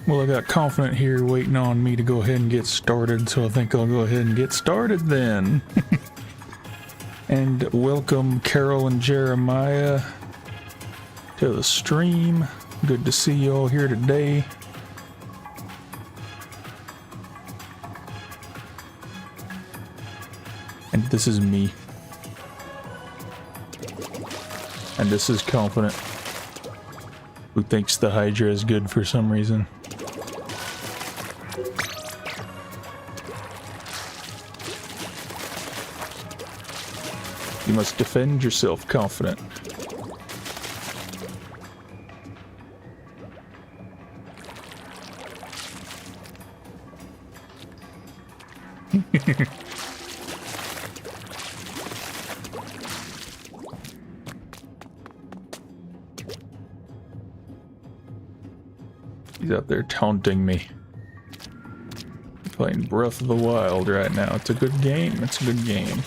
Well, I got Confident here waiting on me to go ahead and get started, so I think I'll go ahead and get started then. And welcome Carol and Jeremiah to the stream. Good to see you all here today. And this is me. And this is Confident, who thinks the Hydra is good for some reason. You must defend yourself, Confident. He's out there taunting me. Playing Breath of the Wild right now. It's a good game. It's a good game.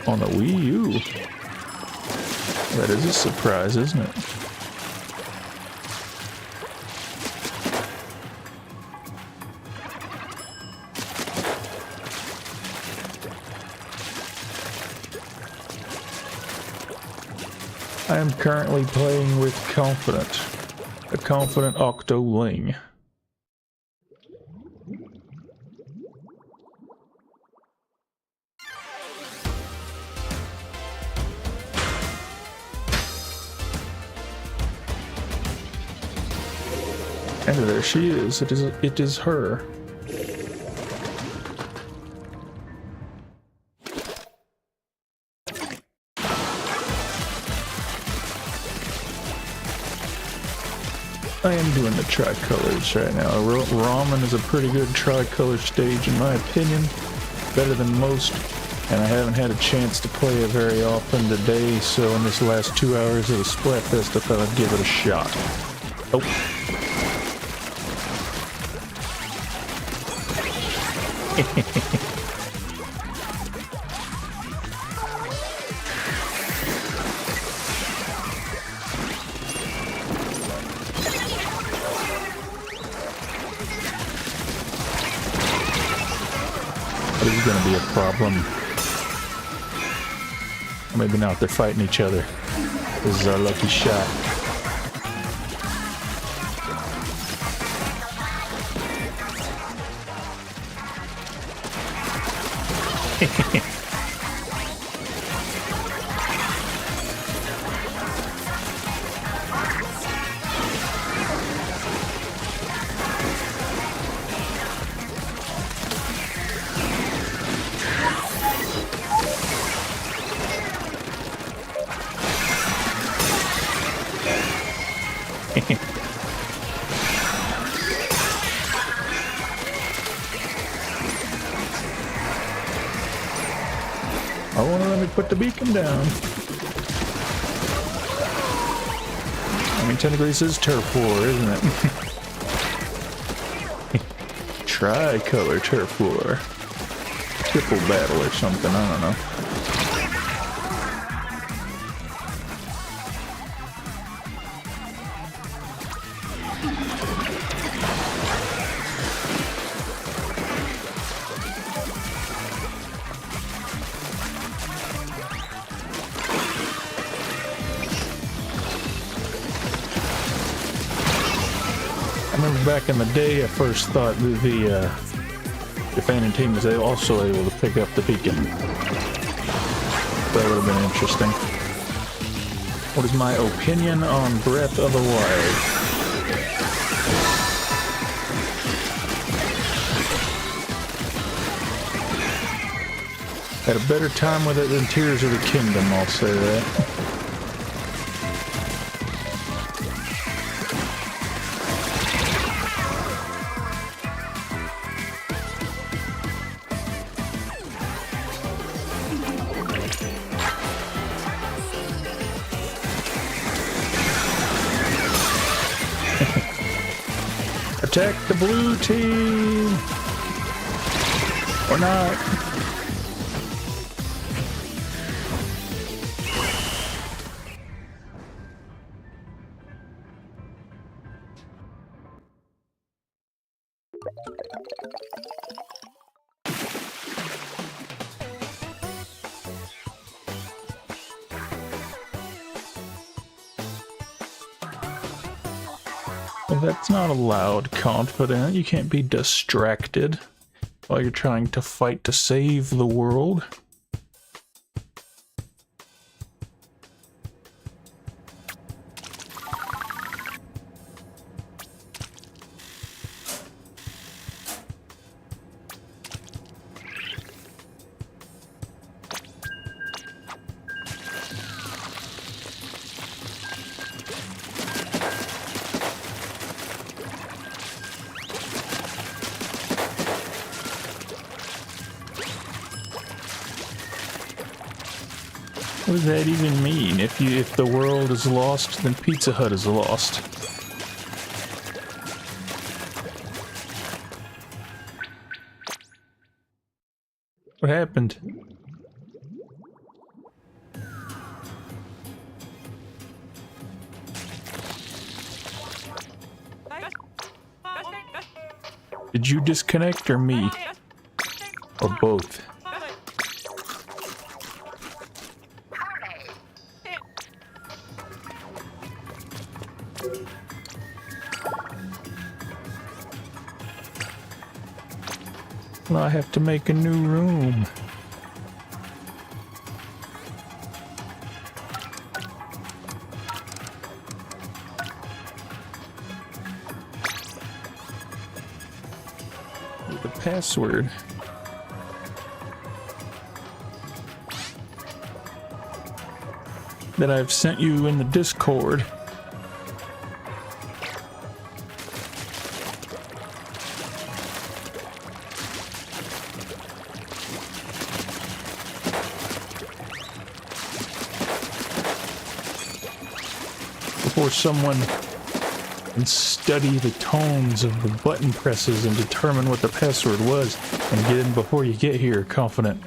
On the Wii U. That is a surprise, isn't it? I am currently playing with Confident, a Confident Octoling. And there she is. It is her. I am doing the tricolors right now. Ramen is a pretty good tricolor stage in my opinion. Better than most. And I haven't had a chance to play it very often today, so in this last 2 hours of the Splatfest I thought I'd give it a shot. Oh. This is gonna be a problem. Maybe not, they're fighting each other. This is our lucky shot. Oh, let me put the beacon down. I mean, technically this is turf war, isn't it? Tricolor turf war. Triple battle or something, I don't know. I remember back in the day, I first thought that the defending team was also able to pick up the beacon. That would have been interesting. What is my opinion on Breath of the Wild? Had a better time with it than Tears of the Kingdom, I'll say that. Attack the blue team! Or not. Well, that's not allowed, confident. You can't be distracted while you're trying to fight to save the world. What does that even mean? If the world is lost, then Pizza Hut is lost. What happened? Did you disconnect or me? Or both? Well, I have to make a new room. With the password. That I've sent you in the Discord. Before someone can study the tones of the button presses and determine what the password was and get in before you get here, confident.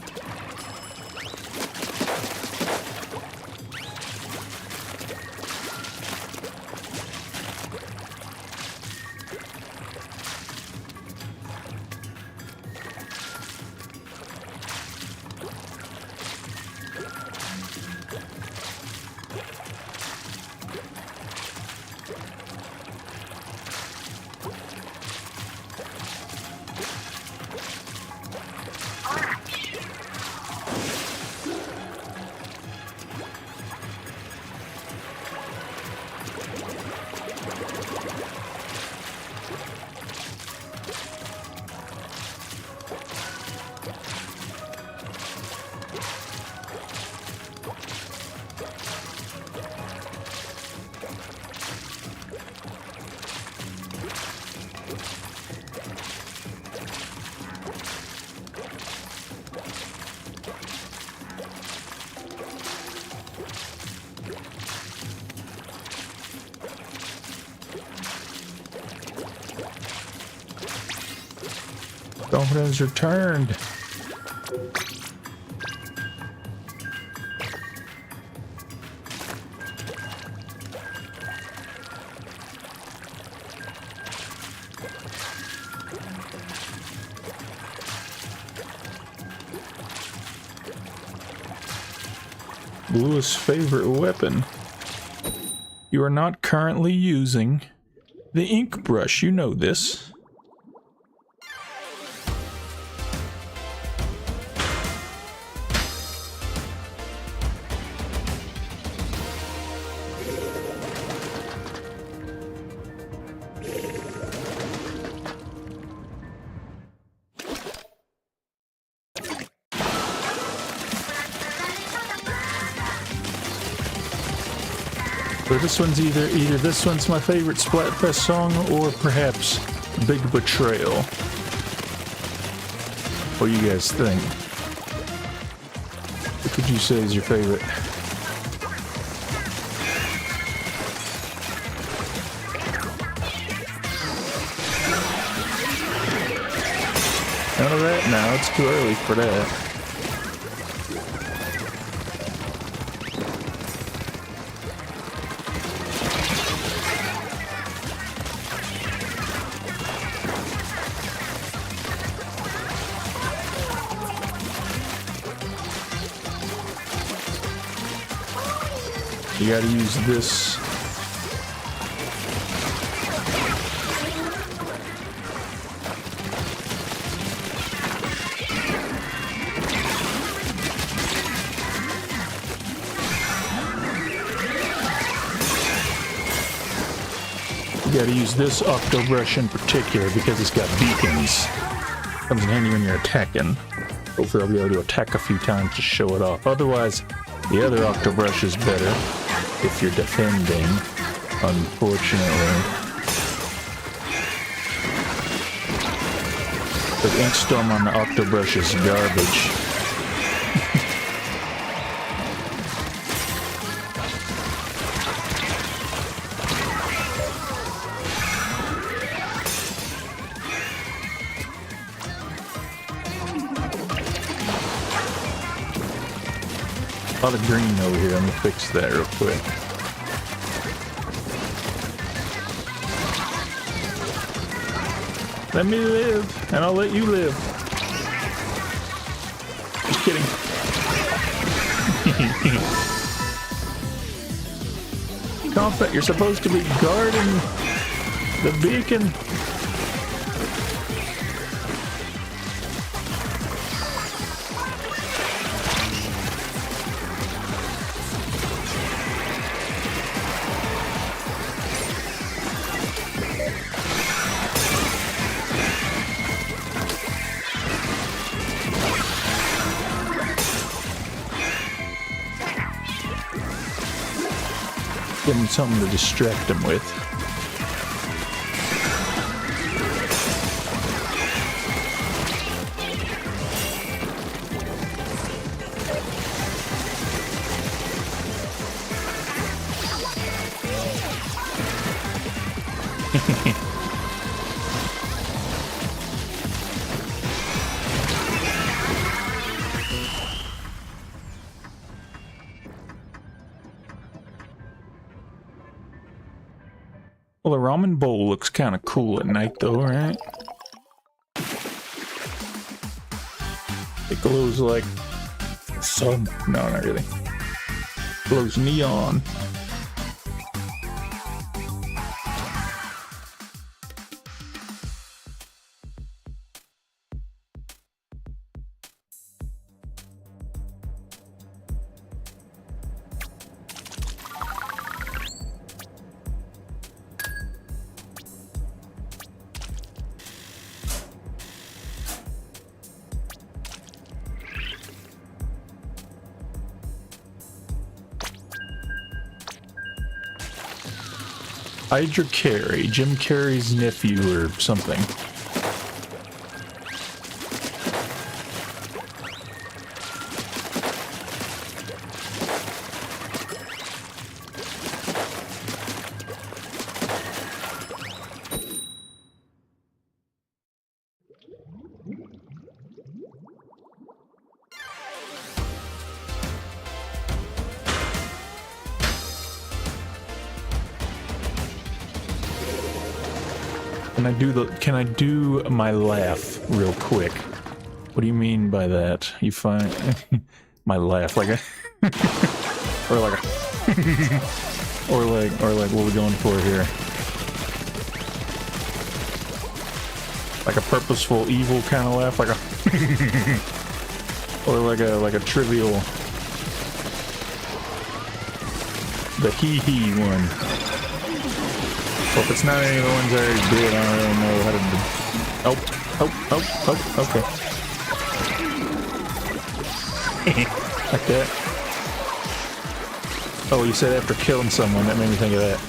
Confidence returned. Blewis' favorite weapon. You are not currently using the ink brush. You know this. So this one's either this one's my favorite Splatfest song, or perhaps Big Betrayal. What do you guys think? What could you say is your favorite? None of that now, it's too early for that. You gotta use this. You gotta use this octobrush in particular because it's got beacons. Comes in handy when you're attacking. Hopefully I'll be able to attack a few times to show it off. Otherwise, the other octobrush is better if you're defending, unfortunately. The ink storm on the octobrush is garbage. A lot of green over here. Let me fix that real quick. Let me live, and I'll let you live. Just kidding. Comfort, you're supposed to be guarding the beacon. Give him something to distract him with. Well, the ramen bowl looks kind of cool at night, though, right? It glows like sun. No, not really. It glows neon. Hydra Carey, Jim Carrey's nephew or something. Can I do my laugh real quick? What do you mean by that? You find my laugh like a or like a or like what are we going for here? Like a purposeful evil kind of laugh, like a or like a trivial, the hee one. Well, if it's not any of the ones I already did, I don't really know how to do. Okay. Like that. Oh, you said after killing someone, that made me think of that.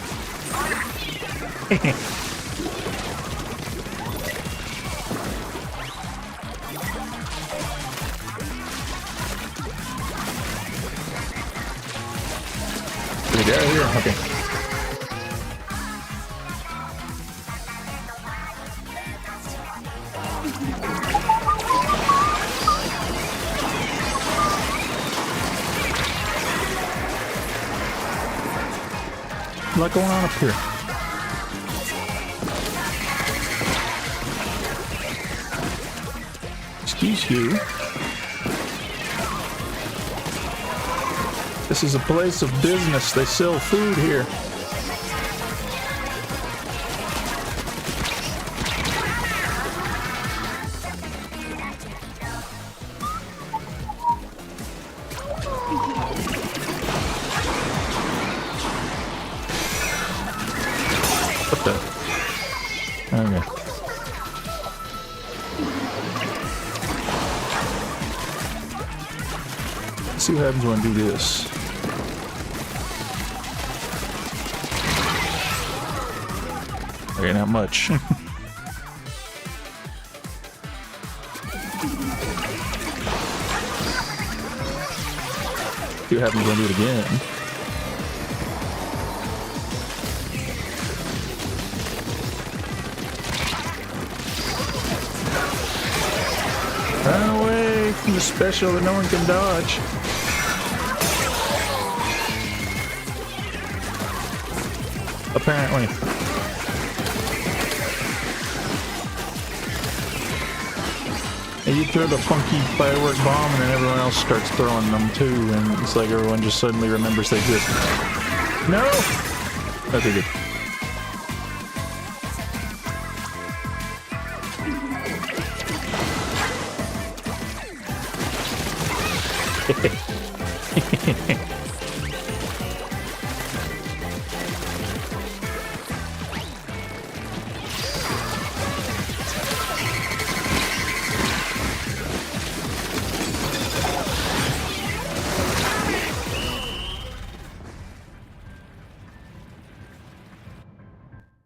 Did we get out of here? Okay. A lot going on up here. Excuse you. This is a place of business. They sell food here. What the? Okay. Let's see what happens when I do this. Okay, not much. See what happens when I do it again. Run away from the special that no one can dodge. Apparently. And you throw the funky firework bomb and then everyone else starts throwing them too, and it's like everyone just suddenly remembers they exist. No! Okay, good.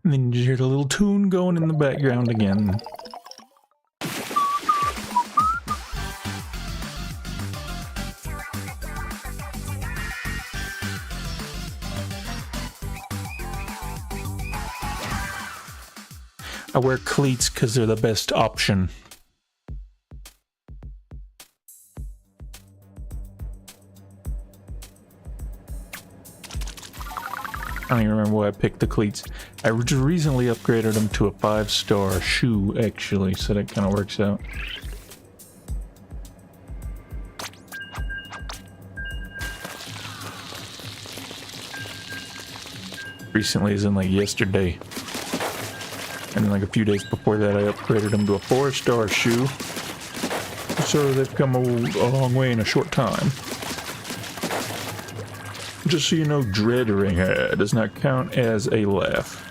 And then you hear the little tune going in the background again. I wear cleats because they're the best option. I don't even remember why I picked the cleats. I just recently upgraded them to a 5-star shoe, actually, so that kind of works out. Recently, as in like yesterday. And then like a few days before that, I upgraded them to a 4-star shoe. So they've come a long way in a short time. Just so you know, dreading does not count as a laugh.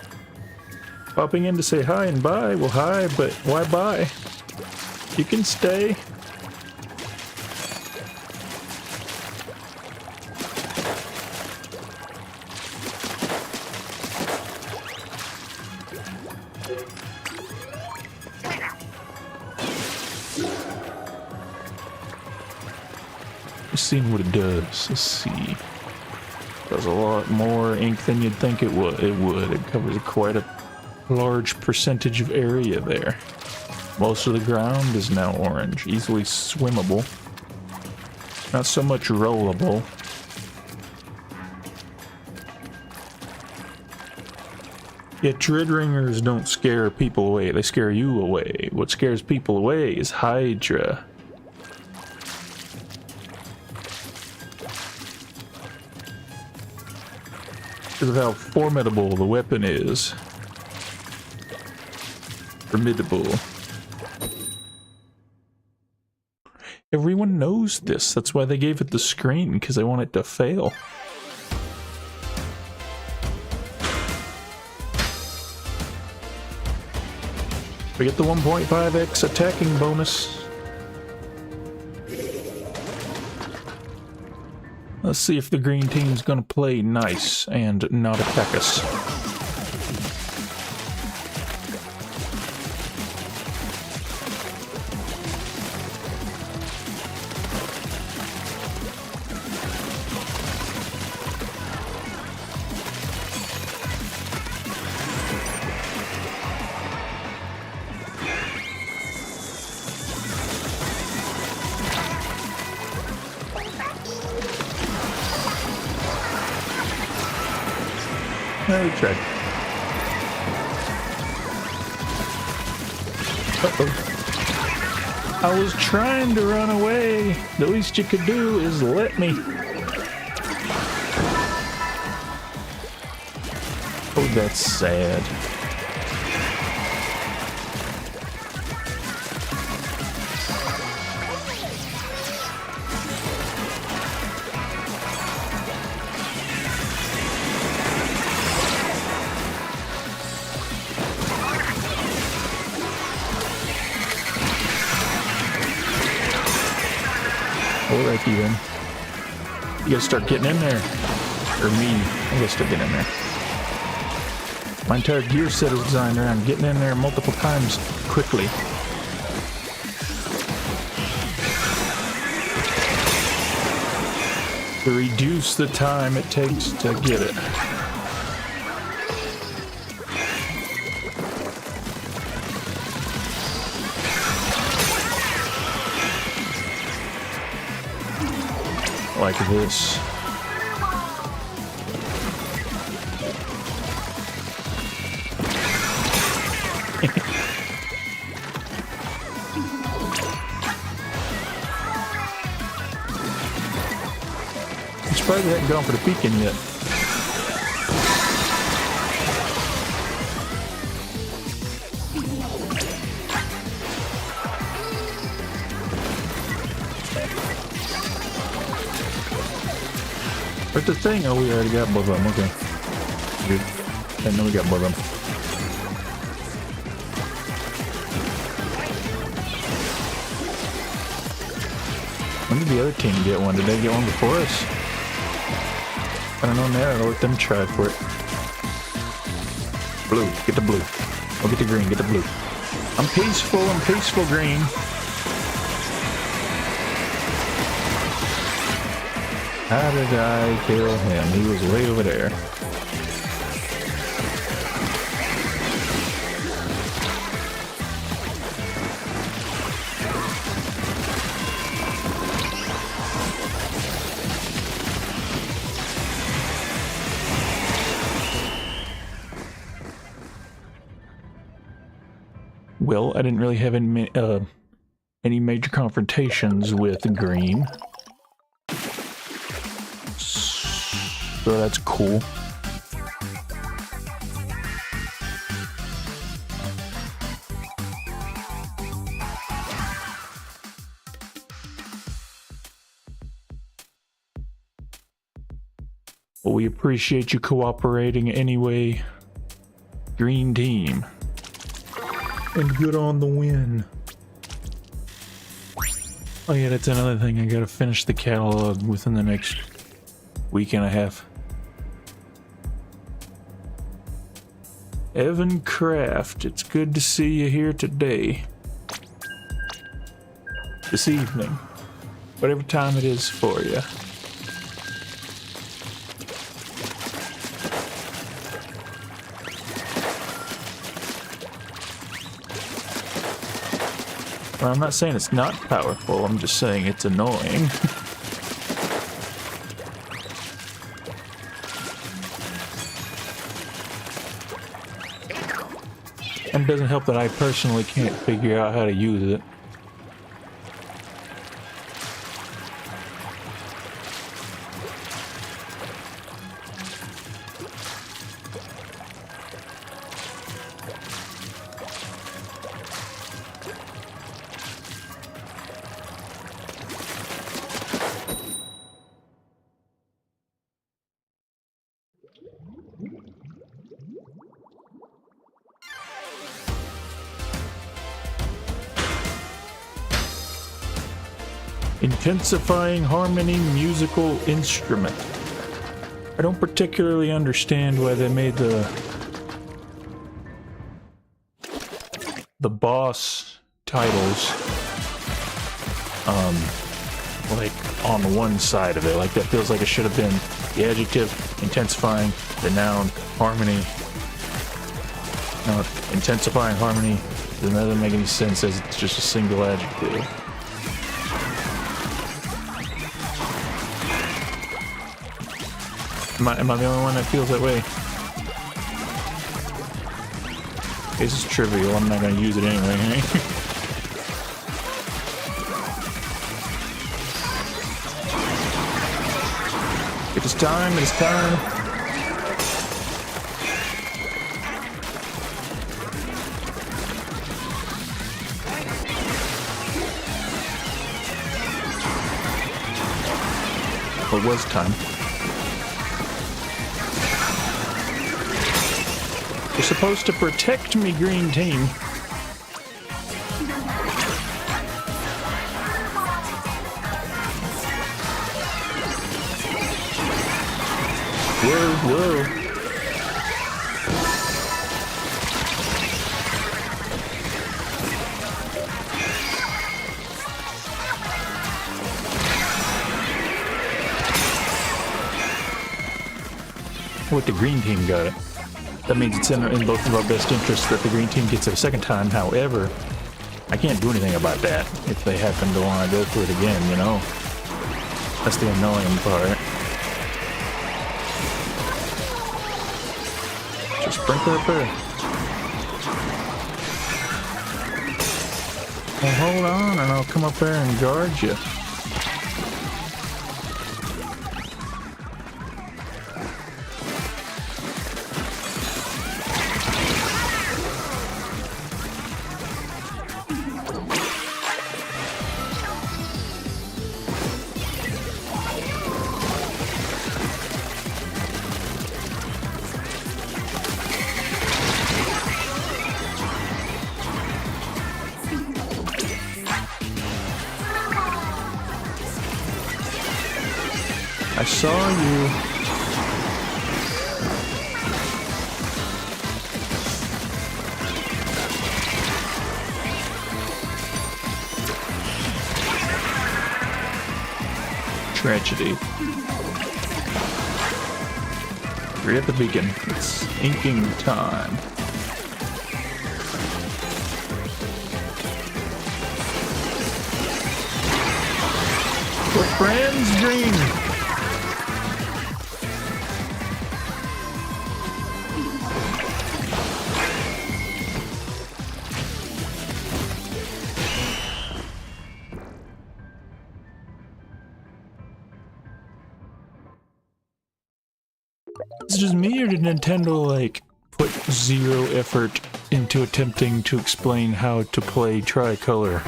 Popping in to say hi and bye. Well, hi, but why bye? You can stay. Seeing what it does. Let's see. Does a lot more ink than you'd think it would. It covers quite a large percentage of area there. Most of the ground is now orange, easily swimmable. Not so much rollable. Yet Dreadringers don't scare people away, they scare you away. What scares people away is Hydra. Because of how formidable the weapon is. Formidable. Everyone knows this. That's why they gave it the screen, because they want it to fail. We get the 1.5x attacking bonus. Let's see if the green team's gonna play nice and not attack us. No, tried. Uh-oh. I was trying to run away. The least you could do is let me. That's sad. Alrighty then. You gotta start getting in there. Or me. I gotta start getting in there. My entire gear set is designed around getting in there multiple times quickly. To reduce the time it takes to get it. Like this. I'm surprised they hadn't gone for the beacon yet. Where's the thing? Oh, we already got both of them. Okay. Good. I know we got both of them. When did the other team get one? Did they get one before us? I don't know now. I'll let them try for it. Blue. Get the blue. I'll get the green. Get the blue. I'm peaceful. I'm peaceful green. How did I kill him? He was way over there. Well, I didn't really have any major confrontations with green. So that's cool. Well, we appreciate you cooperating anyway, green team. And good on the win. Oh yeah, that's another thing. I gotta finish the catalog within the next week and a half. Evan Craft, it's good to see you here today. This evening. Whatever time it is for you. Well, I'm not saying it's not powerful, I'm just saying it's annoying. And it doesn't help that I personally can't figure out how to use it. Intensifying harmony musical instrument. I don't particularly understand why they made the boss titles like on one side of it. Like that feels like it should have been the adjective intensifying, the noun harmony. No, intensifying harmony doesn't make any sense as it's just a single adjective. Am I the only one that feels that way? This is trivial, I'm not gonna use it anyway, eh? It is time, it is time. Or was time. You're supposed to protect me, green team. Whoa, whoa. What, the green team got it. That means it's in both of our best interests that the green team gets it a second time. However, I can't do anything about that if they happen to want to go for it again, you know? That's the annoying part. Just sprinkle up there. Well, hold on and I'll come up there and guard you. I saw you. Tragedy. We're at the beacon. It's inking time. We're friends, Green. Is it just me, or did Nintendo, like, put zero effort into attempting to explain how to play Tricolor?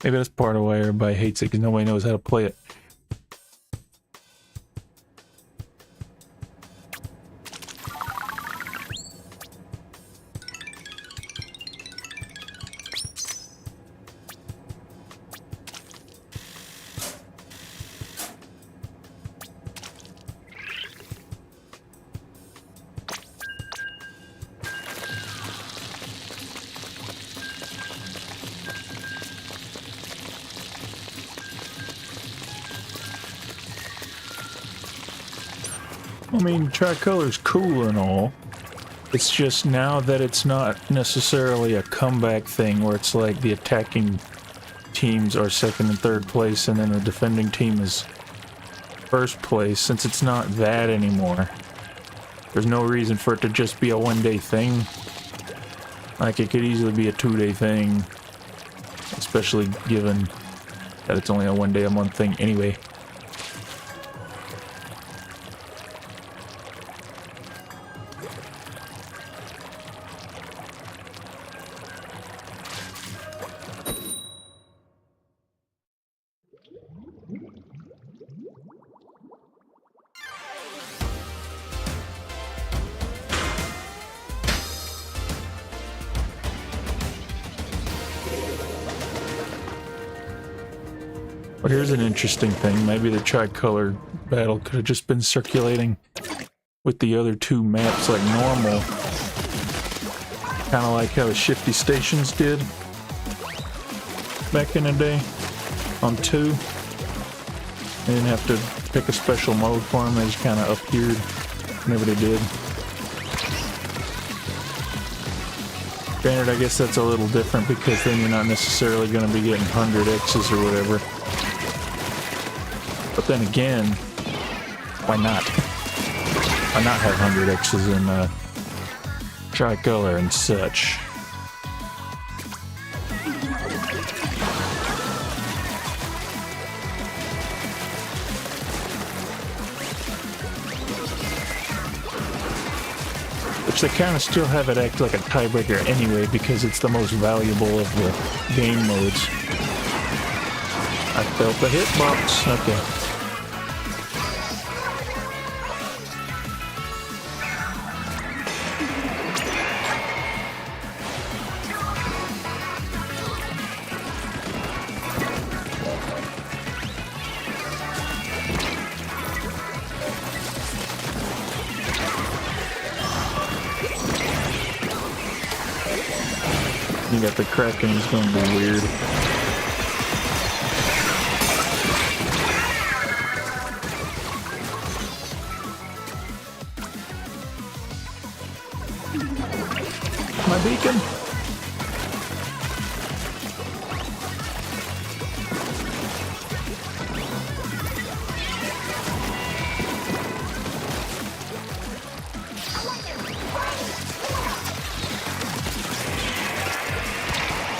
Maybe that's part of why everybody hates it, because nobody knows how to play it. I mean, Tricolor's cool and all. It's just now that it's not necessarily a comeback thing where it's like the attacking teams are second and third place and then the defending team is first place. Since it's not that anymore, there's no reason for it to just be a one-day thing. Like, it could easily be a two-day thing, especially given that it's only a one-day-a-month thing anyway. But here's an interesting thing. Maybe the Tricolor battle could have just been circulating with the other two maps like normal. Kind of like how the Shifty Stations did back in the day on 2. They didn't have to pick a special mode for them. They just kind of appeared whenever they did. Granted, I guess that's a little different because then you're not necessarily going to be getting 100 X's or whatever. But then again, why not? Why not have 100 X's in Tricolor and such? Which they kind of still have it act like a tiebreaker anyway, because it's the most valuable of the game modes. I felt the hitbox. Okay. You got the Kraken, it's going to be weird. My beacon.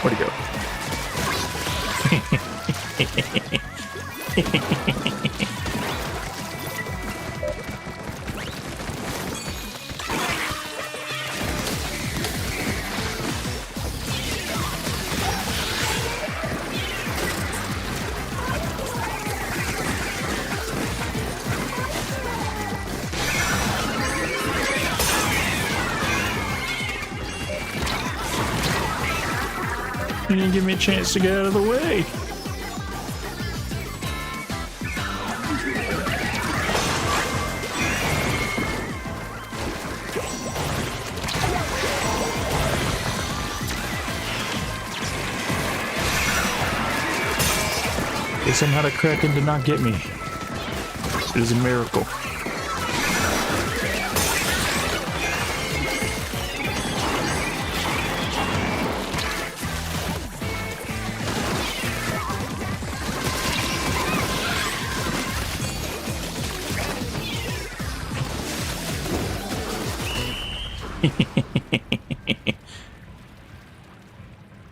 Where'd he go? You didn't give me a chance to get out of the way. They somehow the Kraken did not get me. It is a miracle.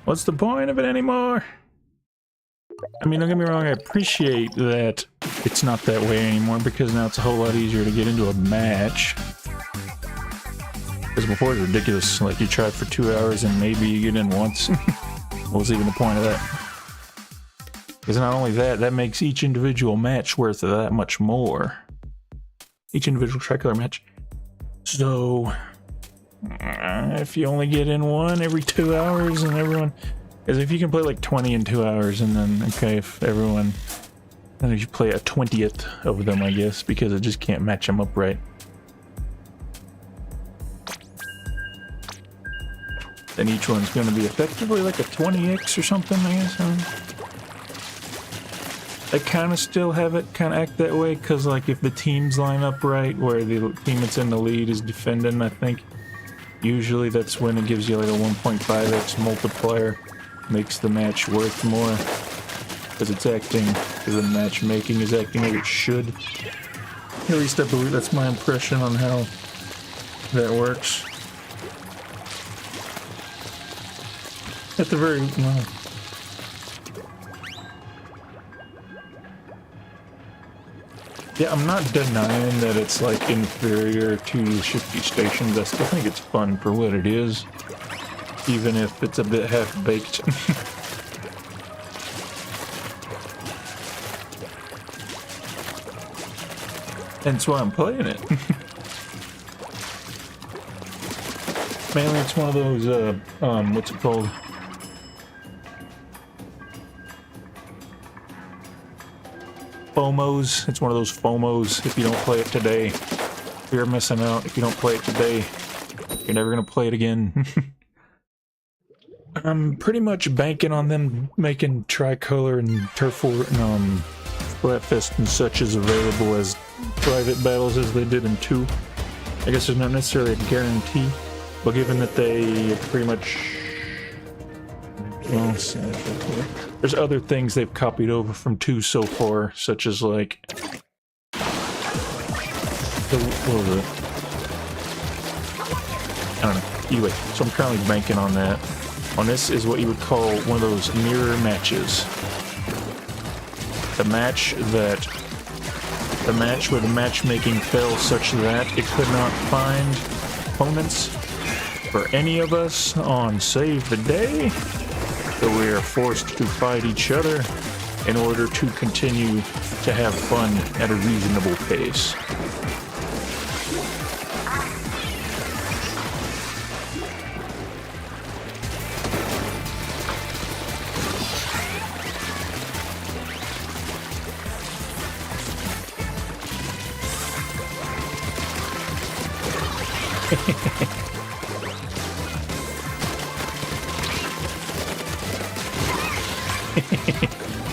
What's the point of it anymore? I mean, don't get me wrong, I appreciate that it's not that way anymore, because now it's a whole lot easier to get into a match. Because before it was ridiculous, like you tried for 2 hours and maybe you get in once. What was even the point of that? Because not only that, that makes each individual match worth that much more. Each individual tricolor match. So if you only get in one every 2 hours and everyone, because if you can play like 20 in 2 hours and then, okay, if everyone, then if you play a 20th of them, I guess, because it just can't match them up right. Then each one's going to be effectively like a 20x or something, I guess. I kind of still have it kind of act that way, because like if the teams line up right, where the team that's in the lead is defending, I think, usually that's when it gives you like a 1.5x multiplier, makes the match worth more, because it's acting, because the matchmaking is acting like it should. At least I believe that's my impression on how that works. At the very, well, yeah, I'm not denying that it's like inferior to Shifty Stations. I still think it's fun for what it is, even if it's a bit half-baked. That's why I'm playing it. Mainly it's one of those, what's it called? FOMOs. It's one of those FOMOs. If you don't play it today, you're missing out. If you don't play it today, you're never gonna play it again. I'm pretty much banking on them making Tricolor and Turf War and Splatfest and such as available as private battles as they did in 2. I guess there's not necessarily a guarantee, but given that they pretty much, well, there's other things they've copied over from 2 so far, such as like what was it? I don't know. Anyway, so I'm currently banking on that. On this is what you would call one of those mirror matches. The match where the matchmaking fell such that it could not find opponents for any of us on Save the Day, so we are forced to fight each other in order to continue to have fun at a reasonable pace.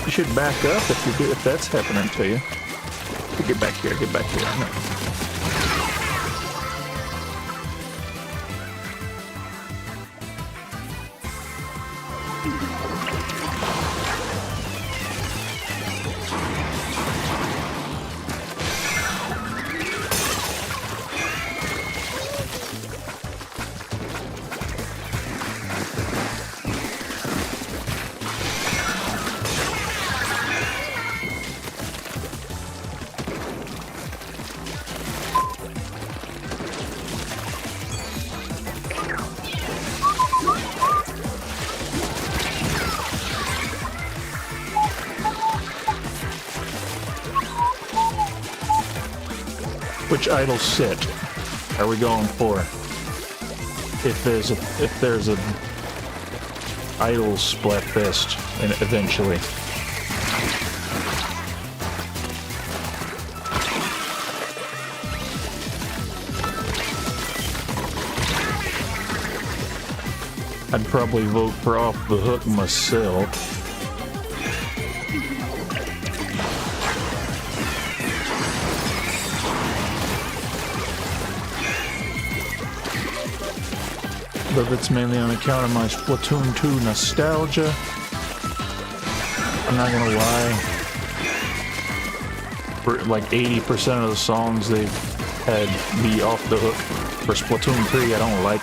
You should back up if that's happening to you. Get back here, get back here. No. Which idle sit are we going for? If there's a idle Splatfest and eventually. I'd probably vote for Off the Hook myself. But that's mainly on account of my Splatoon 2 nostalgia. I'm not gonna lie. For like 80% of the songs they've had be off the hook. For Splatoon 3, I don't like.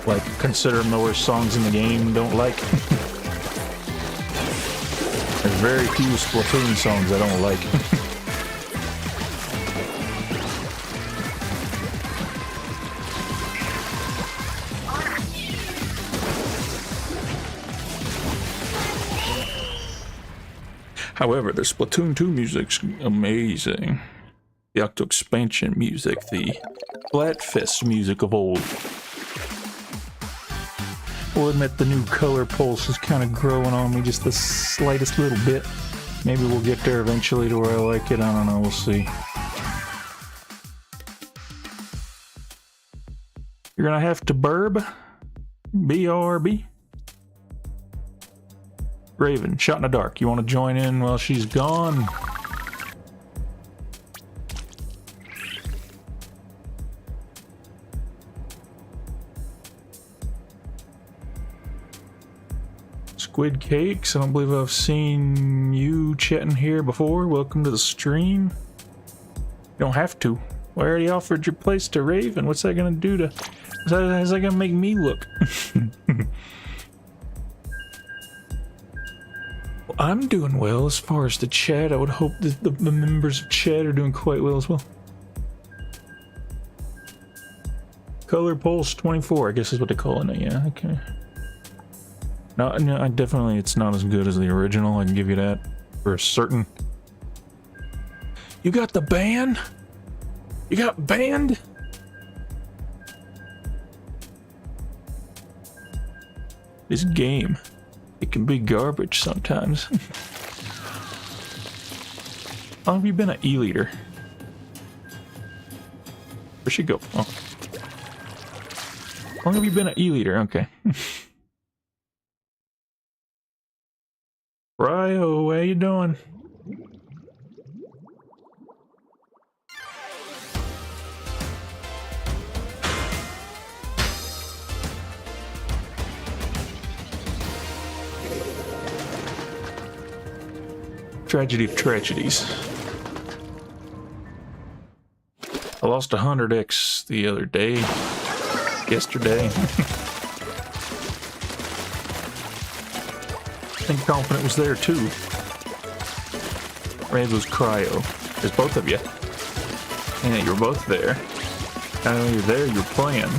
Like, consider them the worst songs in the game, don't like. There's very few Splatoon songs I don't like. However, the Splatoon 2 music's amazing. The Octo Expansion music, the Splatfest music of old. We'll admit the new color pulse is kind of growing on me just the slightest little bit. Maybe we'll get there eventually to where I like it. I don't know, we'll see. You're gonna have to burb. B-R-B. Raven, shot in the dark. You want to join in while she's gone? Squid Cakes, I don't believe I've seen you chatting here before. Welcome to the stream. You don't have to. I already offered your place to Raven. What's that gonna do to... How's that gonna make me look? I'm doing well as far as the chat. I would hope that the members of chat are doing quite well as well. Color Pulse 24, I guess is what they call it. Yeah, okay. No, I definitely, it's not as good as the original. I can give you that for certain. You got the ban? You got banned? This game. It can be garbage sometimes. How long have you been an E-Leader? Where'd she go? Oh. How long have you been an E-Leader? Okay. Ryo, how you doing? Tragedy of tragedies. I lost 100x the other day. Yesterday. I think Confident was there too. Or it was Cryo. There's both of you. Yeah, you're both there. Not only you're there, you're playing.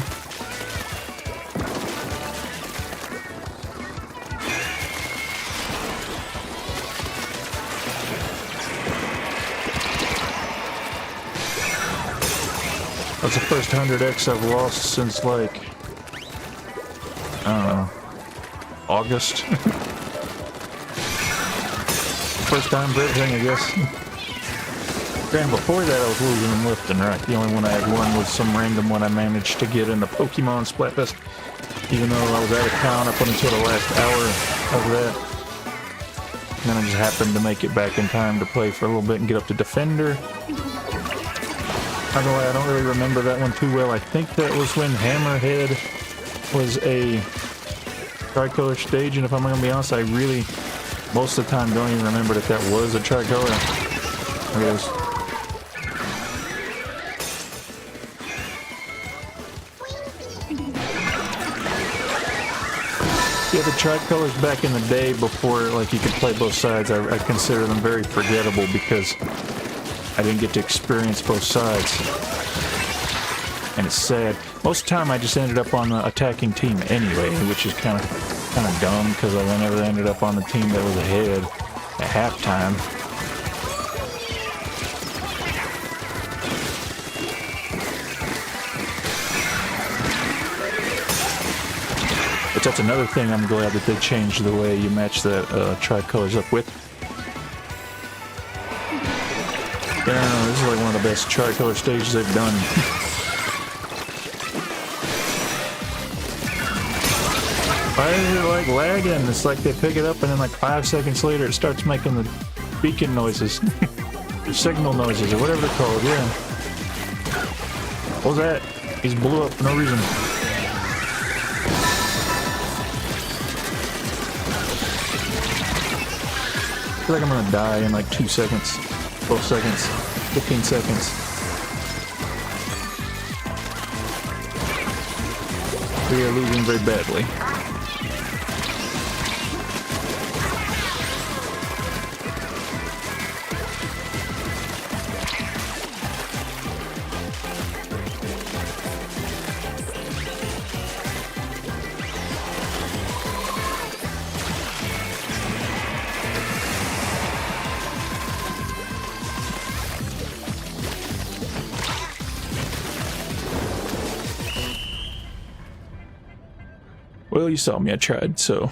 That's the first 100x I've lost since, like, I don't know, August. First time for everything, I guess. Granted, before that I was losing them left and right. The only one I had won was some random one I managed to get in the Pokemon Splatfest. Even though I was out of town up until the last hour of that. And then I just happened to make it back in time to play for a little bit and get up to Defender. Not gonna lie, I don't really remember that one too well. I think that was when Hammerhead was a tricolor stage, and if I'm gonna be honest, I really, most of the time, don't even remember that that was a tricolor. Look at this. Yeah, the tricolors back in the day before, like, you could play both sides, I consider them very forgettable because I didn't get to experience both sides, and it's sad. Most of the time I just ended up on the attacking team anyway, which is kind of dumb because I never ended up on the team that was ahead at halftime. But that's another thing I'm glad that they changed the way you match the tricolors up with. Yeah, I don't know, this is like one of the best tricolor stages they've done. Why is it like lagging? It's like they pick it up and then like 5 seconds later it starts making the beacon noises. Or signal noises, or whatever they're called, yeah. What was that? He's blew up for no reason. I feel like I'm gonna die in like 2 seconds. 12 seconds, 15 seconds. We are losing very badly. Well, you saw me, I tried, so.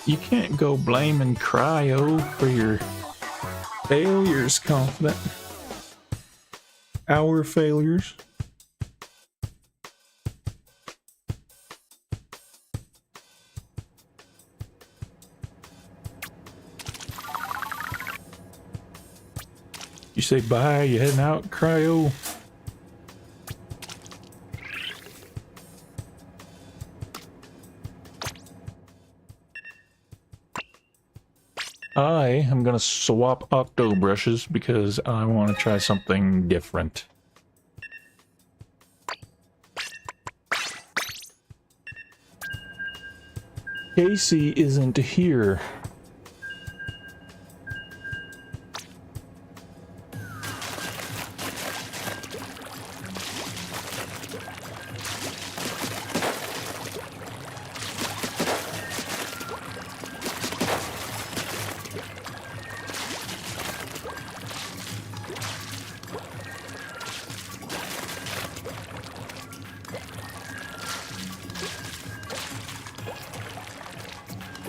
You can't go blaming Cryo for your failures, Confident. Our failures. You say bye, you heading out, Cryo? I am gonna swap octo brushes because I want to try something different. Casey isn't here.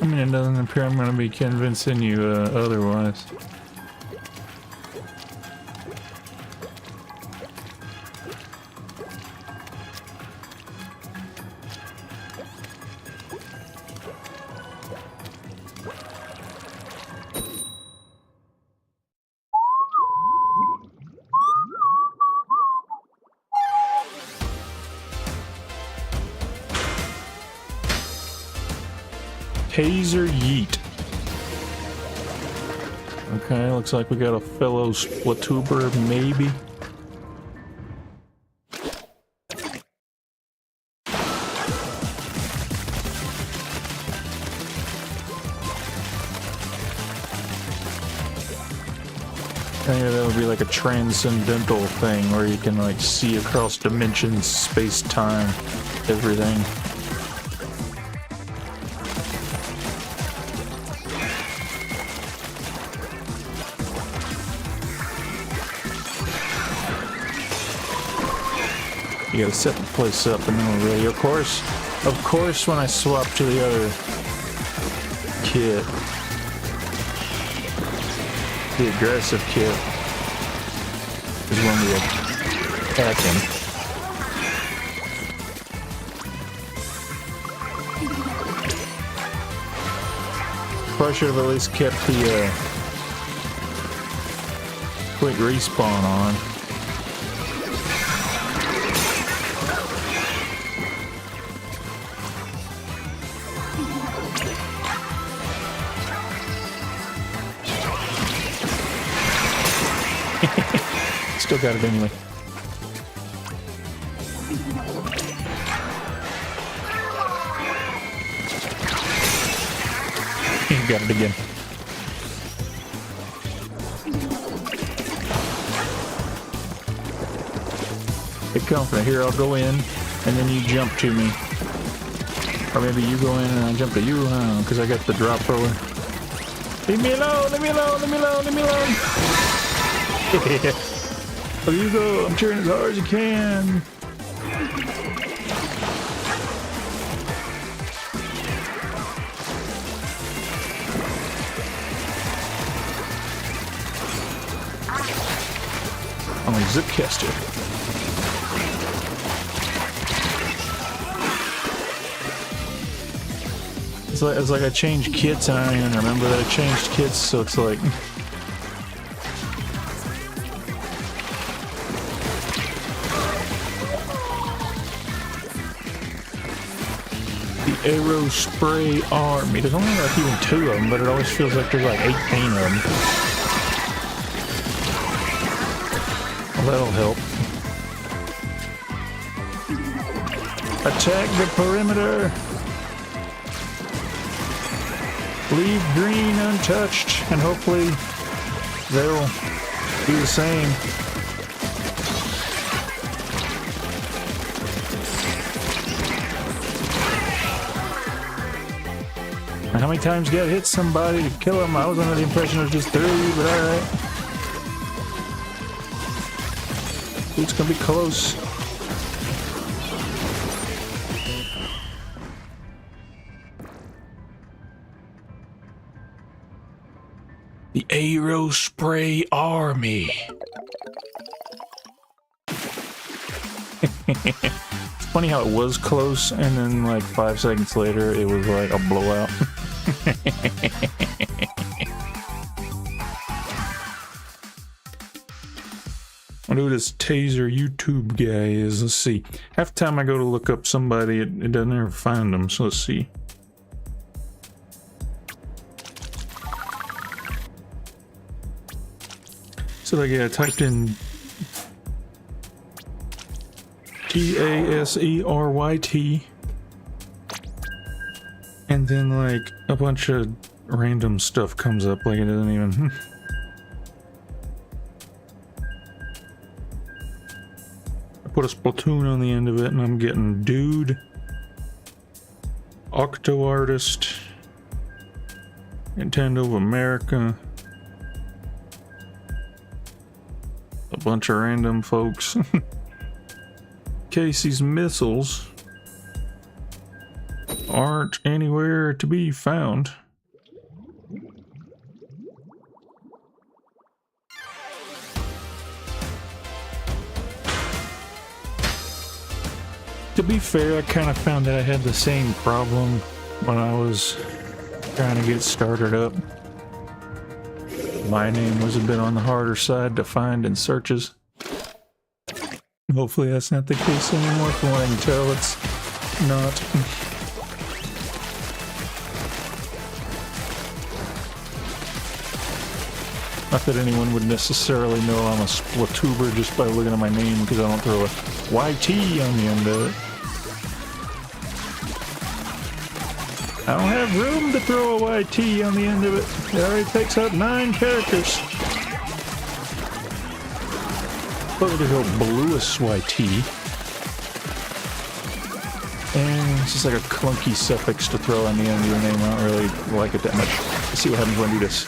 I mean, it doesn't appear I'm going to be convincing you otherwise. Taser Yeet. Okay, looks like we got a fellow Splatuber, maybe. think that would be like a transcendental thing where you can like see across dimensions, space, time, everything. You gotta set the place up and then we're ready. Of course, when I swap to the other kit, the aggressive kit, is when we attack him. Probably should have at least kept the quick respawn on. Still got it anyway. Got it again. Get confident. Here, I'll go in, and then you jump to me. Or maybe you go in and I jump to you, because I got the drop roller. Leave me alone, leave me alone, leave me alone, leave me alone. Oh, you go. I'm cheering as hard as you can. I'm a zip caster. It's like I changed kits and I don't even remember that I changed kits, so it's like... the Aero Spray Army. There's only like even 2 of them, but it always feels like there's like 18 of them. Well, that'll help. Attack the perimeter. Leave green untouched, and hopefully they'll do the same. How many times you gotta hit somebody to kill them? I was under the impression it was just 3, but alright. It's gonna be close. The Aero Spray Army. It's funny how it was close, and then like 5 seconds later, it was like a blowout. I wonder who this Taser YouTube guy is. Let's see. Half the time I go to look up somebody, it doesn't ever find them. So let's see. So like, yeah, I typed in TASERYT, and then like a bunch of random stuff comes up. Like it doesn't even. I put a Splatoon on the end of it, and I'm getting Dude, Octo Artist, Nintendo of America. A bunch of random folks. Casey's missiles aren't anywhere to be found. To be fair, I kind of found that I had the same problem when I was trying to get started up. My name was a bit on the harder side to find in searches. Hopefully that's not the case anymore. From what I can tell, it's not. Not that anyone would necessarily know I'm a Splatuber just by looking at my name, because I don't throw a YT on the end of it. I don't have room to throw a YT on the end of it. It already takes up 9 characters. MKJBlewis YT. And it's just like a clunky suffix to throw on the end of your name. I don't really like it that much. Let's see what happens when I do this.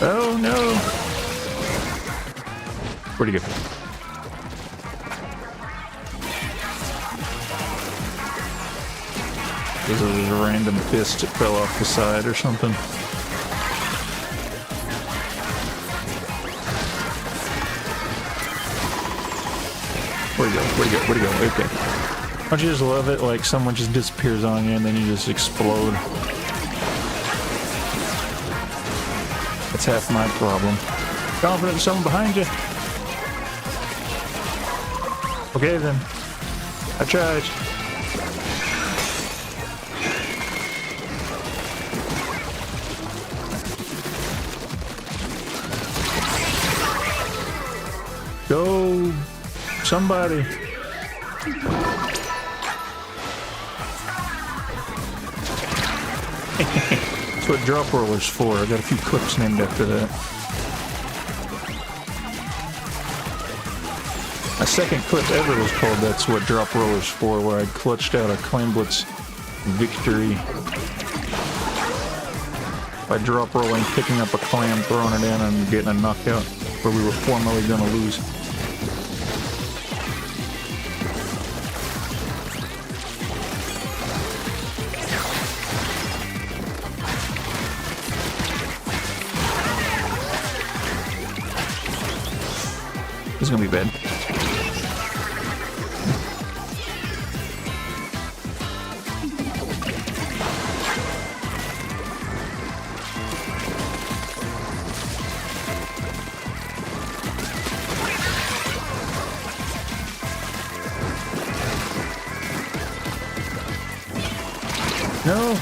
Oh no! Pretty good. This is a random fist that fell off the side or something. Where'd he go? Where'd he go? Where'd he go? Okay. Don't you just love it? Like someone just disappears on you and then you just explode. That's half my problem. Confident there's someone behind you. Okay then. I tried. Go, somebody. That's what drop roller's for. I got a few clips named after that. My second clip ever was called That's What Drop Roller's For, where I clutched out a Claimblitz victory by drop rolling, picking up a clam, throwing it in, and getting a knockout where we were formerly going to lose. This is going to be bad. No.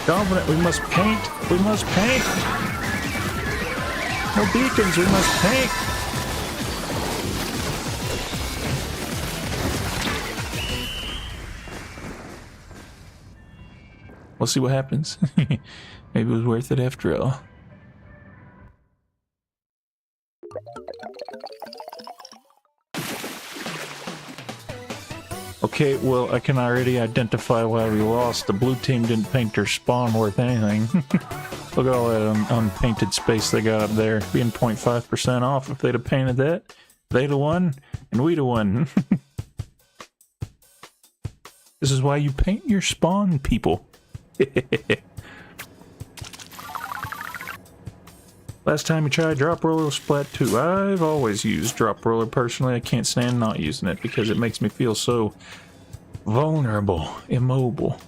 Confident, we must paint. We must paint. No beacons, we must paint. We'll see what happens. Maybe it was worth it after all. Okay, well, I can already identify why we lost. The blue team didn't paint their spawn worth anything. Look at all that unpainted space they got up there. Being 0.5% off. If they'd have painted that, they'd have won, and we'd have won. This is why you paint your spawn, people. Last time you tried drop roller was Splatoon. I've always used drop roller personally. I can't stand not using it because it makes me feel so vulnerable, immobile.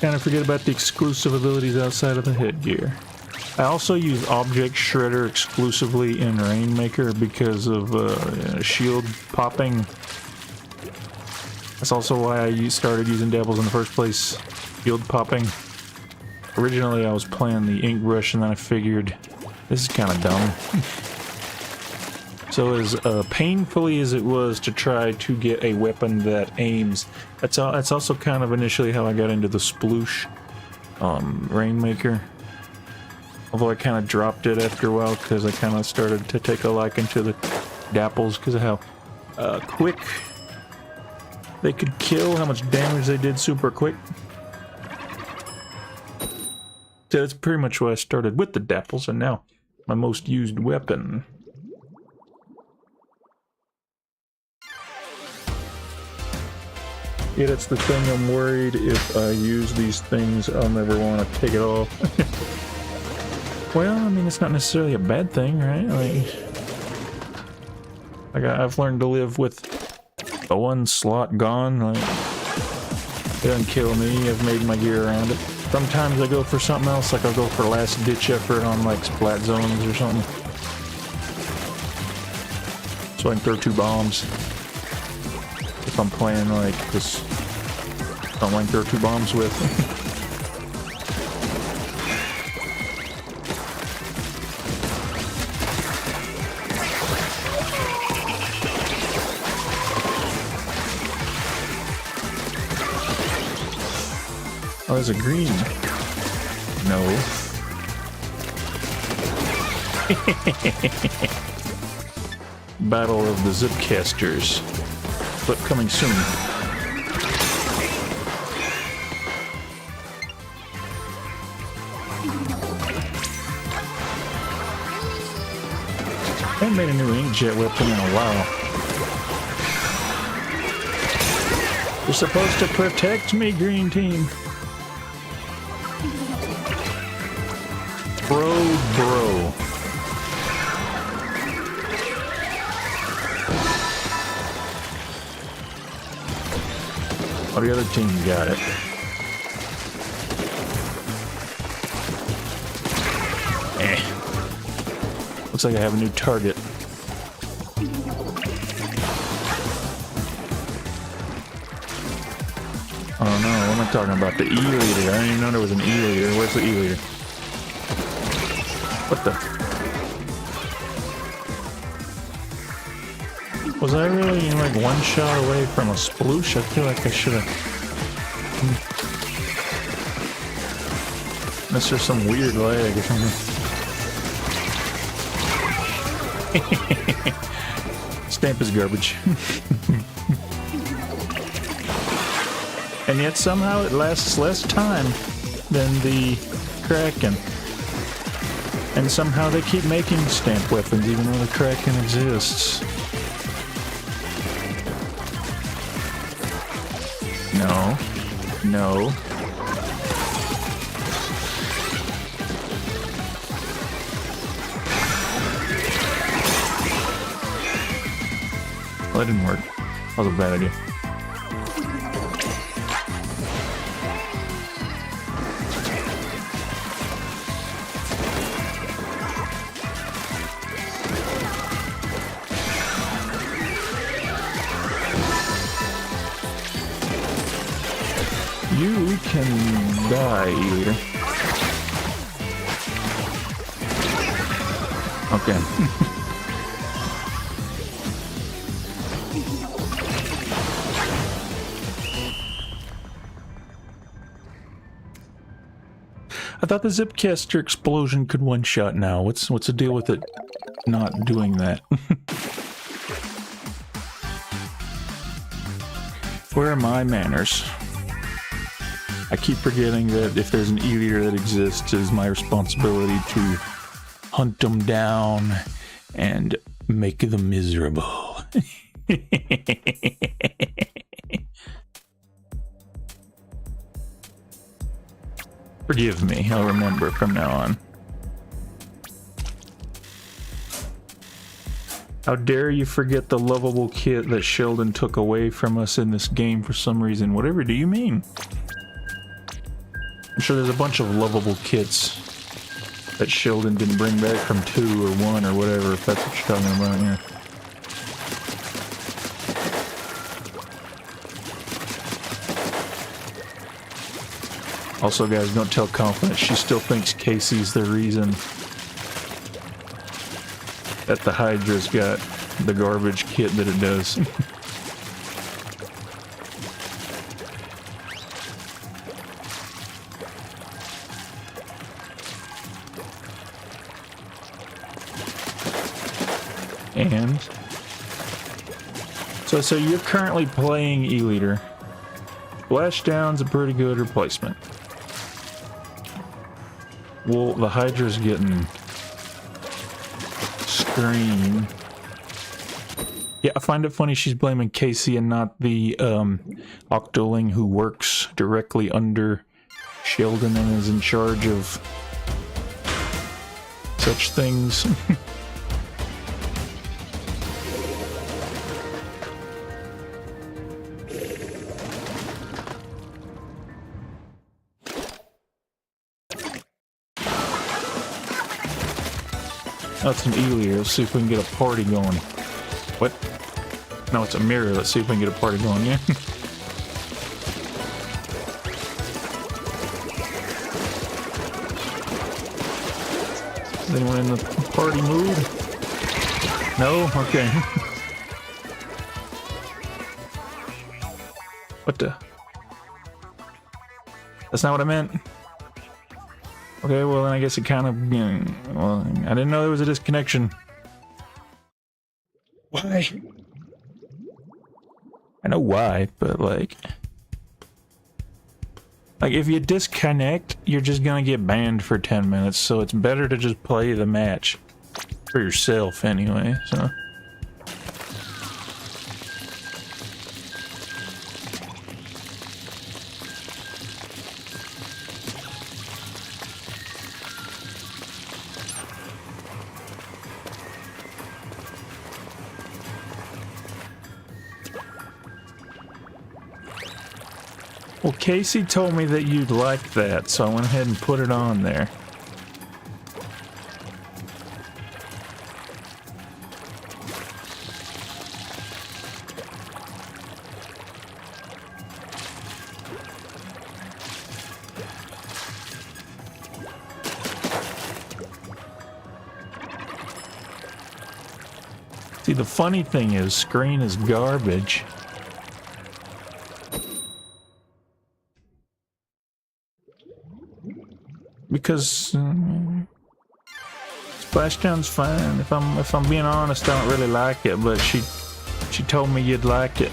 Kind of forget about the exclusive abilities outside of the headgear. I also use Object Shredder exclusively in Rainmaker because of shield popping. That's also why I started using Devils in the first place. Shield popping. Originally I was playing the ink brush and then I figured this is kind of dumb. So as painfully as it was to try to get a weapon that aims, that's also kind of initially how I got into the sploosh Rainmaker. Although I kind of dropped it after a while because I kind of started to take a liking to the dapples because of how quick they could kill, how much damage they did super quick. So that's pretty much why I started with the dapples, and now my most used weapon. Yeah, that's the thing. I'm worried if I use these things, I'll never want to take it off. Well, I mean, it's not necessarily a bad thing, right? I've learned to live with the one slot gone. Like, it doesn't kill me. I've made my gear around it. Sometimes I go for something else, like I'll go for last ditch effort on like splat zones or something. So I can throw 2 bombs. If I'm playing like this, something I can throw 2 bombs with. Oh, there's a green. No. Battle of the Zipcasters. But coming soon. I haven't made a new inkjet weapon in a while. You're supposed to protect me, green team. Bro. Oh, the other team got it. Looks like I have a new target. Oh no, what am I talking about? The E-leader. I didn't even know there was an E-leader. Where's the E-leader? What the? Was I really like one shot away from a sploosh? I feel like I should have... Unless there's some weird lag or something. Stamp is garbage. And yet somehow it lasts less time than the Kraken. And somehow they keep making stamp weapons even though the Kraken exists. No. No. Well, that didn't work. That was a bad idea. You can die, E-leader. Okay. I thought the Zipcaster explosion could one-shot now. What's the deal with it not doing that? Where are my manners? I keep forgetting that if there's an E-leader that exists, it is my responsibility to hunt them down and make them miserable. Forgive me, I'll remember from now on. How dare you forget the lovable kit that Sheldon took away from us in this game for some reason? Whatever do you mean? I'm sure there's a bunch of lovable kits that Sheldon didn't bring back from 2 or 1 or whatever, if that's what you're talking about, yeah. Also, guys, don't tell Confidence. She still thinks Casey's the reason that the Hydra's got the garbage kit that it does. And so you're currently playing E-leader. Splashdown's a pretty good replacement. Well, the Hydra's getting screen. Yeah, I find it funny she's blaming Casey and not the Octoling who works directly under Sheldon and is in charge of such things. That's an E-leader. Let's see if we can get a party going. What? No, it's a mirror. Let's see if we can get a party going, yeah? Is anyone in the party mood? No? Okay. What the? That's not what I meant. Okay, well then I guess it kind of, you know, well, I didn't know there was a disconnection. Why? I know why, but like if you disconnect, you're just gonna get banned for 10 minutes, so it's better to just play the match for yourself anyway, so. Well, Casey told me that you'd like that, so I went ahead and put it on there. See, the funny thing is, screen is garbage. Because Splashdown's fine. If I'm being honest, I don't really like it, but she told me you'd like it.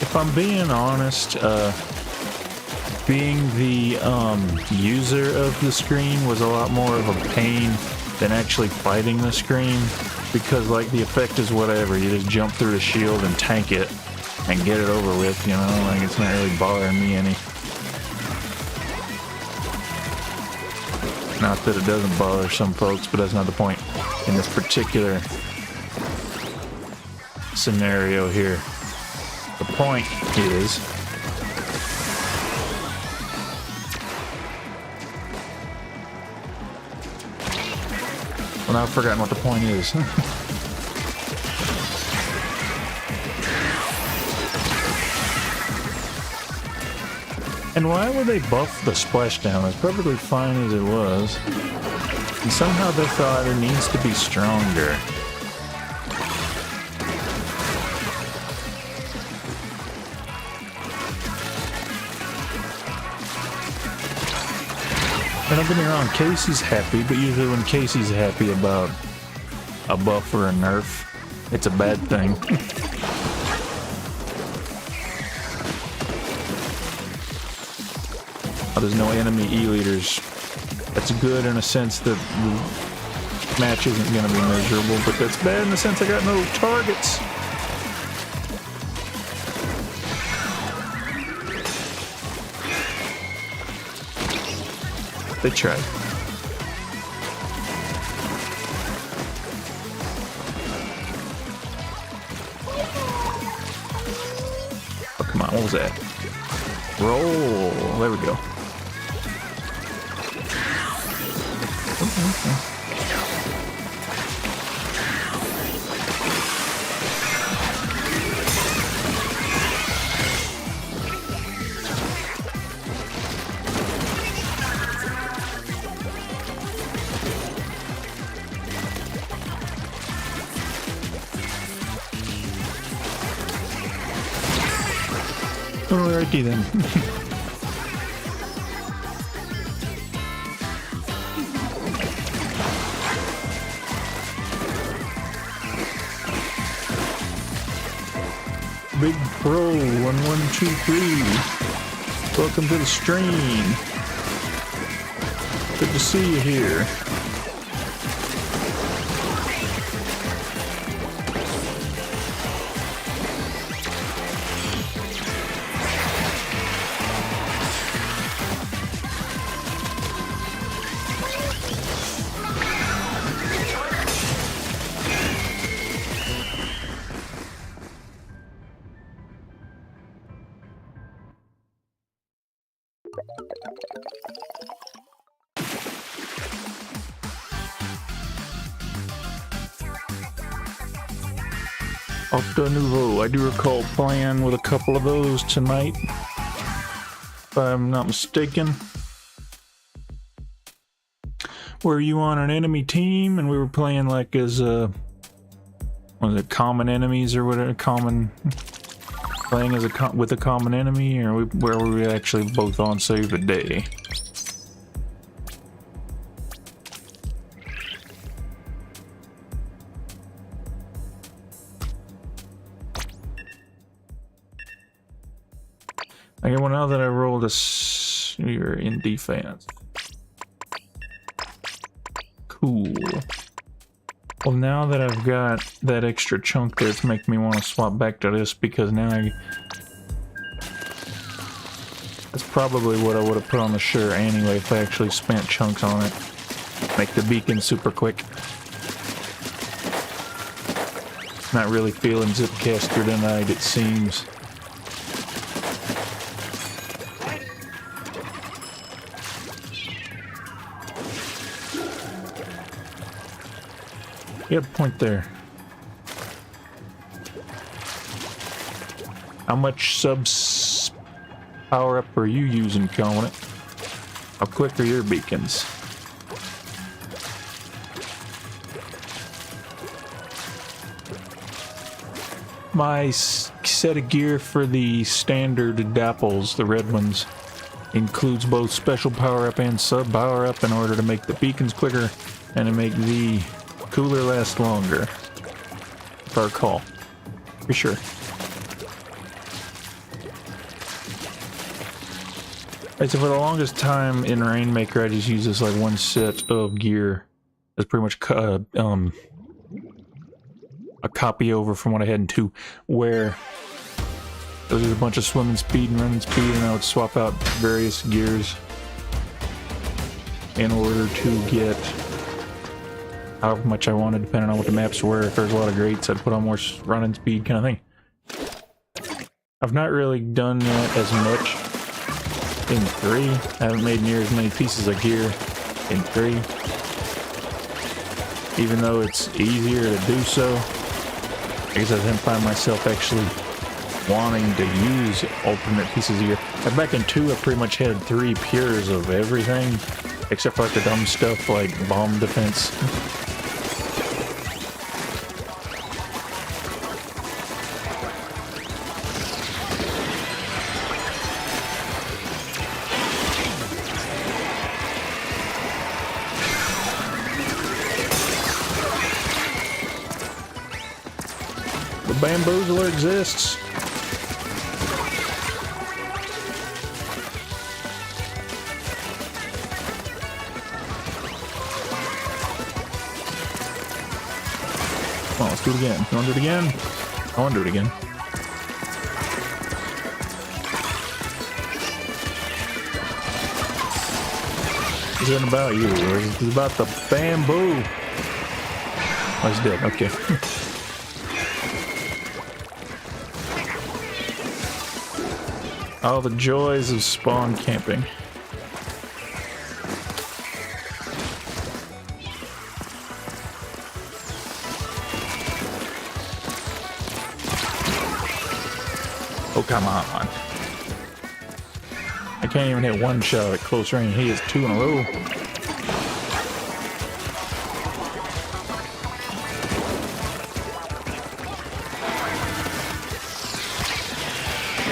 If I'm being honest, being the user of the screen was a lot more of a pain than actually fighting the screen, because like the effect is whatever, you just jump through the shield and tank it and get it over with, you know, like it's not really bothering me any. Not that it doesn't bother some folks, but that's not the point in this particular scenario here. The point is, well, now I've forgotten what the point is. And why would they buff the splashdown? It's perfectly fine as it was. And somehow they thought it needs to be stronger. And don't get me wrong, Casey's happy, but usually when Casey's happy about a buff or a nerf, it's a bad thing. Oh, there's no enemy E-leaders. That's good in a sense that the match isn't going to be miserable, but that's bad in the sense I got no targets. They tried. Oh, come on, what was that? Roll. There we go. Okay. Alrighty then. Big Pro 1123. Welcome to the stream. Good to see you here. Octo Nouveau. I do recall playing with a couple of those tonight, if I'm not mistaken. were you on an enemy team and we were playing like as was it common enemies or whatever, playing as with a common enemy, or where were we actually both on save the day? Okay, well now that I rolled you're in defense. Cool. Well, now that I've got that extra chunk there, it's making me want to swap back to this, because now that's probably what I would have put on the shirt anyway if I actually spent chunks on it. Make the beacon super quick. Not really feeling Zipcaster tonight, it seems. Yep, point there. How much subs power up are you using, Covenant? How quick are your beacons? My set of gear for the standard dapples, the red ones, includes both special power up and sub power up in order to make the beacons quicker and to make the cooler lasts longer, if I recall. For sure. Right, so for the longest time in Rainmaker, I just used this like one set of gear. That's pretty much a copy over from what I had in 2, where there was a bunch of swimming speed and running speed, and I would swap out various gears in order to get however much I wanted, depending on what the maps were. If there's a lot of grates, I'd put on more running speed kind of thing. I've not really done that as much in 3. I haven't made near as many pieces of gear in 3. Even though it's easier to do so, I guess I didn't find myself actually wanting to use alternate pieces of gear. Back in 2, I pretty much had 3 pures of everything, except for like the dumb stuff like bomb defense. The bamboozler exists. Come on, let's do it again. You want to do it again? I want to do it again. This isn't about you. This is about the bamboo. Oh, he's dead. Okay. All the joys of spawn camping. Oh, come on. I can't even hit one shot at close range. He has 2 in a row.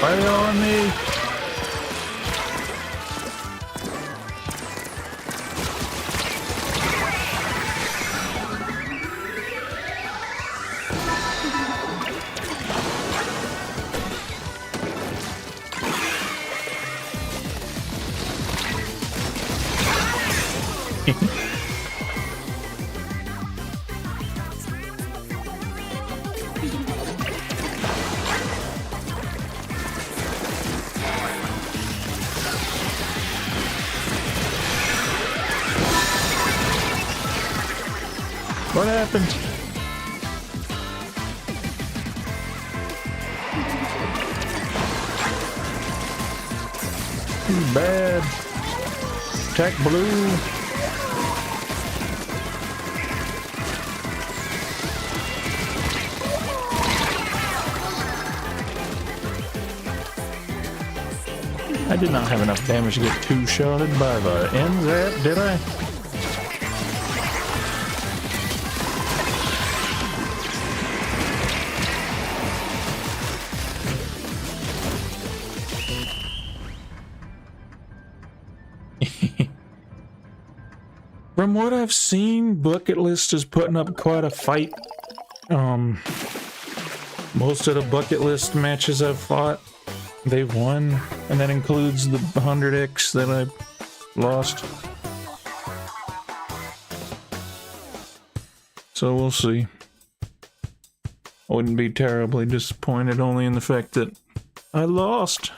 Fire on me! What happened? Too bad. Attack blue. I did not have enough damage to get 2-shotted by the NZAP, did I? From what I've seen, Bucket List is putting up quite a fight. Most of the Bucket List matches I've fought, they've won, and that includes the 100X that I lost. So we'll see. I wouldn't be terribly disappointed only in the fact that I lost.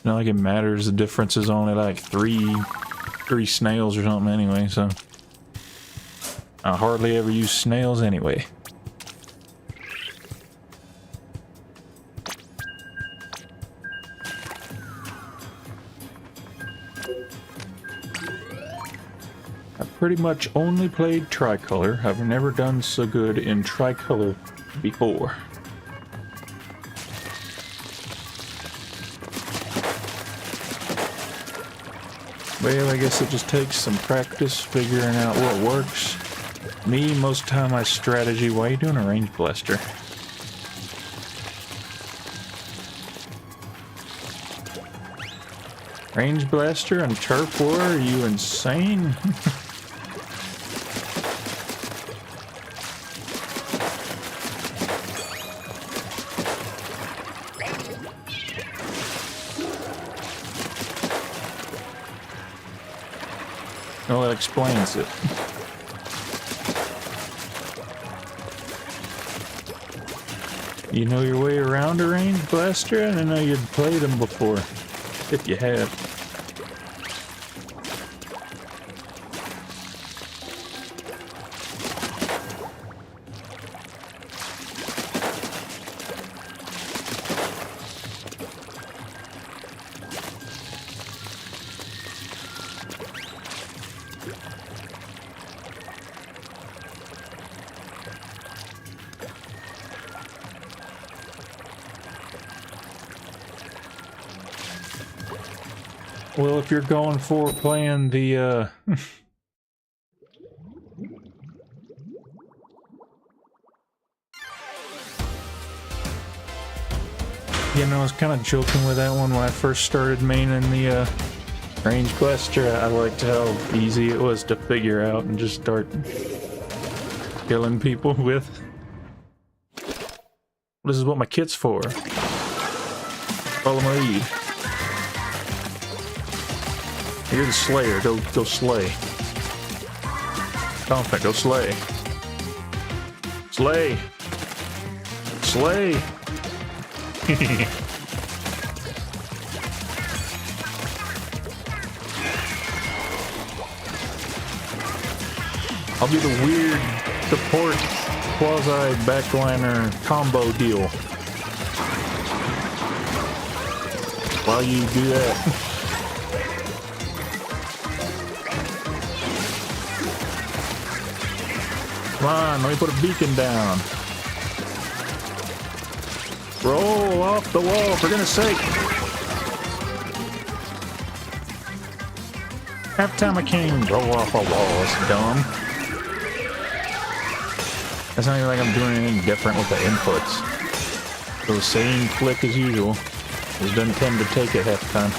Not like it matters, the difference is only like three snails or something anyway, so I hardly ever use snails anyway. I've pretty much only played Tricolor. I've never done so good in Tricolor before. Well, I guess it just takes some practice figuring out what works. Me, most of the time, my strategy... Why are you doing a range blaster? Range blaster and turf war? Are you insane? Well, that explains it. You know your way around a range blaster? I didn't know you'd played them before. If you have. Well, if you're going for playing the, you know, I was kind of joking with that one when I first started maining the, range blaster. I liked how easy it was to figure out and just start killing people with. This is what my kit's for. Follow my lead. You're the slayer, go slay. Confident, go slay. Slay! Slay! I'll be the weird support quasi-backliner combo deal. While you do that. Come on, let me put a beacon down. Roll off the wall, for goodness sake. Half time I can't even roll off a wall, that's dumb. That's not even like I'm doing anything different with the inputs. So the same click as usual. Just doesn't tend to take it half the time.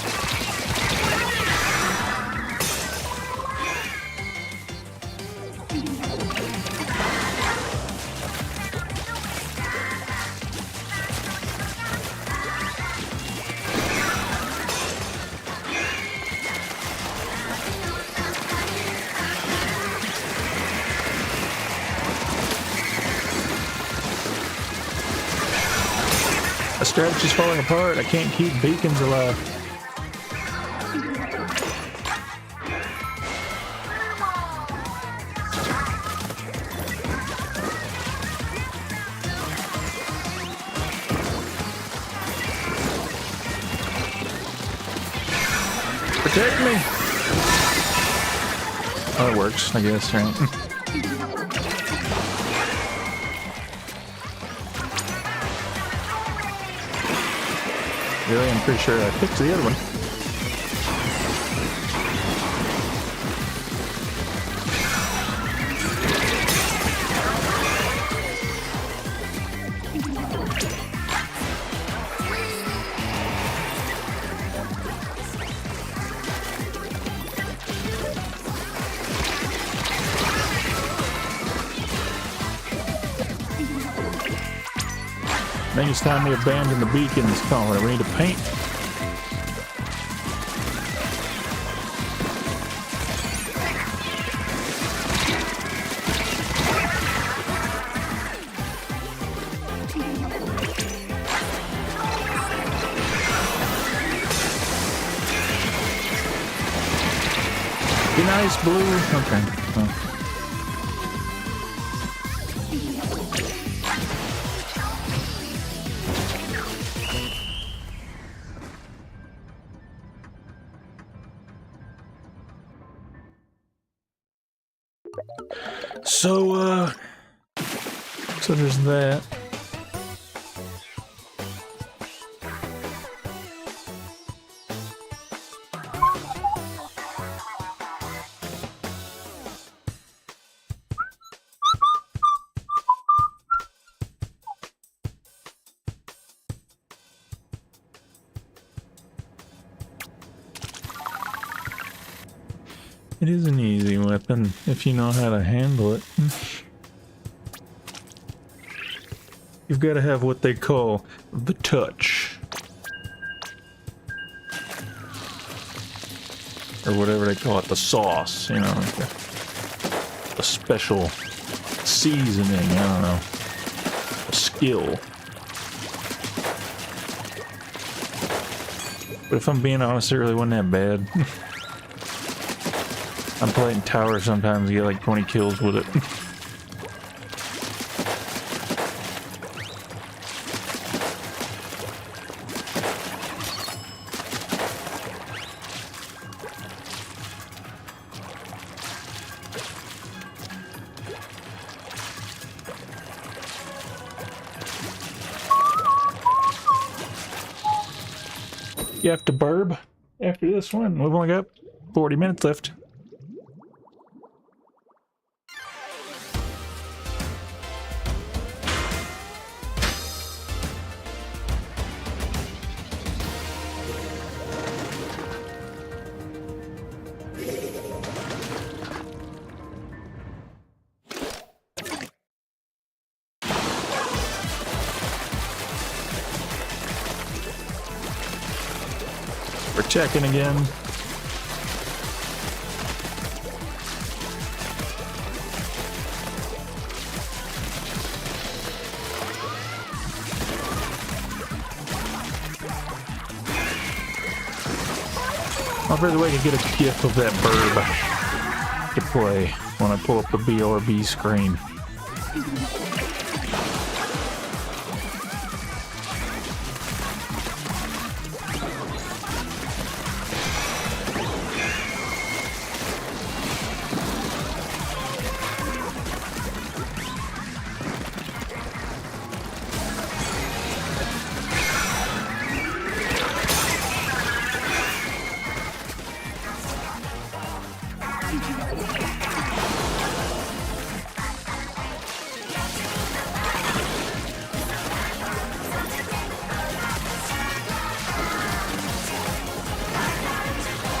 The strategy's falling apart. I can't keep beacons alive. Protect me! Oh, it works, I guess, right? Really, I'm pretty sure I fixed the other one. think it's time we abandon the beacons, Colin. We need to paint. Be nice, Blue. Okay. Oh. So there's that. It is an easy weapon if you know how to handle it. You've got to have what they call the touch. Or whatever they call it, the sauce, you know, like the special seasoning, I don't know, a skill. But if I'm being honest, it really wasn't that bad. I'm playing tower sometimes, you get like 20 kills with it. You have to burb after this one. We've only got 40 minutes left. We're checking again. I'll by the way to get a gif of that burb to play when I pull up the BRB screen.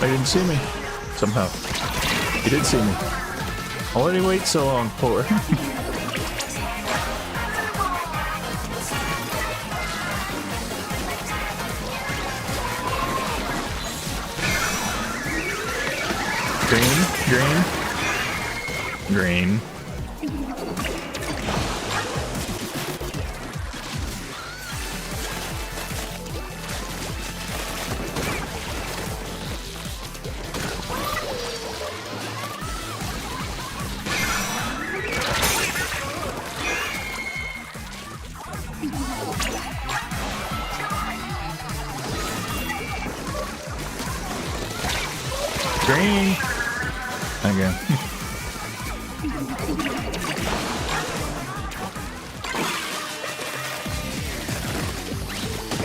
They didn't see me. Somehow. He did see me. Why did he wait so long for? Green. Green. Green. Again.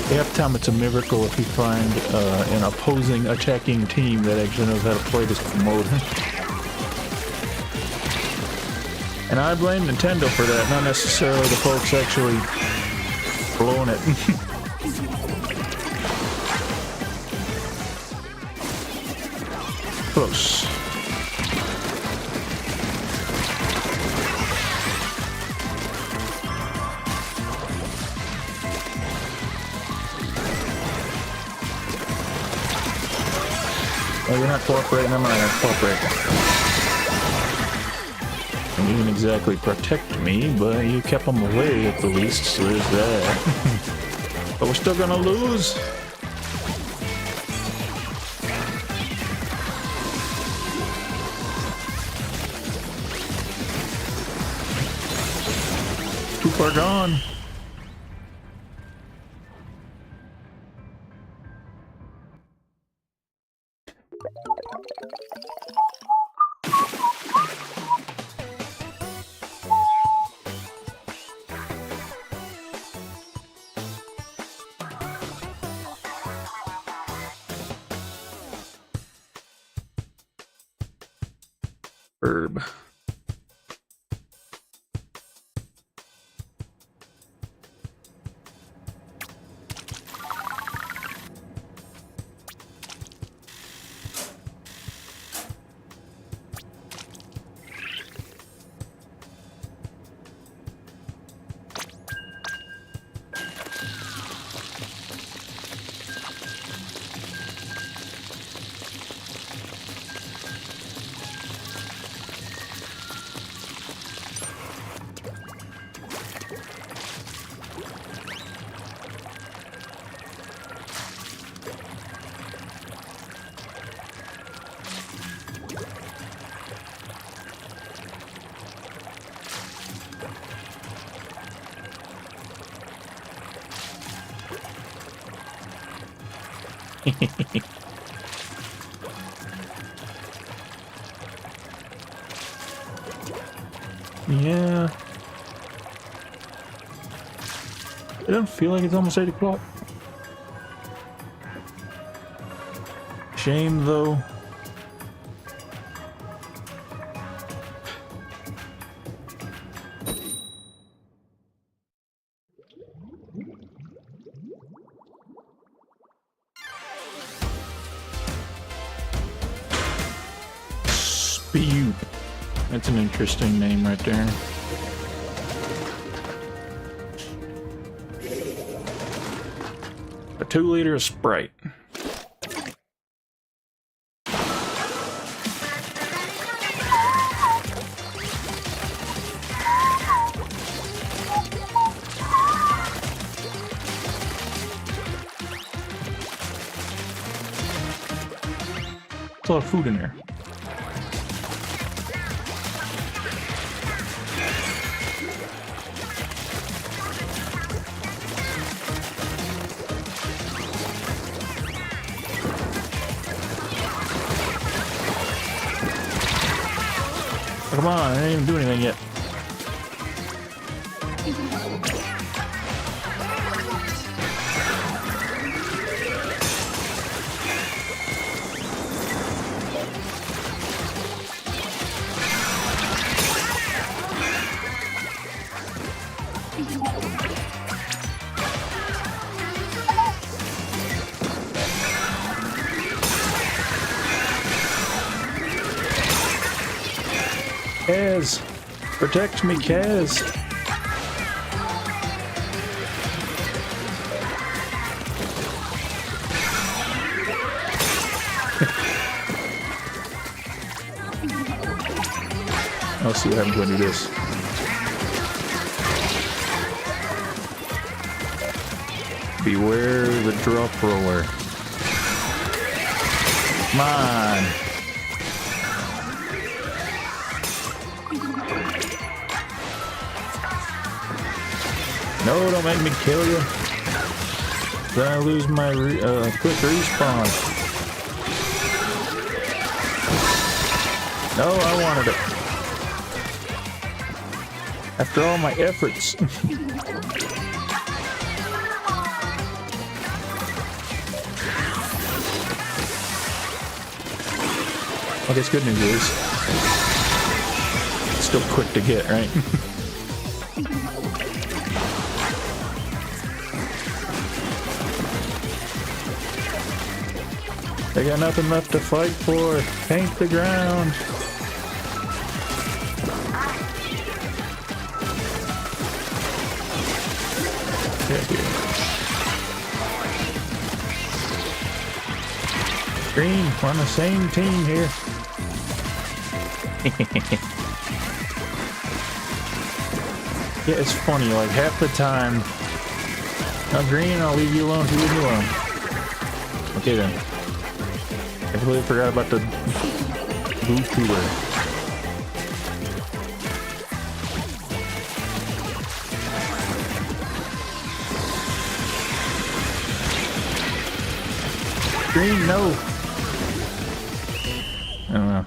Half time it's a miracle if you find an opposing attacking team that actually knows how to play this mode. And I blame Nintendo for that, not necessarily the folks actually blowing it. Close. Oh, you're not cooperating. I'm not gonna cooperate. And you didn't exactly protect me, but you kept them away at the least, so there's that. But we're still gonna lose. Too far gone. Herb. Yeah. It doesn't feel like it's almost 8 o'clock. Shame, though. Spew. That's an interesting name right there. A 2-liter of Sprite. There's a lot of food in there. Come on, I didn't even do anything yet. Kaz! Protect me, Kaz! I'll see what happens when I do this. Beware the drop roller. Come on! No, don't make me kill you. Then I lose my quick respawn. No, I wanted it. After all my efforts. I guess good news is it's still quick to get, right? They got nothing left to fight for. Paint the ground. Get here. Green, we're on the same team here. Yeah, it's funny, like half the time. Now, Green, I'll leave you alone. Leave me alone. Okay then. I completely forgot about the blue cooler. Green, no. I don't know.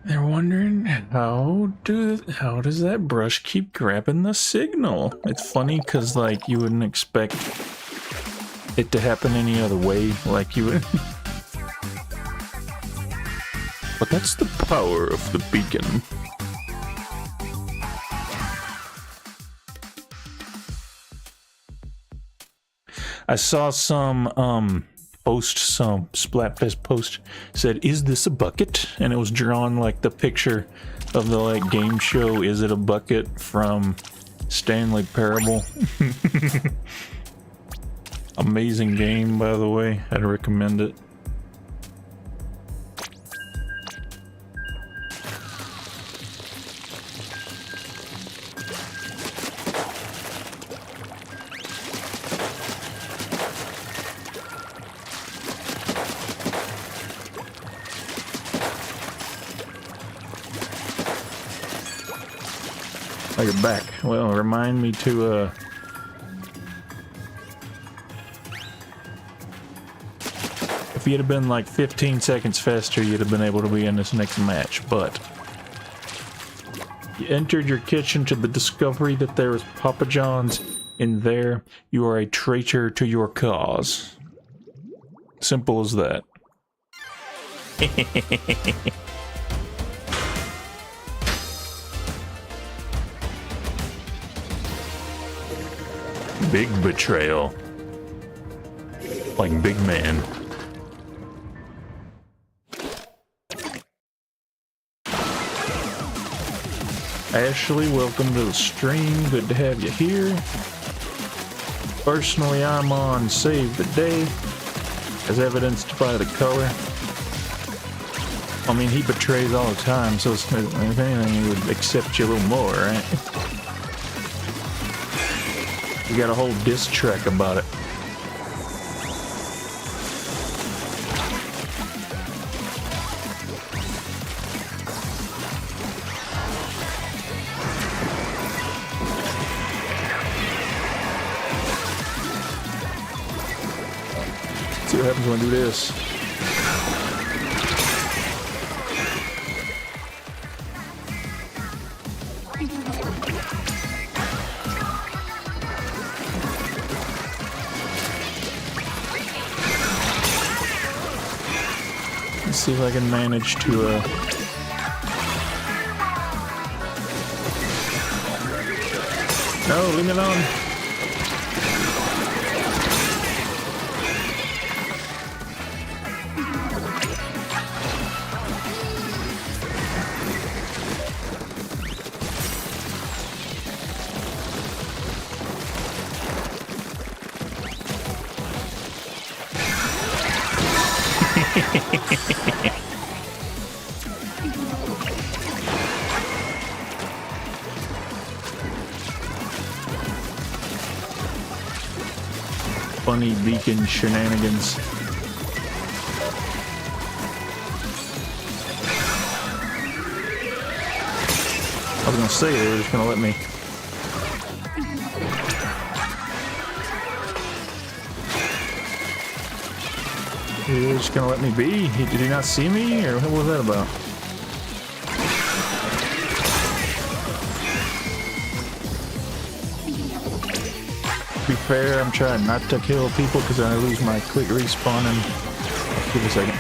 They're wondering how does that brush keep grabbing the signal? It's funny because like you wouldn't expect it to happen any other way, like you would. But that's the power of the beacon. I saw some some Splatfest post said, "Is this a bucket?" And it was drawn like the picture of the like game show "Is It a Bucket" from Stanley Parable. Amazing game, by the way. I'd recommend it. Oh, you're back. Well, remind me to, if you'd have been like 15 seconds faster, you'd have been able to be in this next match, but you entered your kitchen to the discovery that there is Papa John's in there. You are a traitor to your cause. Simple as that. Big betrayal. Like big man. Ashley, welcome to the stream. Good to have you here. Personally, I'm on Save the Day, as evidenced by the color. I mean, he betrays all the time, so if anything, he would accept you a little more, right? We got a whole diss track about it. See what happens when I do this. Let's see if I can manage to no, leave me alone. Funny beacon shenanigans. I was gonna say they were just gonna let me. They were just gonna let me be. Did he not see me, or what was that about? To be fair, I'm trying not to kill people because I lose my quick respawn and give a second.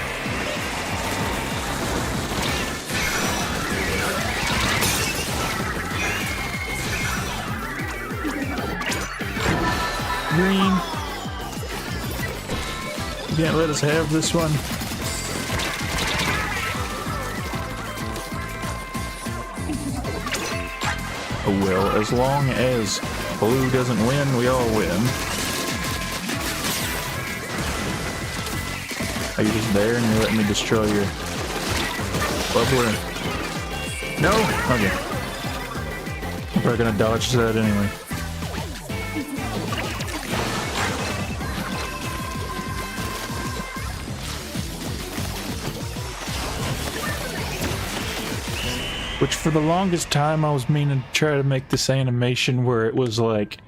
Green. You can't let us have this one. Oh well, as long as blue doesn't win, we all win. Are you just there and you're letting me destroy your bubbler? No? Okay. I'm probably gonna dodge that anyway. Which for the longest time I was meaning to try to make this animation where it was like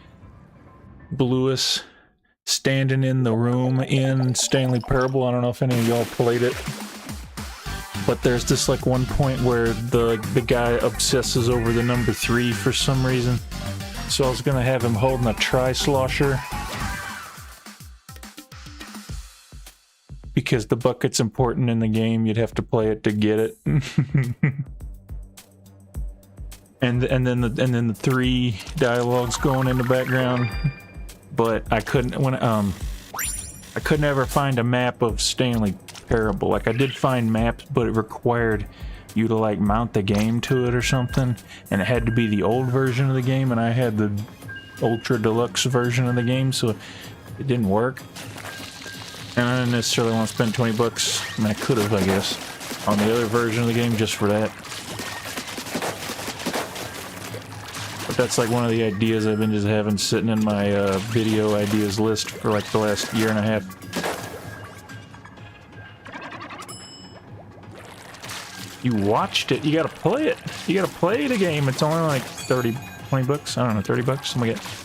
Blewis standing in the room in Stanley Parable. I don't know if any of y'all played it. But there's this like one point where the guy obsesses over the number 3 for some reason. So I was gonna have him holding a tri-slosher. Because the bucket's important in the game, you'd have to play it to get it. and then the 3 dialogues going in the background. But I couldn't I couldn't ever find a map of Stanley Parable. Like I did find maps, but it required you to like mount the game to it or something, and it had to be the old version of the game, and I had the ultra deluxe version of the game, so it didn't work. And I didn't necessarily want to spend 20 bucks. I mean, I could have, I guess, on the other version of the game just for that. But that's like one of the ideas I've been just having sitting in my video ideas list for like the last year and a half. You watched it, you gotta play it. You gotta play the game. It's only like 20 bucks? I don't know, 30 bucks? Something like that.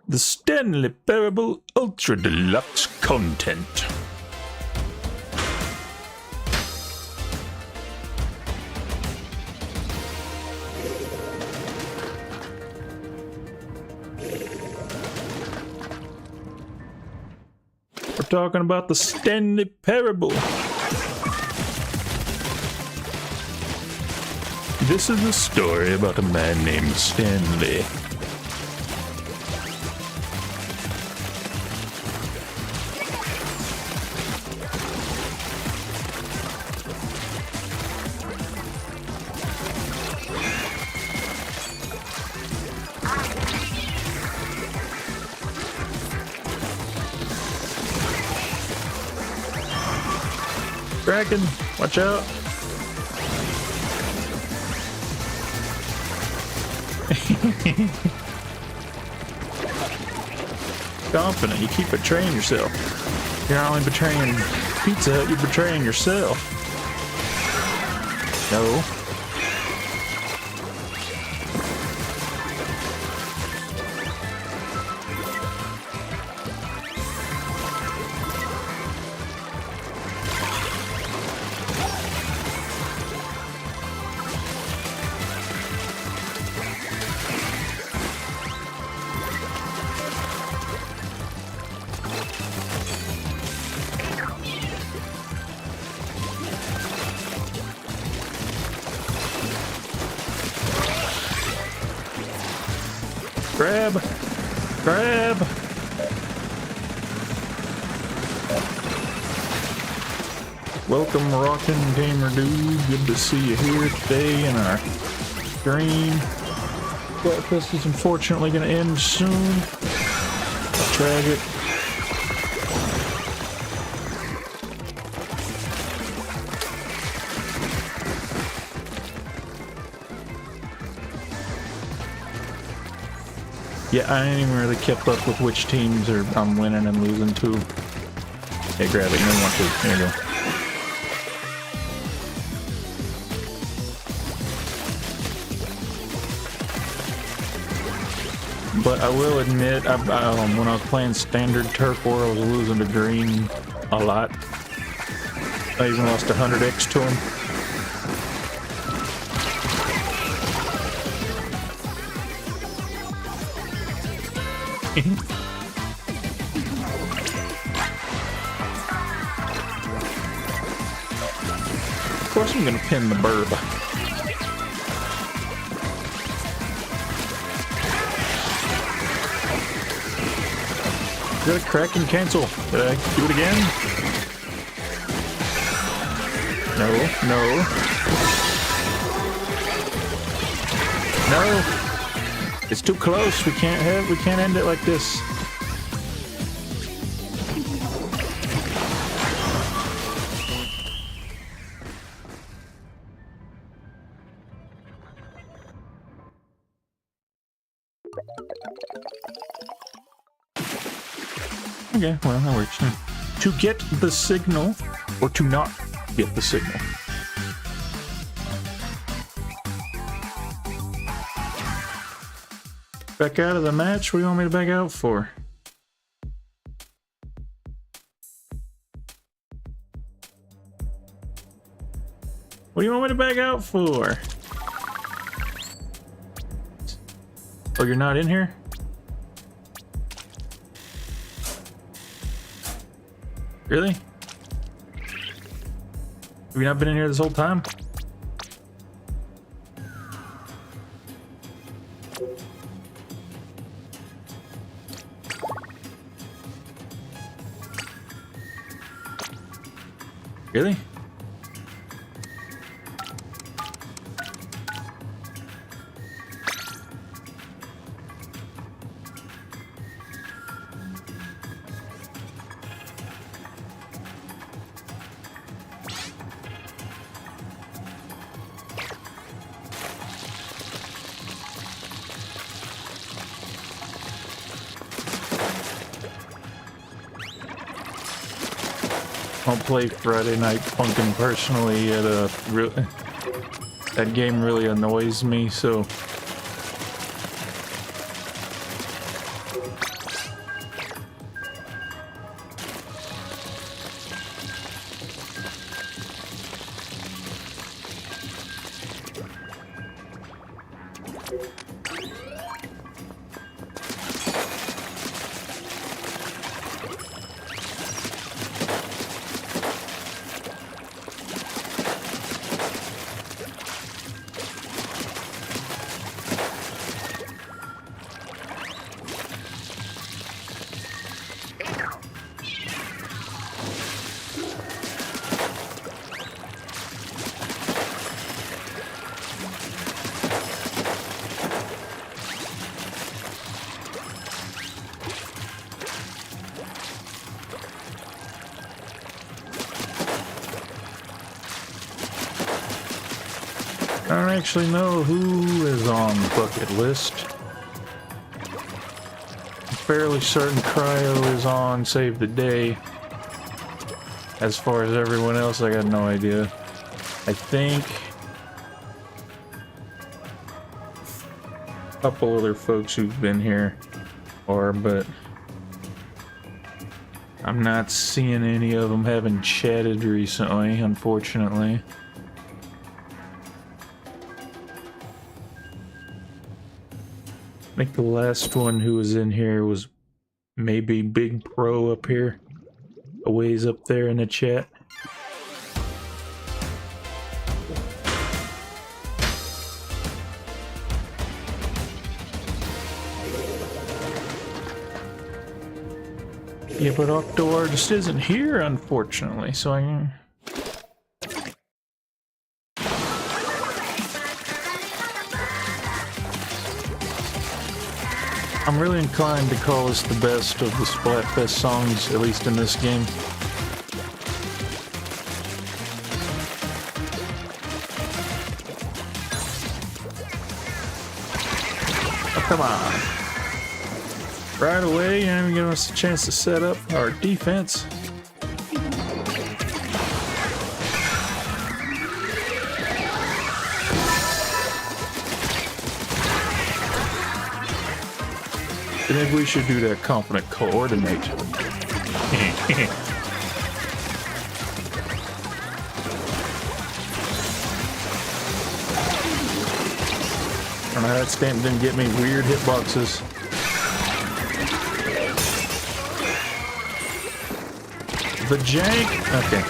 The Stanley Parable Ultra Deluxe content. We're talking about the Stanley Parable. This is a story about a man named Stanley. Dragon, watch out. Confident, you keep betraying yourself. You're not only betraying Pizza Hut, you're betraying yourself. No. Grab! Grab! Welcome, Rockin' Gamer Dude. Good to see you here today in our stream. Splatfest is unfortunately going to end soon. Tragic. Yeah, I ain't even really kept up with which teams I'm winning and losing to. Hey, grab it. You don't want to. There you go. But I will admit, when I was playing standard turf war, I was losing to green a lot. I even lost 100x to him. Of course I'm gonna pin the burb. that a crack and cancel? Did I do it again? No, no. No! It's too close. We can't end it like this. Okay, well, that works. To get the signal, or to not get the signal. Back out of the match? What do you want me to back out for? What do you want me to back out for? Oh, you're not in here? Really? Have you not been in here this whole time? Really? I don't play Friday Night Funkin' personally. That game really annoys me, so I don't actually know who is on the bucket list. I'm fairly certain Cryo is on Save the Day. As far as everyone else, I got no idea. I think a couple other folks who've been here are, but I'm not seeing any of them having chatted recently, unfortunately. I think the last one who was in here was maybe Big Pro up here, a ways up there in the chat. Yeah, but Octo Artist isn't here, unfortunately, so I'm really inclined to call this the best of the Splatfest songs, at least in this game. Oh, come on. Right away, and giving us a chance to set up our defense. Maybe we should do that confident coordinate. I don't know how that stamp didn't get me weird hitboxes. The jank? Okay.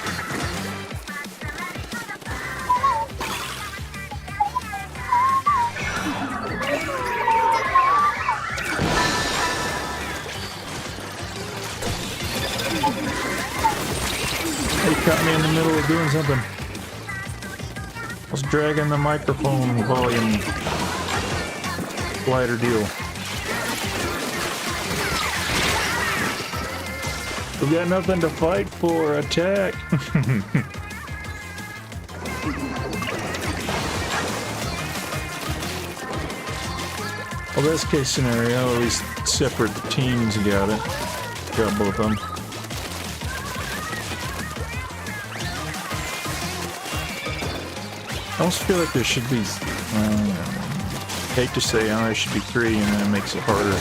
Caught me in the middle of doing something. I was dragging the microphone volume slider deal. We got nothing to fight for. Attack! Well, best case scenario, at least separate teams got it. Got both of them. I almost feel like there should be, hate to say, there should be 3, and then it makes it harder,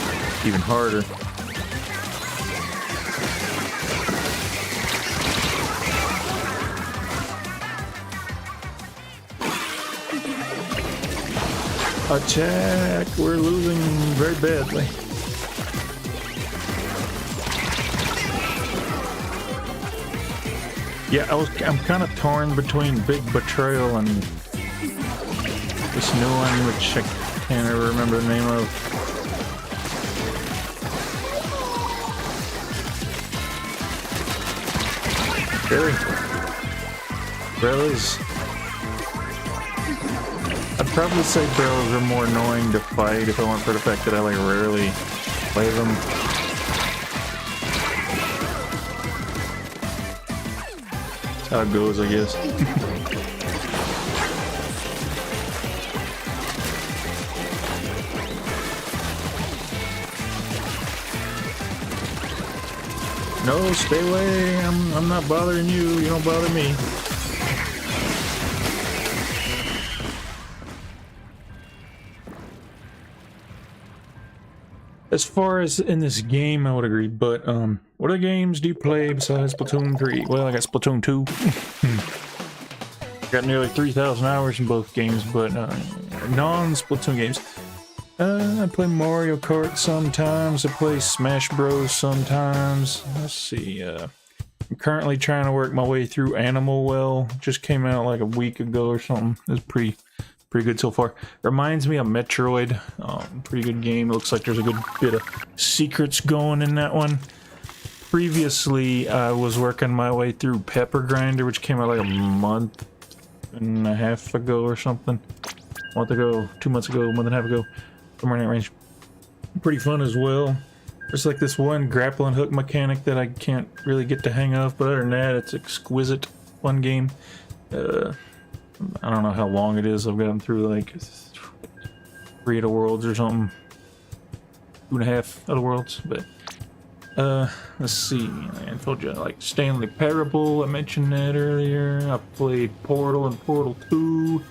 even harder. Attack! We're losing very badly. Yeah, I'm kind of torn between Big Betrayal and this new one, which I can't ever remember the name of. Scary. Barrels. I'd probably say barrels are more annoying to fight if it weren't for the fact that I like rarely play them. That's how it goes, I guess. No, stay away. I'm not bothering you. You don't bother me. As far as in this game, I would agree, but what other games do you play besides Splatoon 3? Well, I got Splatoon 2. Got nearly 3,000 hours in both games, but non-Splatoon games. I play Mario Kart sometimes, I play Smash Bros sometimes. Let's see, I'm currently trying to work my way through Animal Well. Just came out like a week ago or something. It's pretty good so far. Reminds me of Metroid. Pretty good game. It looks like there's a good bit of secrets going in that one. Previously, I was working my way through Pepper Grinder, which came out like a month and a half ago or something. A month ago, 2 months ago, a month and a half ago. Somewhere in that range. Pretty fun as well. There's like this one grappling hook mechanic that I can't really get the hang of, but other than that, it's exquisite. Fun game. I don't know how long it is. I've gotten through like 3 of the worlds or something. 2.5 of the worlds, but let's see. I told you I like Stanley Parable. I mentioned that earlier. I played Portal and Portal 2.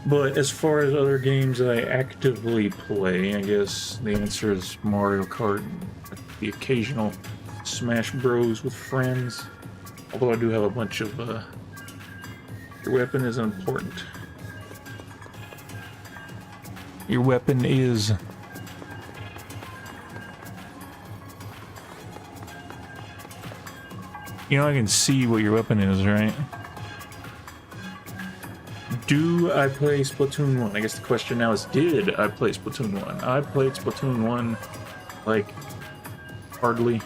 But as far as other games that I actively play, I guess the answer is Mario Kart and the occasional Smash Bros with friends. Although I do have a bunch of your weapon is important. Your weapon is... You know, I can see what your weapon is, right? Do I play Splatoon 1? I guess the question now is, did I play Splatoon 1? I played Splatoon 1, like, hardly.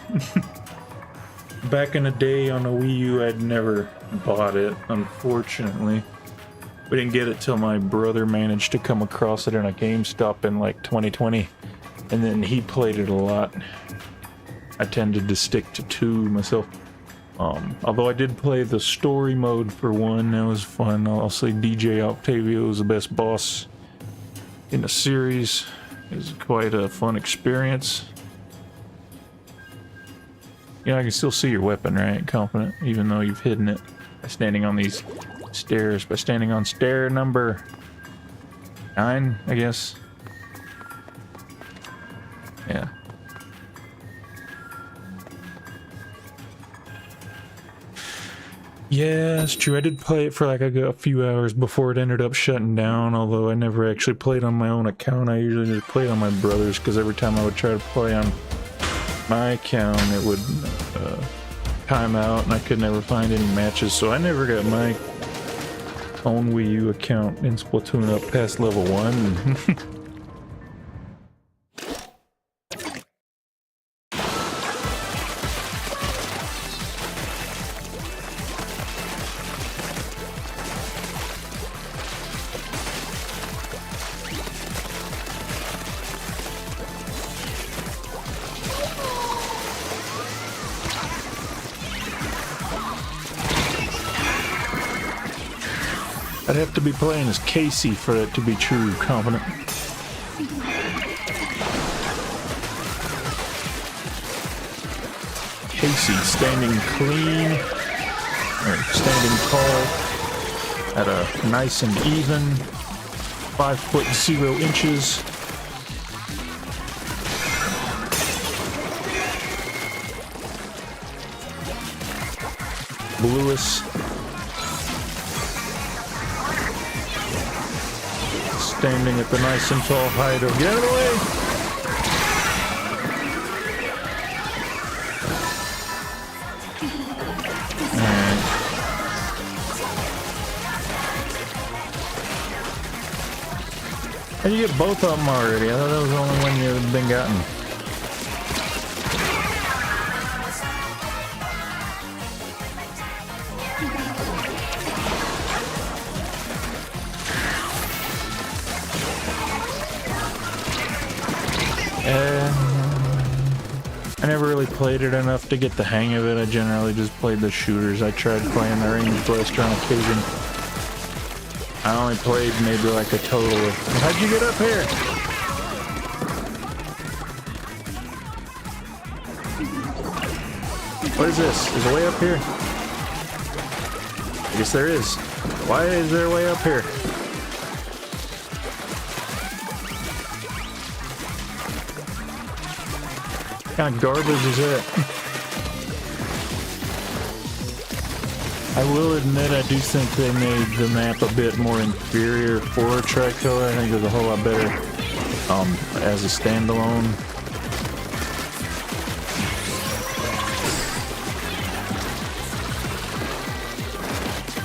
Back in the day on the Wii U, I'd never bought it, unfortunately. We didn't get it till my brother managed to come across it in a GameStop in, like, 2020. And then he played it a lot. I tended to stick to 2 myself. Although I did play the story mode for 1, that was fun. I'll say DJ Octavio is the best boss in the series. It was quite a fun experience. Yeah, I can still see your weapon, right? Confident, even though you've hidden it by standing on these stairs. By standing on stair number 9, I guess. Yeah. Yeah, it's true. I did play it for like a few hours before it ended up shutting down, although I never actually played on my own account. I usually just played on my brother's, because every time I would try to play on my account, it would time out, and I could never find any matches, so I never got my own Wii U account in Splatoon up past level 1. I'd have to be playing as Casey for it to be true confident. Casey standing clean, or standing tall at a nice and even 5'0". Blewis standing at the nice and tall height of, get out of the way! Alright. How'd you get both of them already? I thought that was the only one you had been gotten. I never really played it enough to get the hang of it. I generally just played the shooters. I tried playing the range blaster on occasion. I only played maybe like a total of... How'd you get up here? What is this? Is a way up here? I guess there is. Why is there a way up here? What kind of garbage is that? I will admit I do think they made the map a bit more inferior for Tricolor. I think it was a whole lot better as a standalone.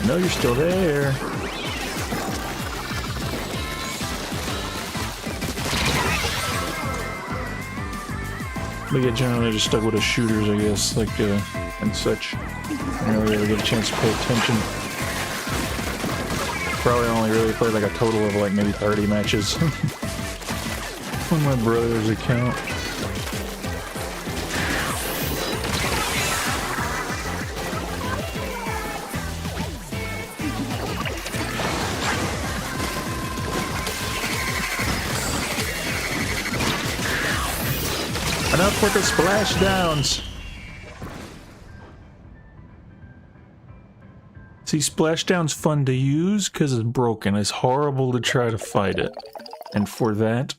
I know you're still there. But yeah, generally just stuck with the shooters, I guess, like, and such. I don't really get a chance to pay attention. Probably only really played like a total of like maybe 30 matches on my brother's account. Enough with the splashdowns. See, splashdown's fun to use because it's broken. It's horrible to try to fight it. And for that,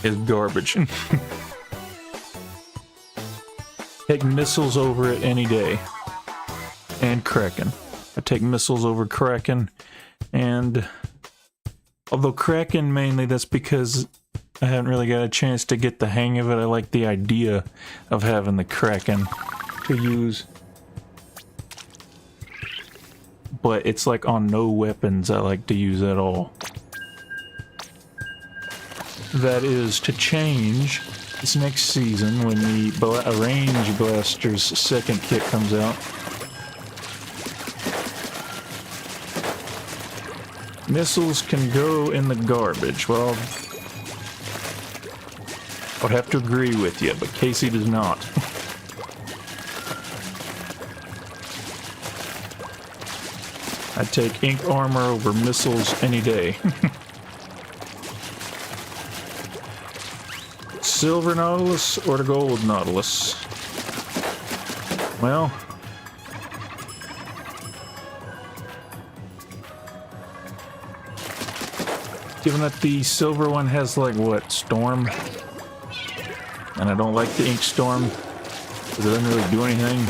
it's garbage. Take missiles over it any day. And Kraken. I take missiles over Kraken. And although Kraken mainly, that's because I haven't really got a chance to get the hang of it. I like the idea of having the Kraken to use. But it's like on no weapons I like to use at all. That is to change this next season when the range blaster's second kit comes out. Missiles can go in the garbage. Well, I would have to agree with you, but Casey does not. I'd take ink armor over missiles any day. Silver Nautilus or the gold Nautilus? Well, given that the silver one has like what, storm? And I don't like the ink storm because it doesn't really do anything.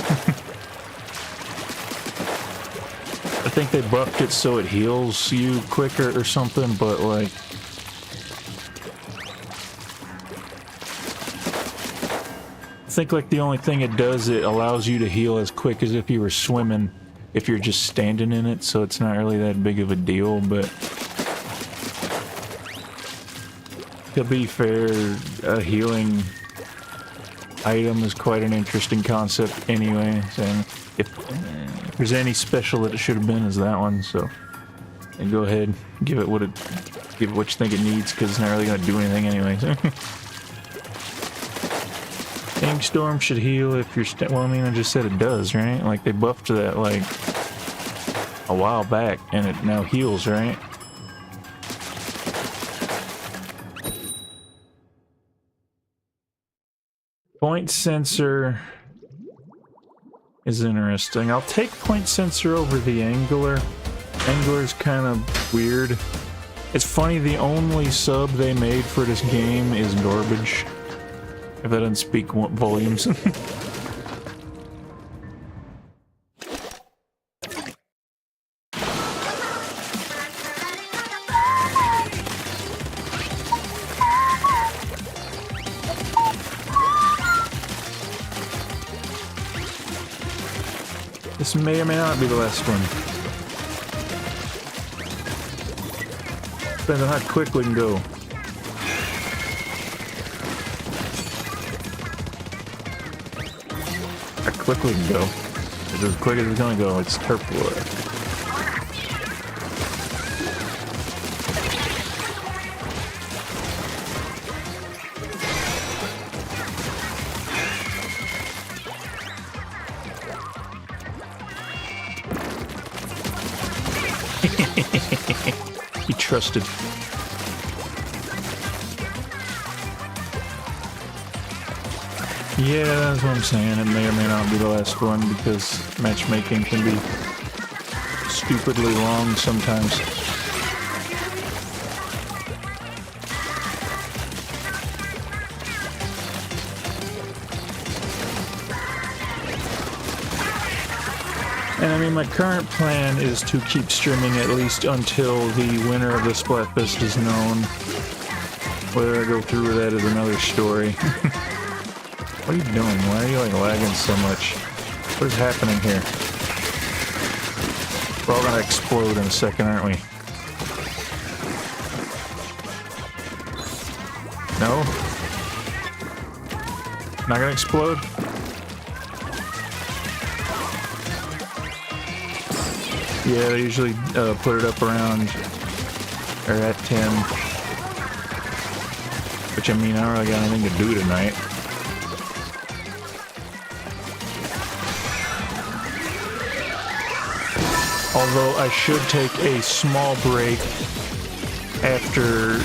I think they buffed it so it heals you quicker or something, but like, I think like the only thing it does, it allows you to heal as quick as if you were swimming if you're just standing in it, so it's not really that big of a deal. But to be fair, a healing item is quite an interesting concept anyway, so if there's any special that it should have been, is that one. So and go ahead, give it what you think it needs, because it's not really going to do anything anyway. So. Ink Storm should heal if you're well, I mean, I just said it does, right? Like, they buffed that, like, a while back, and it now heals, right? Point sensor is interesting. I'll take point sensor over the angler. Angler's kind of weird. It's funny, the only sub they made for this game is garbage. If that doesn't speak volumes. This may or may not be the last one. Depends on how quick we can go. How quick we can go. It's as quick as it's gonna go. It's Turpler. He trusted. Yeah, that's what I'm saying. It may or may not be the last one because matchmaking can be stupidly long sometimes. And I mean, my current plan is to keep streaming at least until the winner of the Splatfest is known. Whether I go through with that is another story. What are you doing? Why are you like lagging so much? What is happening here? We're all gonna explode in a second, aren't we? No? Not gonna explode? Yeah, they usually put it up around, or at 10. Which, I mean, I don't really got anything to do tonight. Although I should take a small break after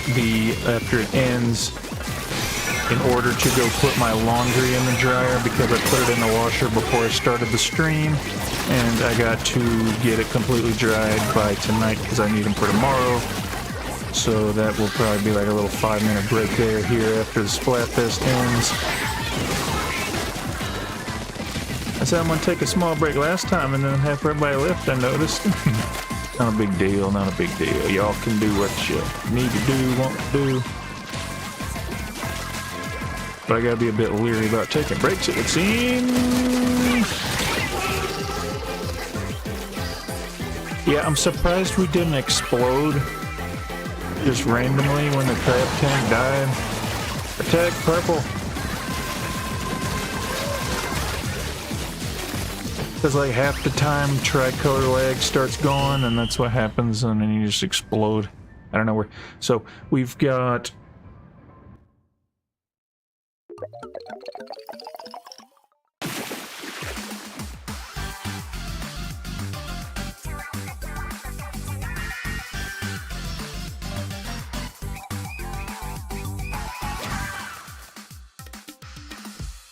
it ends in order to go put my laundry in the dryer because I put it in the washer before I started the stream. And I got to get it completely dried by tonight because I need them for tomorrow. So that will probably be like a little 5-minute break here after the Splatfest ends. I said I'm going to take a small break last time and then half everybody left, I noticed. Not a big deal, not a big deal. Y'all can do what you need to do, want to do. But I gotta be a bit leery about taking breaks, it would seem. Yeah, I'm surprised we didn't explode just randomly when the crab tank died. Attack purple. Because like half the time tricolor lag starts going and that's what happens and then you just explode. I don't know where. So we've got...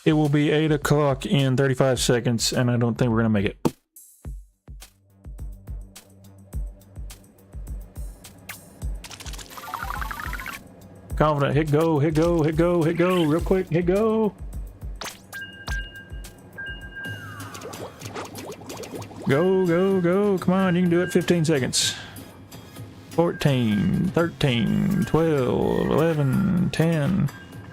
It will be 8 o'clock in 35 seconds, and I don't think we're gonna make it. Confident, hit go, hit go, hit go, hit go, real quick, hit go. Go, go, go, come on, you can do it, 15 seconds. 14, 13, 12, 11, 10,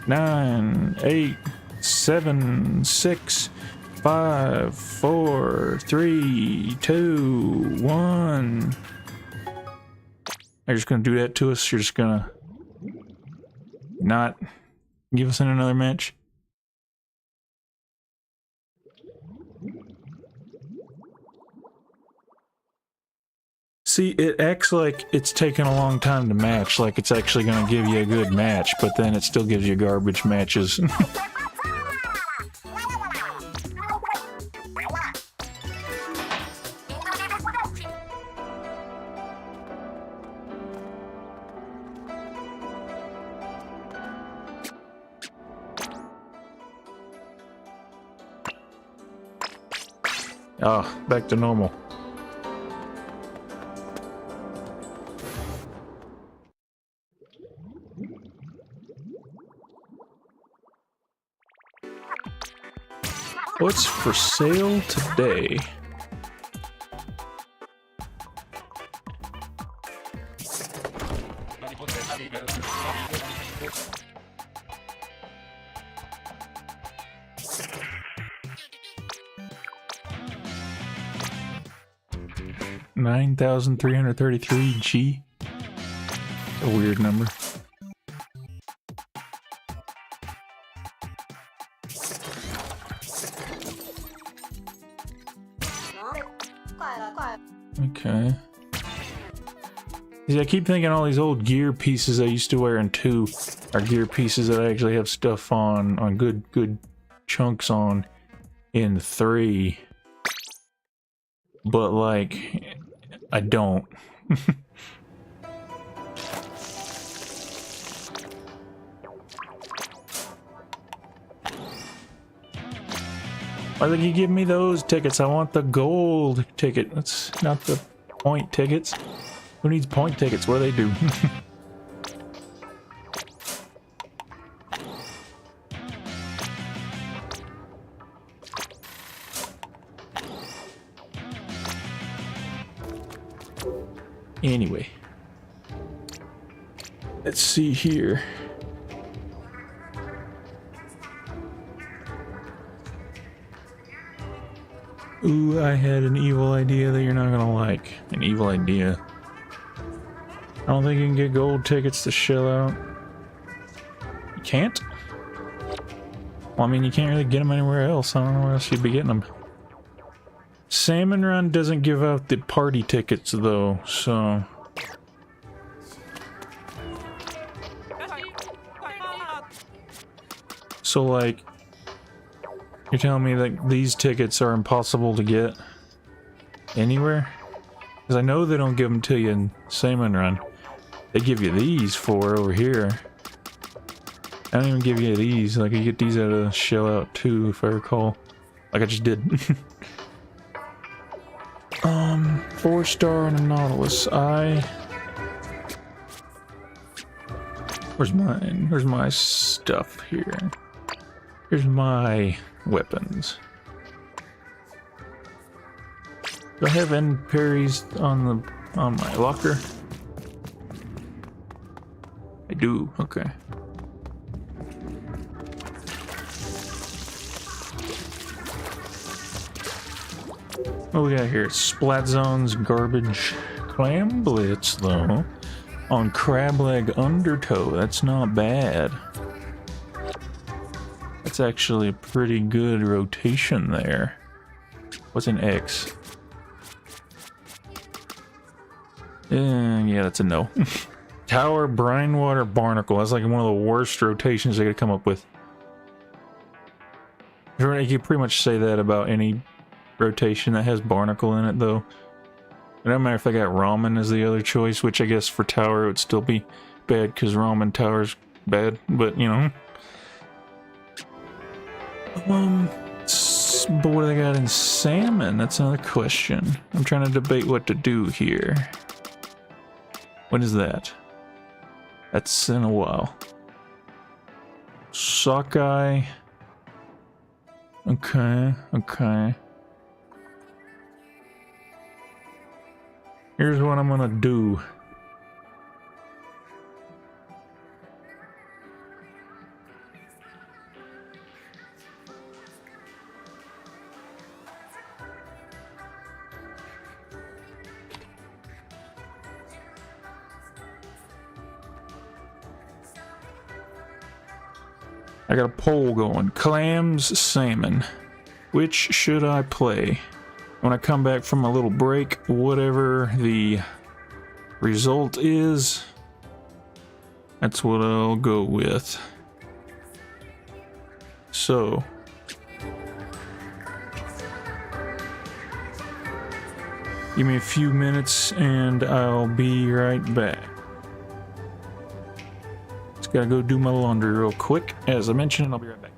9, 8, 7, 6, 5, 4, 3, 2, 1. You're just gonna do that to us? You're just gonna not give us in another match? See, it acts like it's taken a long time to match, like it's actually gonna give you a good match, but then it still gives you garbage matches. Ah, back to normal. What's for sale today? $9,333 a weird number. Okay. See, I keep thinking all these old gear pieces I used to wear in 2 are gear pieces that I actually have stuff on good chunks on in 3. But like, I don't. Why did you give me those tickets? I want the gold ticket. That's not the point tickets. Who needs point tickets? What do they do? Anyway. Let's see here. Ooh, I had an evil idea that you're not gonna like. An evil idea. I don't think you can get gold tickets to shell out. You can't? Well, I mean, you can't really get them anywhere else. I don't know where else you'd be getting them. Salmon Run doesn't give out the party tickets, though, so... So, like... You're telling me that these tickets are impossible to get anywhere? Because I know they don't give them to you in Salmon Run. They give you these for over here. I don't even give you these. Like, you get these out of Shell Out too, if I recall. Like I just did. 4-star and a Nautilus. Where's mine? Where's my stuff here? Here's my weapons. Do I have end parries on my locker? I do, okay. What we got here? Splat Zone's garbage clam blitz though. On crab leg undertow. That's not bad. That's actually a pretty good rotation there. What's an X? Yeah, that's a no. Tower, Brinewater, Barnacle. That's like one of the worst rotations they could come up with. You can pretty much say that about any rotation that has Barnacle in it, though. It doesn't matter if they got Ramen as the other choice, which I guess for Tower it would still be bad because Ramen Tower's bad, but you know. But what do they got in Salmon? That's another question. I'm trying to debate what to do here. What is that? That's in a while. Sockeye. Okay, okay. Here's what I'm gonna do. I got a poll going. Clams, salmon. Which should I play? When I come back from a little break, whatever the result is, that's what I'll go with. So, give me a few minutes and I'll be right back. Just gotta go do my laundry real quick. As I mentioned, I'll be right back.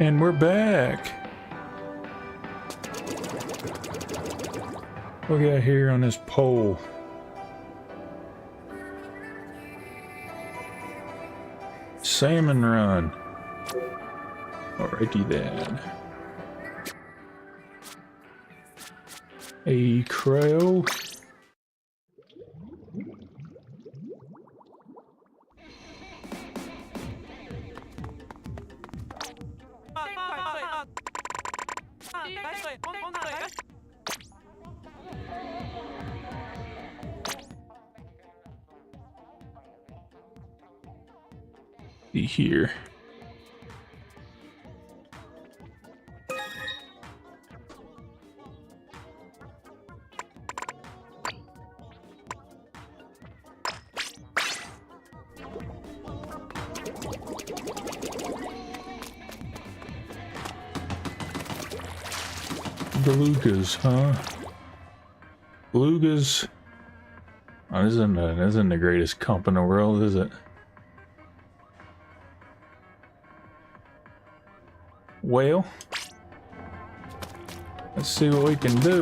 And we're back. What we got here on this pole? Salmon run. Alrighty then. A crow. Be here. Belugas, huh? Belugas. Oh, this isn't the greatest comp in the world, is it? Well, let's see what we can do.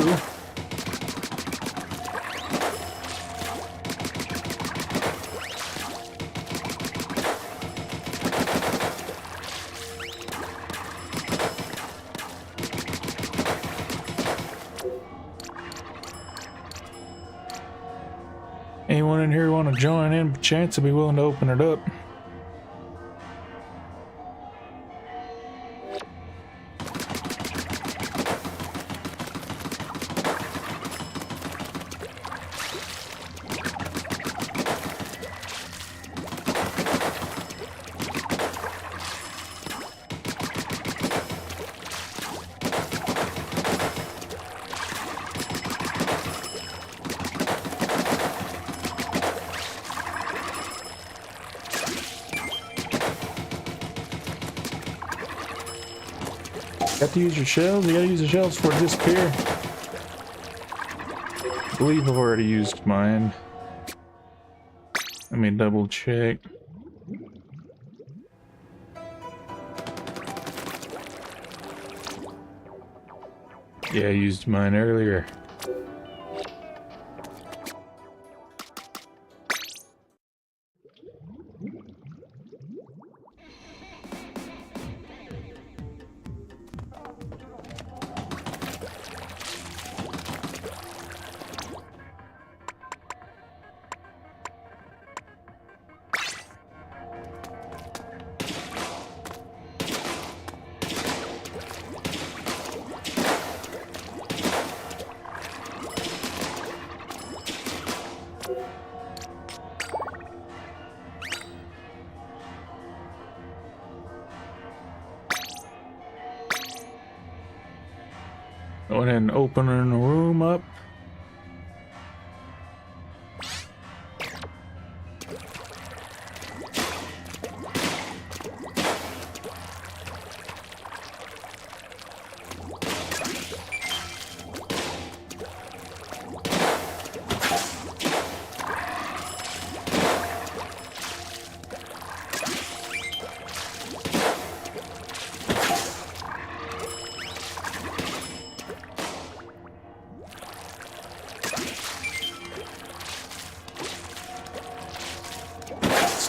Anyone in here want to join in? Chance to be willing to open it up. Got to use your shells? You gotta use the shells for it to disappear. I believe I've already used mine. Let me double check. Yeah, I used mine earlier. Go ahead and open the room up.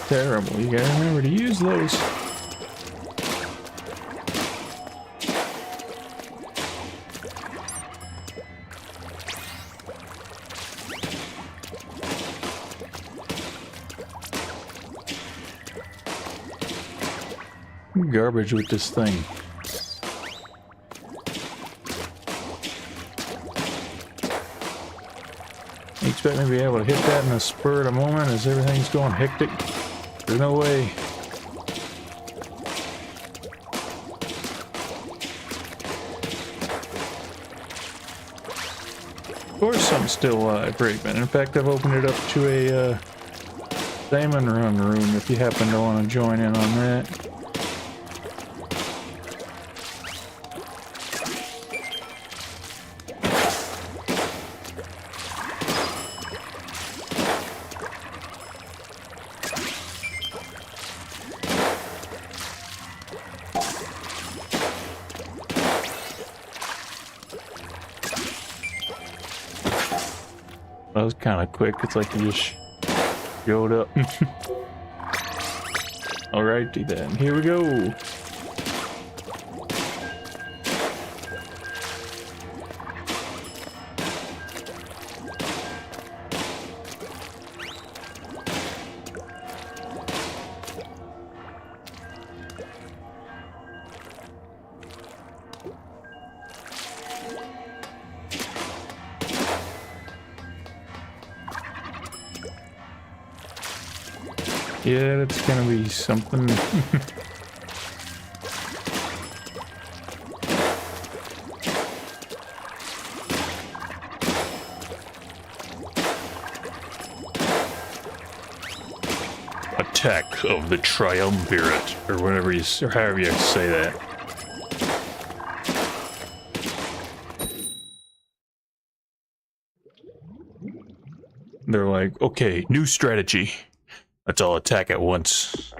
Terrible. You gotta remember to use those. Garbage with this thing. You expect me to be able to hit that in a spur of a moment as everything's going hectic? There's no way. Of course, something's still alive. Great, man. In fact, I've opened it up to a salmon run room if you happen to want to join in on that. That was kind of quick. It's like you just showed up. Alrighty then, here we go. Yeah, that's gonna be something. Attack of the Triumvirate, or whatever you, or however you say that. They're like, okay, new strategy. Let's all attack at once.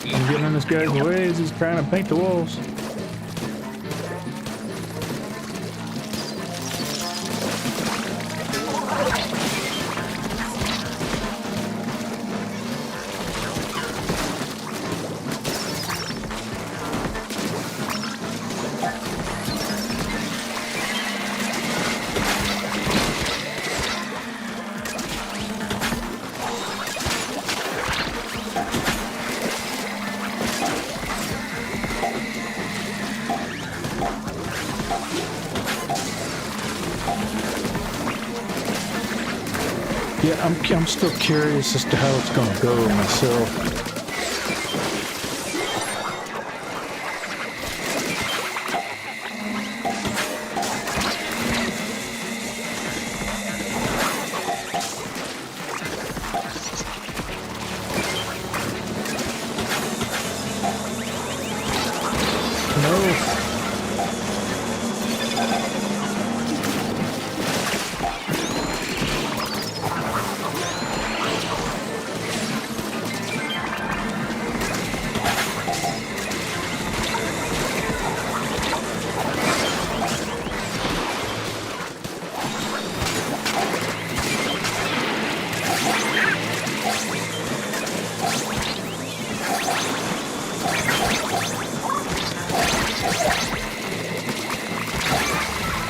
I'm getting in this guy's way as he's trying to paint the walls. Yeah, I'm still curious as to how it's gonna go myself.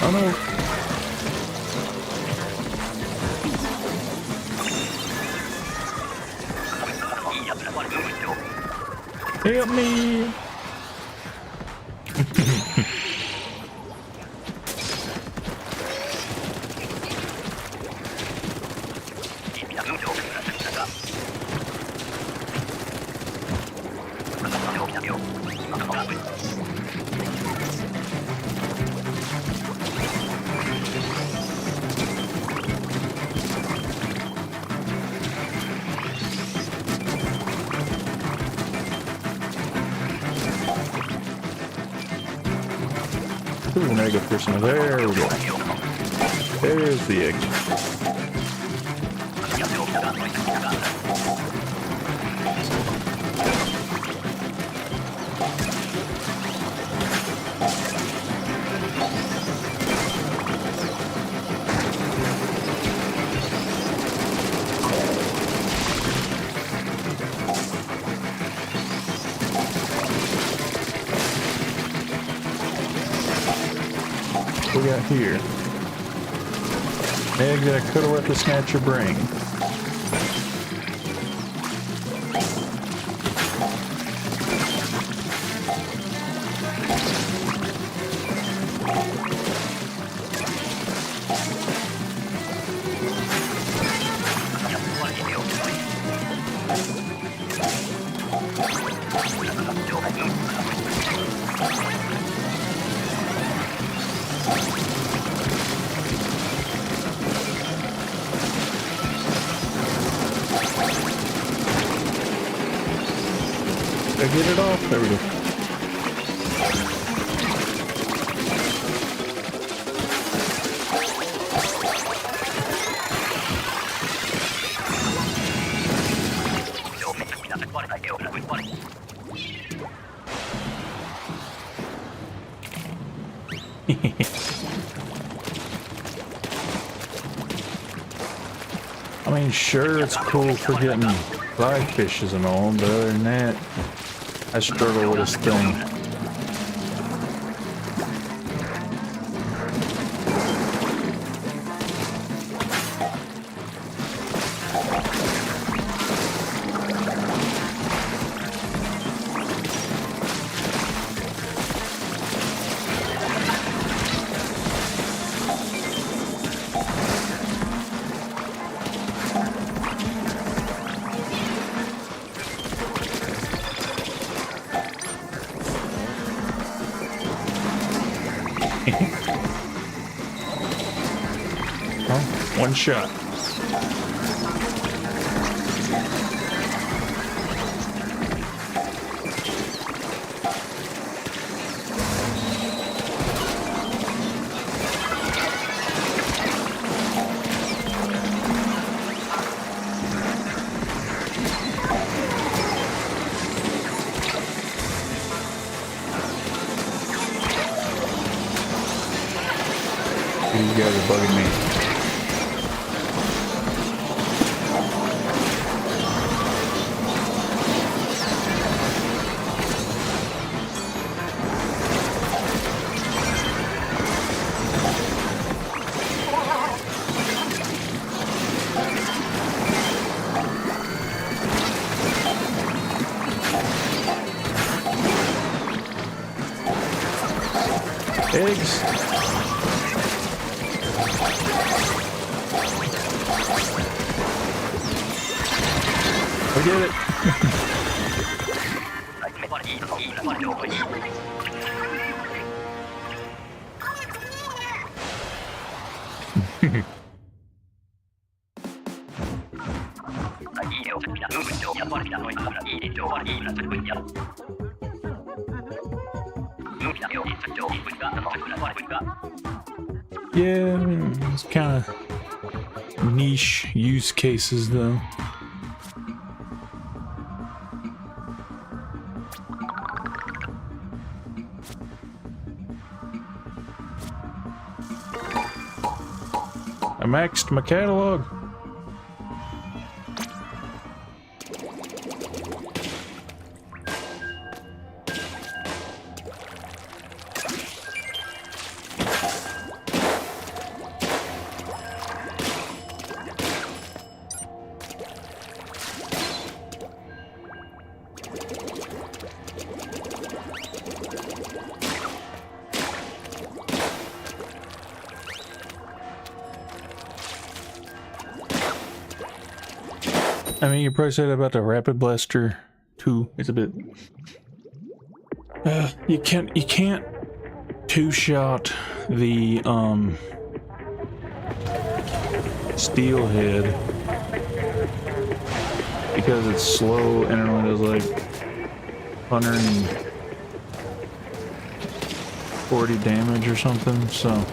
Oh no. Help me. Ooh, negative person. There we go. There's the exit. What we got here? Egg that I could have let to snatch your brain. get it off? There we go. I mean, sure, it's cool for getting fly fishes and all, but other than that, I struggle with this thing. Oh, one shot. These guys are bugging me. Eggs. We did it. Yeah, it's kind of niche use cases though. I maxed my catalog. I mean, you probably said about the Rapid Blaster too. It's a bit. You can't two-shot the steelhead because it's slow and it only does like 140 damage or something. So.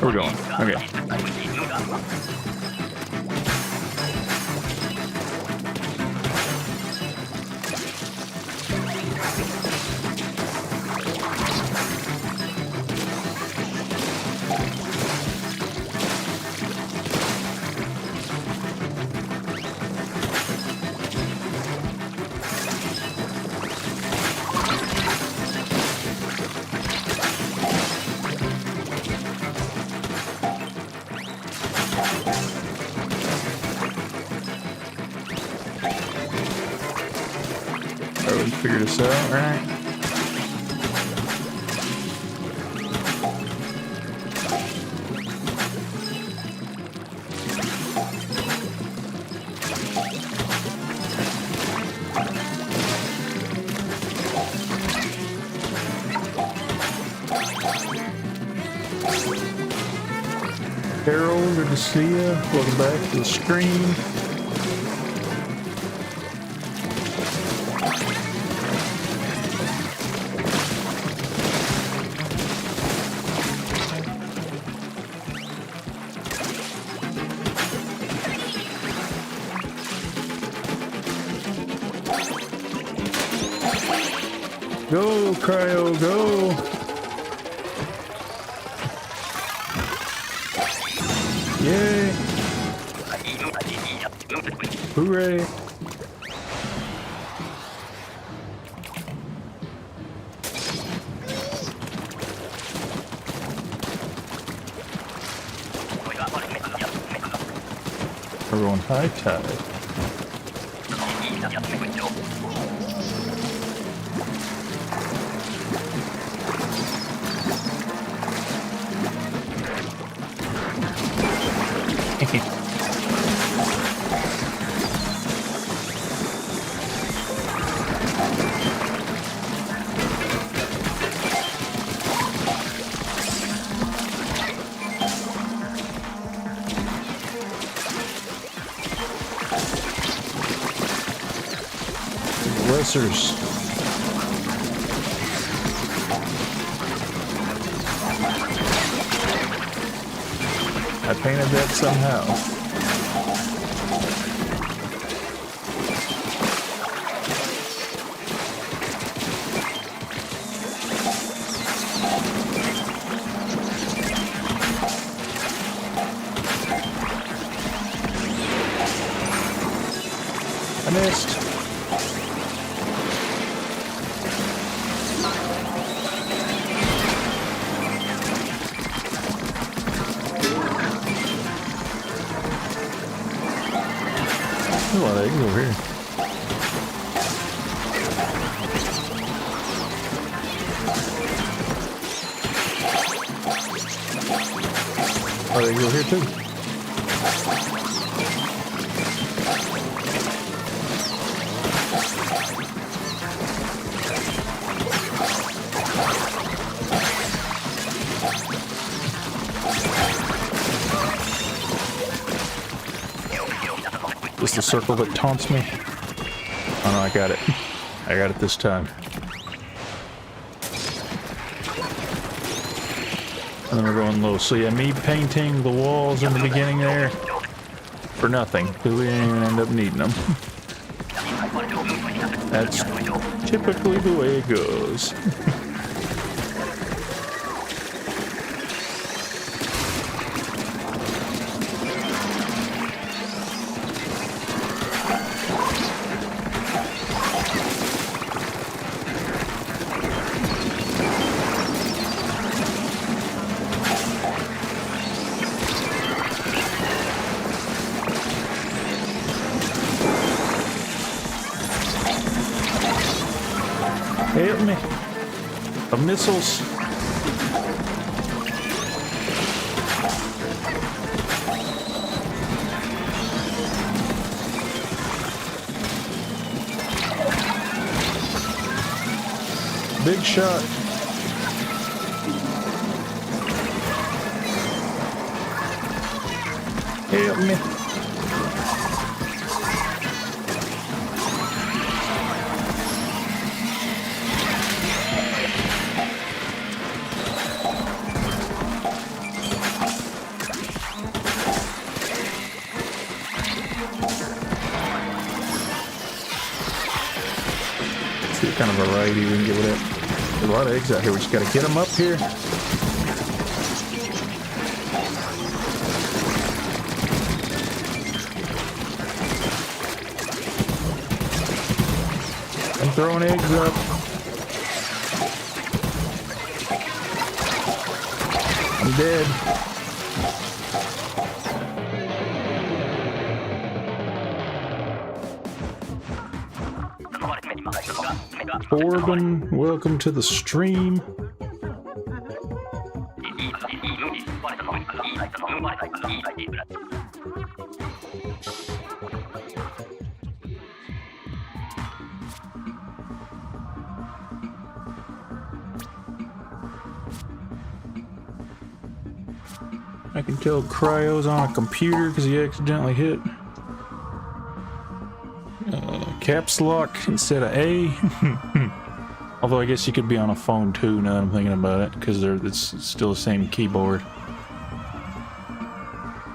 Where we're going. Okay. Figure this out, right? Harold or Decia, welcome back to the stream. Go, Cryo, go! Yay! Hooray! We're on high tide. Blessers. I painted that somehow. I missed. There's a lot of eggs over here. A lot of eggs over here too. Is the circle that taunts me? Oh no, I got it. I got it this time. And then we're going low. So yeah, me painting the walls in the beginning there for nothing, because we didn't even end up needing them. That's typically the way it goes. Help me. The missiles. Big shot. Help me. See what kind of variety we can get with it. There's a lot of eggs out here. We just gotta get them up here. I'm throwing eggs up. I'm dead. Corbin, welcome to the stream. I can tell Cryo's on a computer because he accidentally hit caps lock instead of A. Although I guess you could be on a phone too, now that I'm thinking about it, because it's still the same keyboard.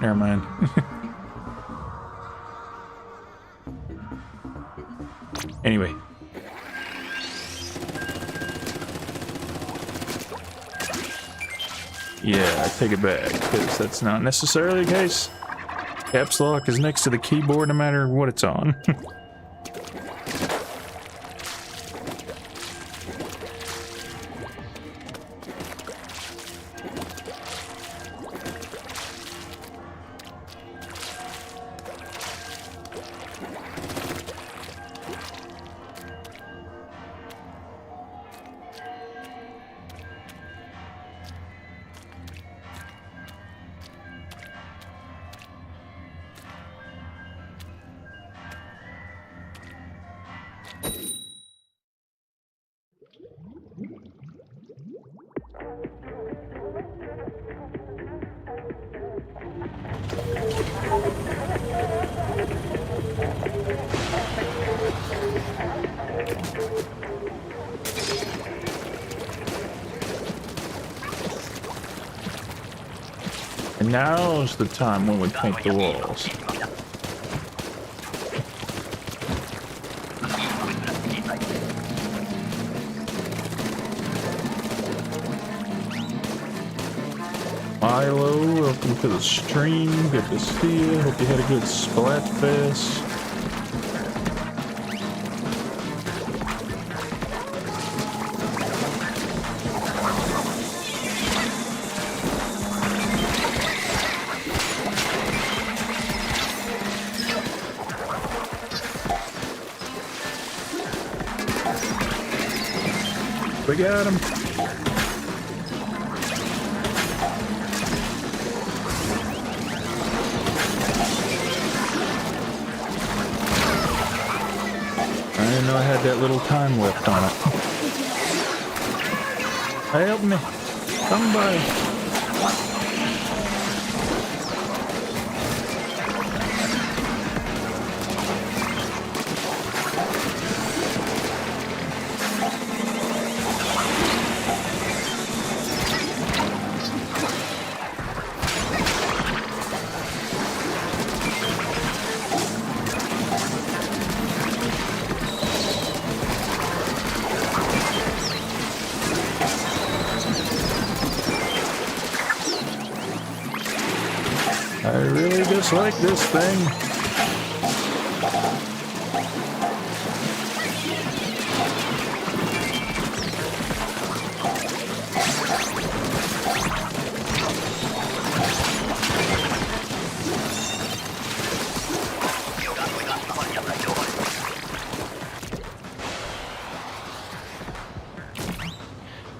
Never mind. Anyway. Yeah, I take it back, because that's not necessarily the case. Caps lock is next to the keyboard no matter what it's on. And now's the time when we paint the walls. Milo, welcome to the stream. Good to see you. Hope you had a good Splatfest. We got him. I didn't know I had that little time left on it. Help me. Somebody. I really dislike this thing.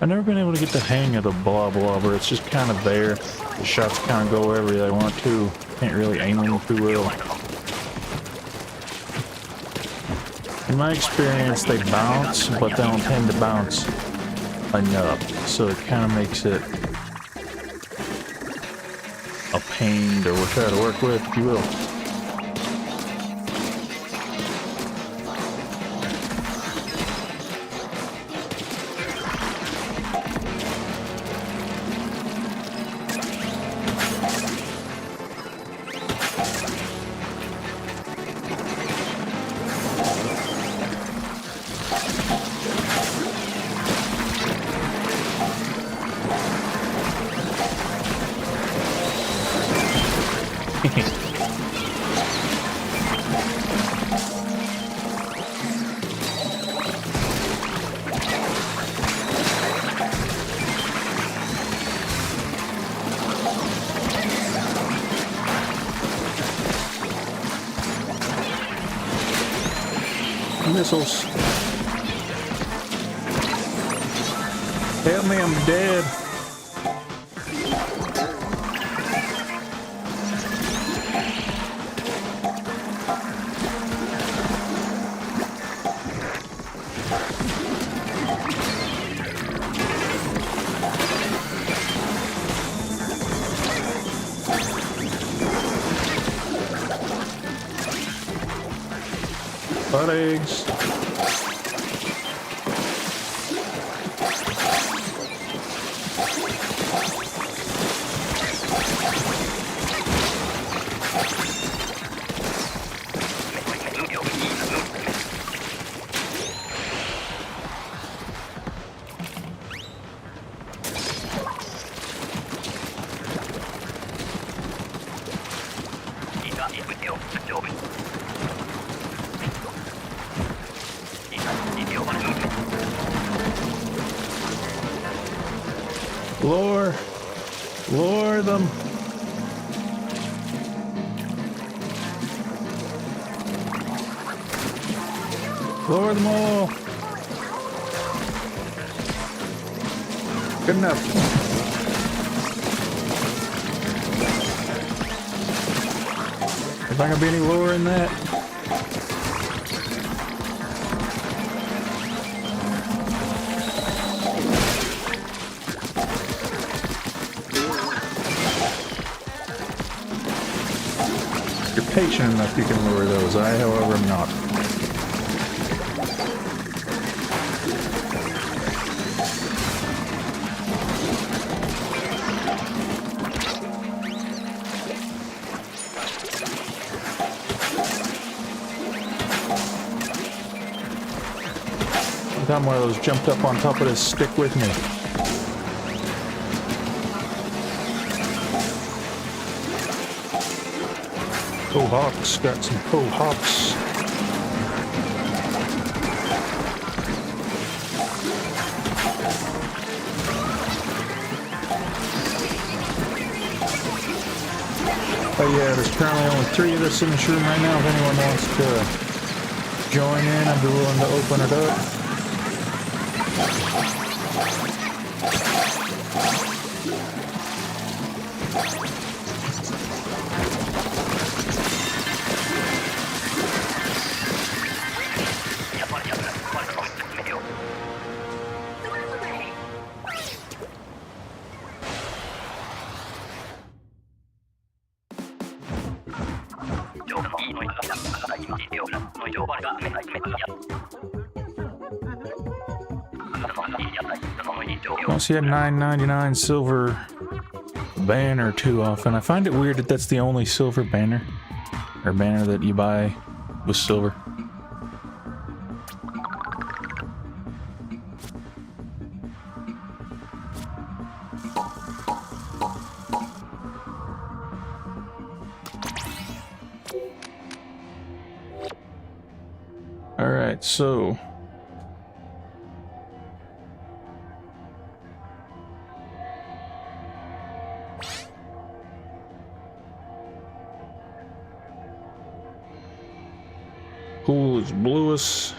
I've never been able to get the hang of the blob where it's just kind of there. The shots kind of go wherever they want to. Can't really aim them too well. In my experience, they bounce, but they don't tend to bounce enough. So it kind of makes it a pain to try to work with, if you will. Missiles. Help me, I'm dead. butt eggs. Lure them. Lure them all. Good enough. Is there gonna be any lure in that? Patient enough you can lure those. I, however, am not. Anytime one of those jumped up on top of this stick with me. Hawks, got some hawks. Oh yeah, there's currently only 3 of us in this room right now. If anyone wants to join in, I'd be willing to open it up. Don't see a $9.99 silver banner too often. I find it weird that that's the only silver banner, or banner that you buy with silver. All right, so MKJBlewis.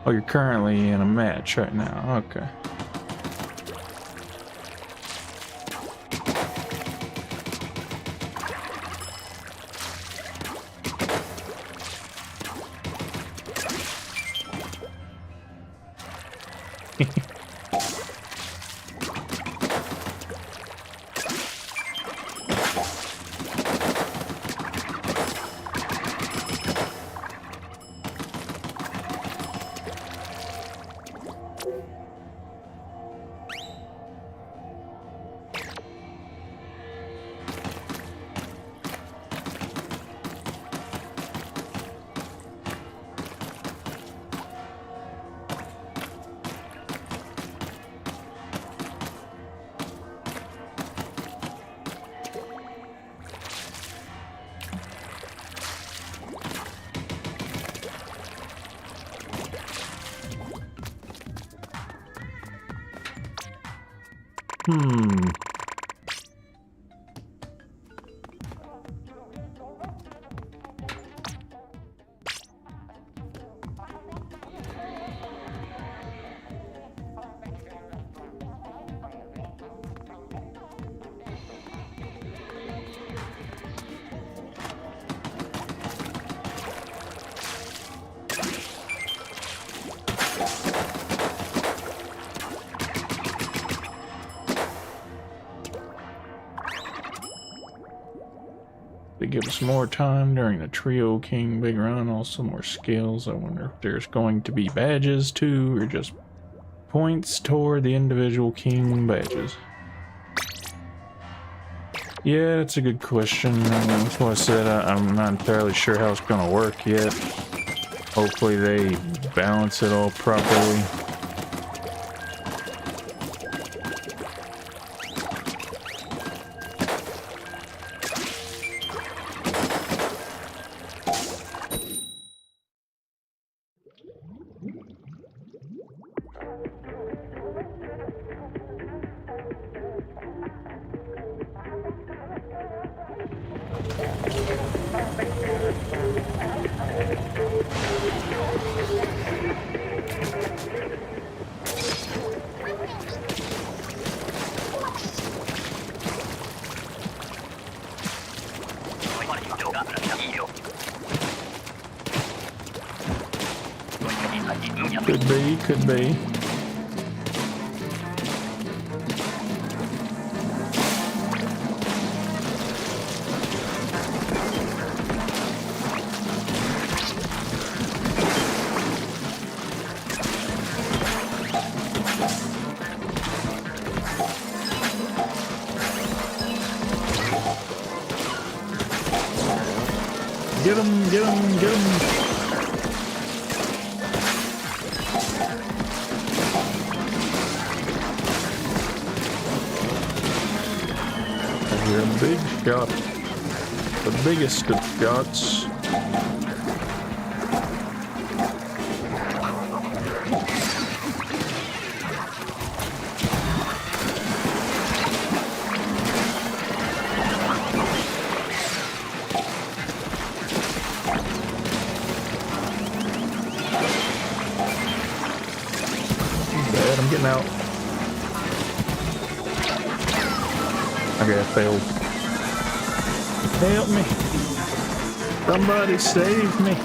Oh, you're currently in a match right now. Okay. They give us more time during the Trio King Big Run, also more skills. I wonder if there's going to be badges too, or just points toward the individual King badges. Yeah, that's a good question. That's what I said. I'm not entirely sure how it's going to work yet. Hopefully they balance it all properly. Could be. Get him, get him, get him. You're a big shot. The biggest of shots. Bad, I'm getting out. Okay, I failed. Help me. Somebody save me.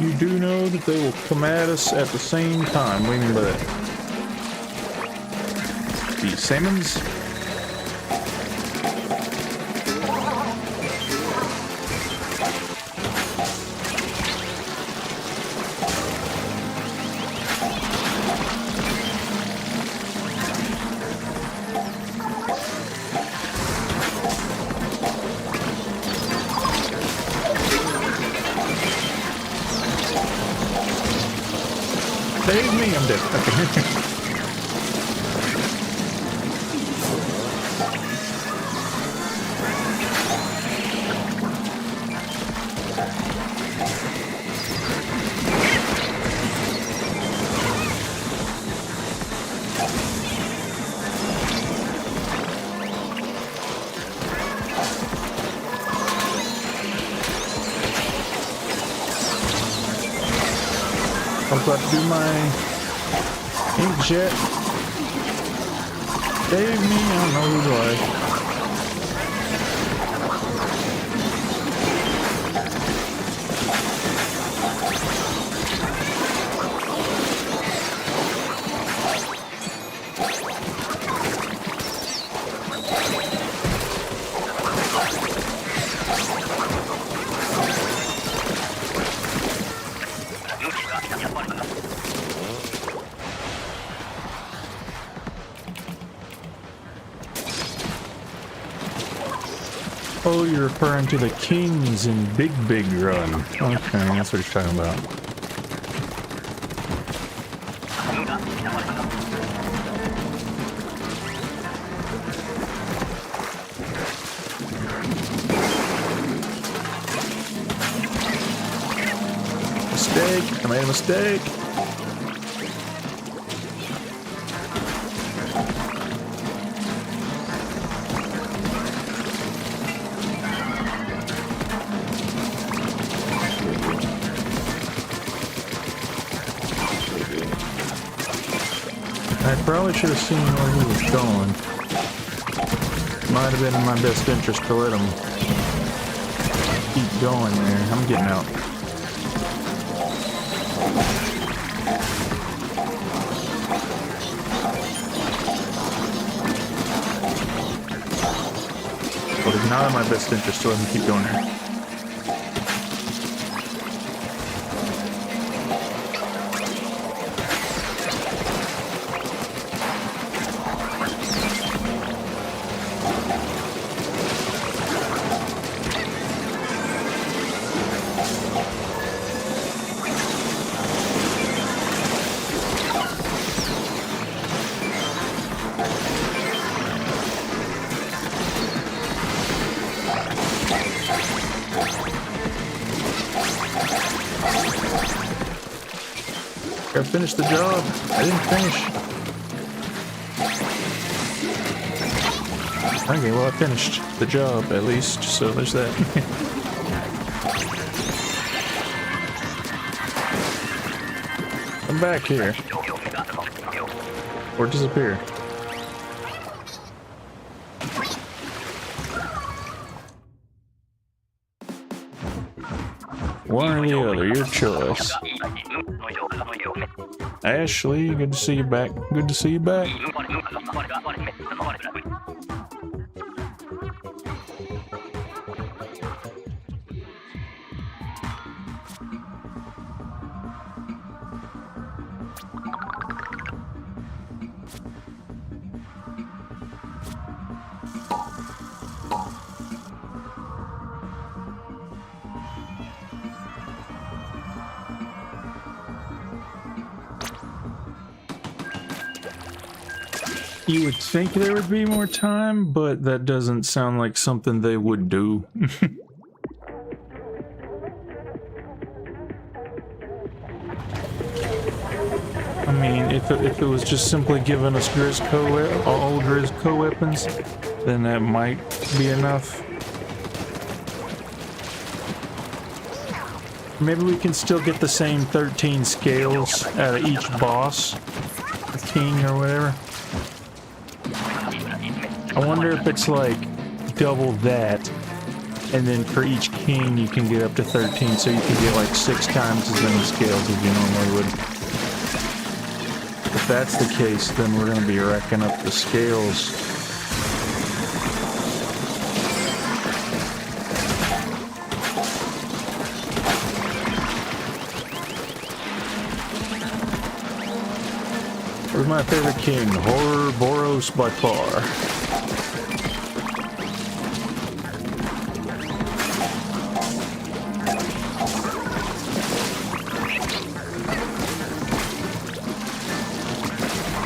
You do know that they will come at us at the same time. What do you mean by that? The salmons? Save me, I'm dead. Okay. I'm about to do my inkjet. Save me, I don't know who's alive. Oh, you're referring to the kings in Big Run. Okay, that's what you're talking about. Mistake! I made a mistake! I probably should have seen where he was going. Might have been in my best interest to let him keep going there. I'm getting out. But it's not in my best interest to let him keep going there. I finished the job. I didn't finish. Okay, well I finished the job at least, so there's that. Come back here. Or disappear. One or the other, your choice. Ashley, good to see you back. Good to see you back. You would think there would be more time, but that doesn't sound like something they would do. I mean, if it was just simply giving us all Grizz weapons, then that might be enough. Maybe we can still get the same 13 scales out of each boss, or king or whatever. I wonder if it's like double that, and then for each king you can get up to 13, so you can get like 6 times as many scales as you normally would. If that's the case, then we're going to be racking up the scales. Where's my favorite king? Boros by far.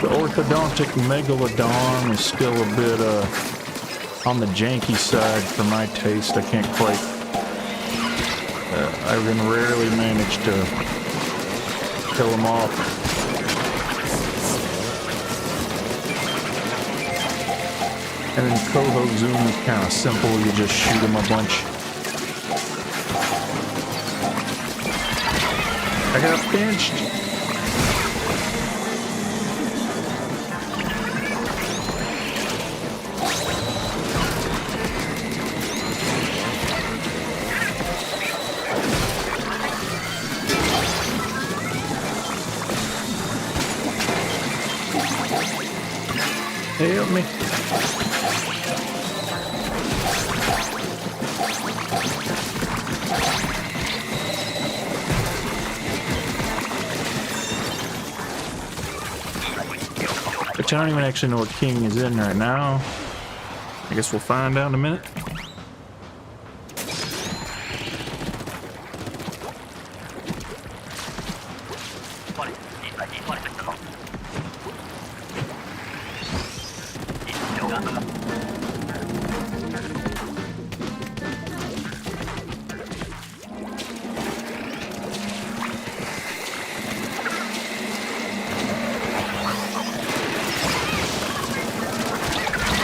The orthodontic megalodon is still a bit on the janky side for my taste. I can't quite. I can rarely manage to kill them off. And then Coho Zoom is kind of simple. You just shoot them a bunch. I got pinched. Help me. But I don't even actually know what king is in right now. I guess we'll find out in a minute.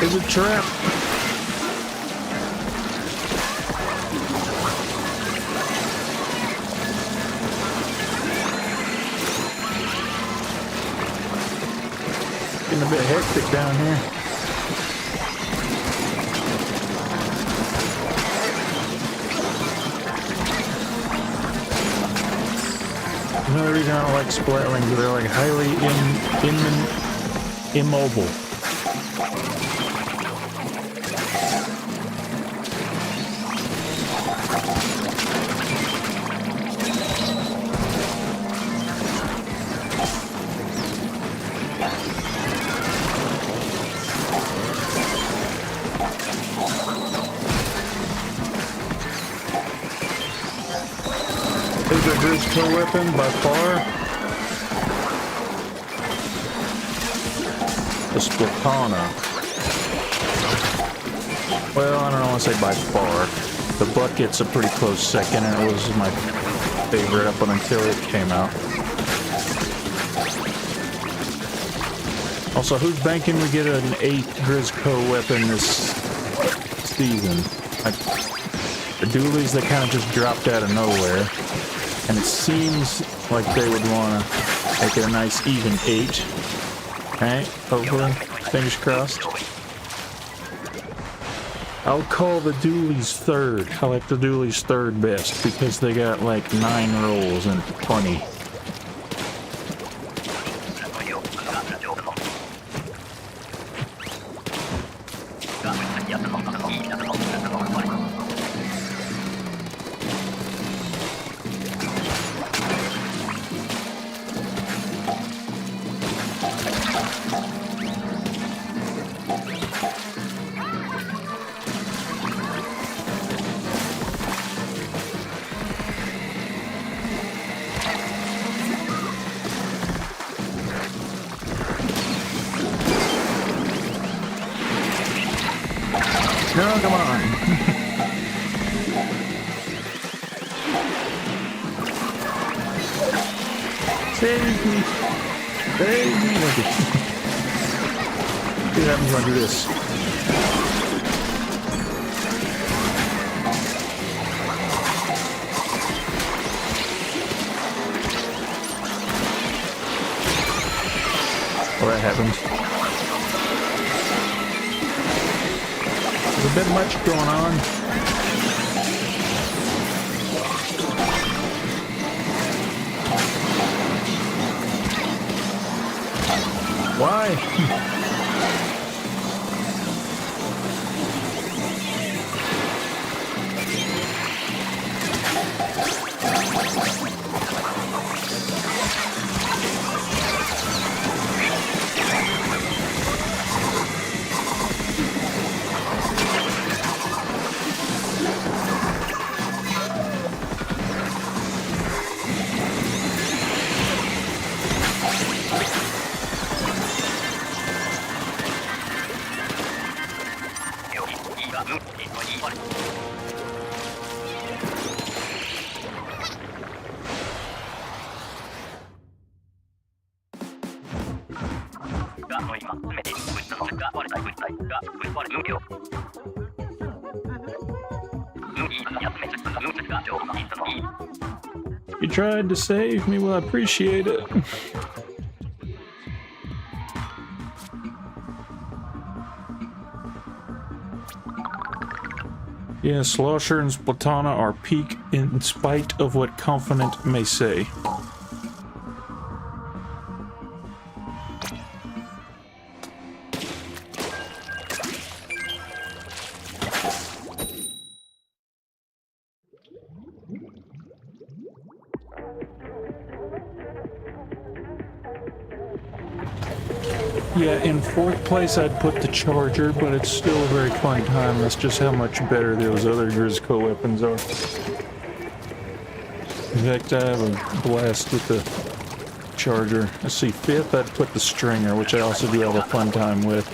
It's a trap. Getting a bit hectic down here. Another reason I don't like Splatwings is they're like highly immobile. Is a Grizz weapon by far the Splatana. Well, I don't want to say by far. The Bucket's a pretty close second, and it was my favorite up until it came out. Also, who's banking we get an 8th Grizz weapon this season? The dualies that kind of just dropped out of nowhere. And it seems like they would want to make it a nice even 8. Right? Hopefully. Fingers crossed. I'll call the dualies 3rd. I like the dualies 3rd best because they got like 9 rolls and 20. No, come on. Save me. Save me. Okay. See what happens when I do this. Well, that happens. A bit much going on. Why? You tried to save me, well, I appreciate it. Yeah, Slosher and Splatana are peak in spite of what Confident may say. Yeah, in 4th place I'd put the Charger, but it's still a very fun time. That's just how much better those other Grizz weapons are. In fact, I have a blast with the charger. Let's see, fifth I'd put the stringer, which I also do have a fun time with.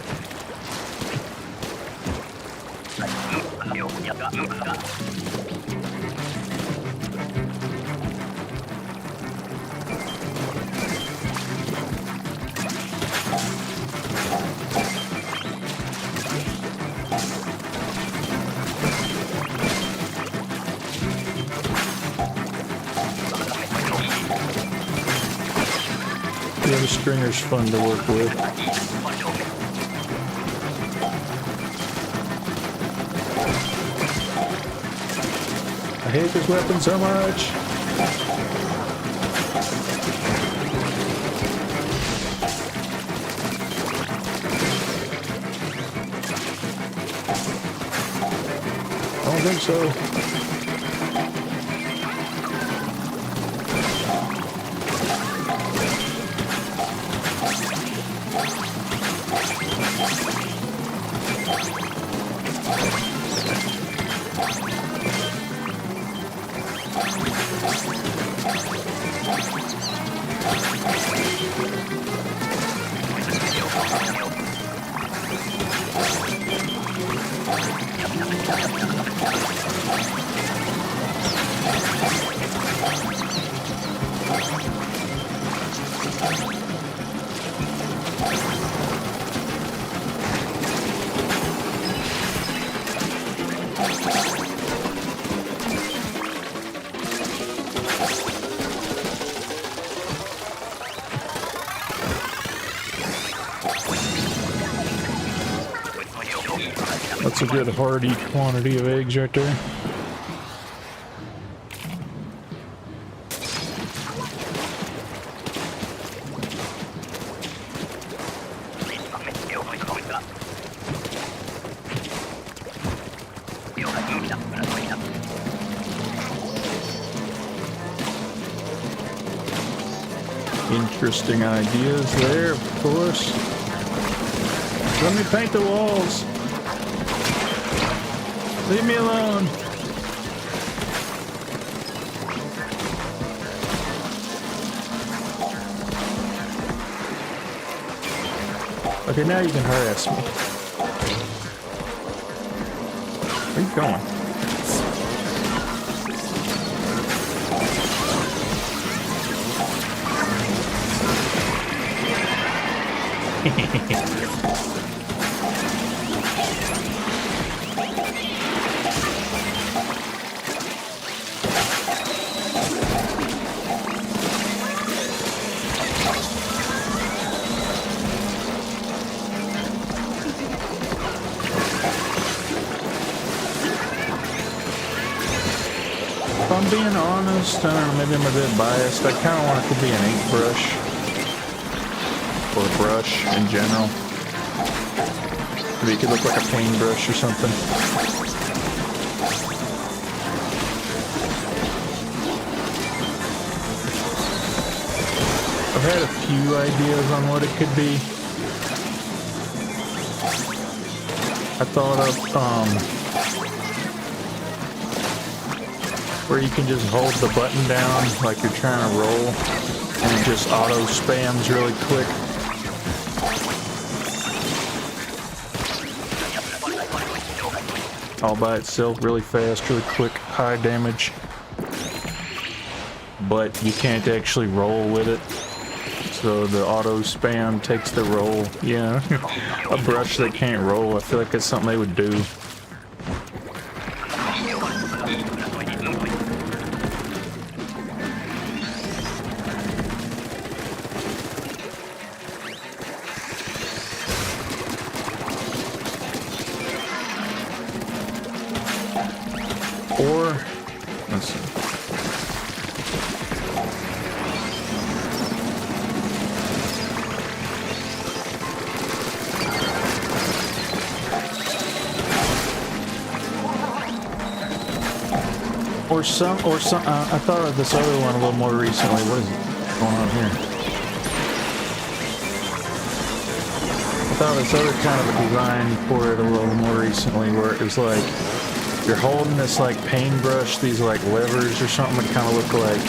Yeah, the stringer's fun to work with. I hate this weapon so much. I don't think so. That's a good hearty quantity of eggs right there. Interesting ideas there, of course. Let me paint the walls. Leave me alone. Okay, now you can harass me. Where are you going? If I'm being honest, I don't know, maybe I'm a bit biased. I kind of want it to be an ink brush. Or a brush in general. Maybe it could look like a paintbrush or something. I've had a few ideas on what it could be. I thought of, where you can just hold the button down like you're trying to roll and it just auto spams really quick. All by itself, really fast, really quick, high damage. But you can't actually roll with it. So the auto spam takes the roll. Yeah, a brush that can't roll, I feel like that's something they would do. Or, let's see. Or some, I thought of this other one a little more recently. What is going on here? I thought of this other kind of a design for it a little more recently where it was like, you're holding this like paintbrush, these like levers or something that kind of look like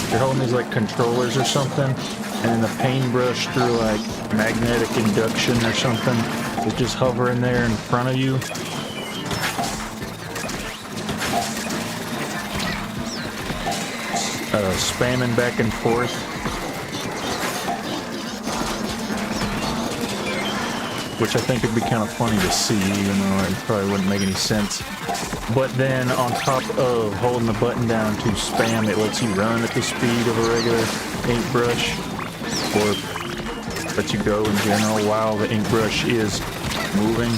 You're holding these like controllers or something, and then the paintbrush through like magnetic induction or something is just hovering there in front of you. Spamming back and forth. Which I think would be kind of funny to see, even though it probably wouldn't make any sense. But then on top of holding the button down to spam, it lets you run at the speed of a regular paintbrush, or lets you go in general while the ink brush is moving.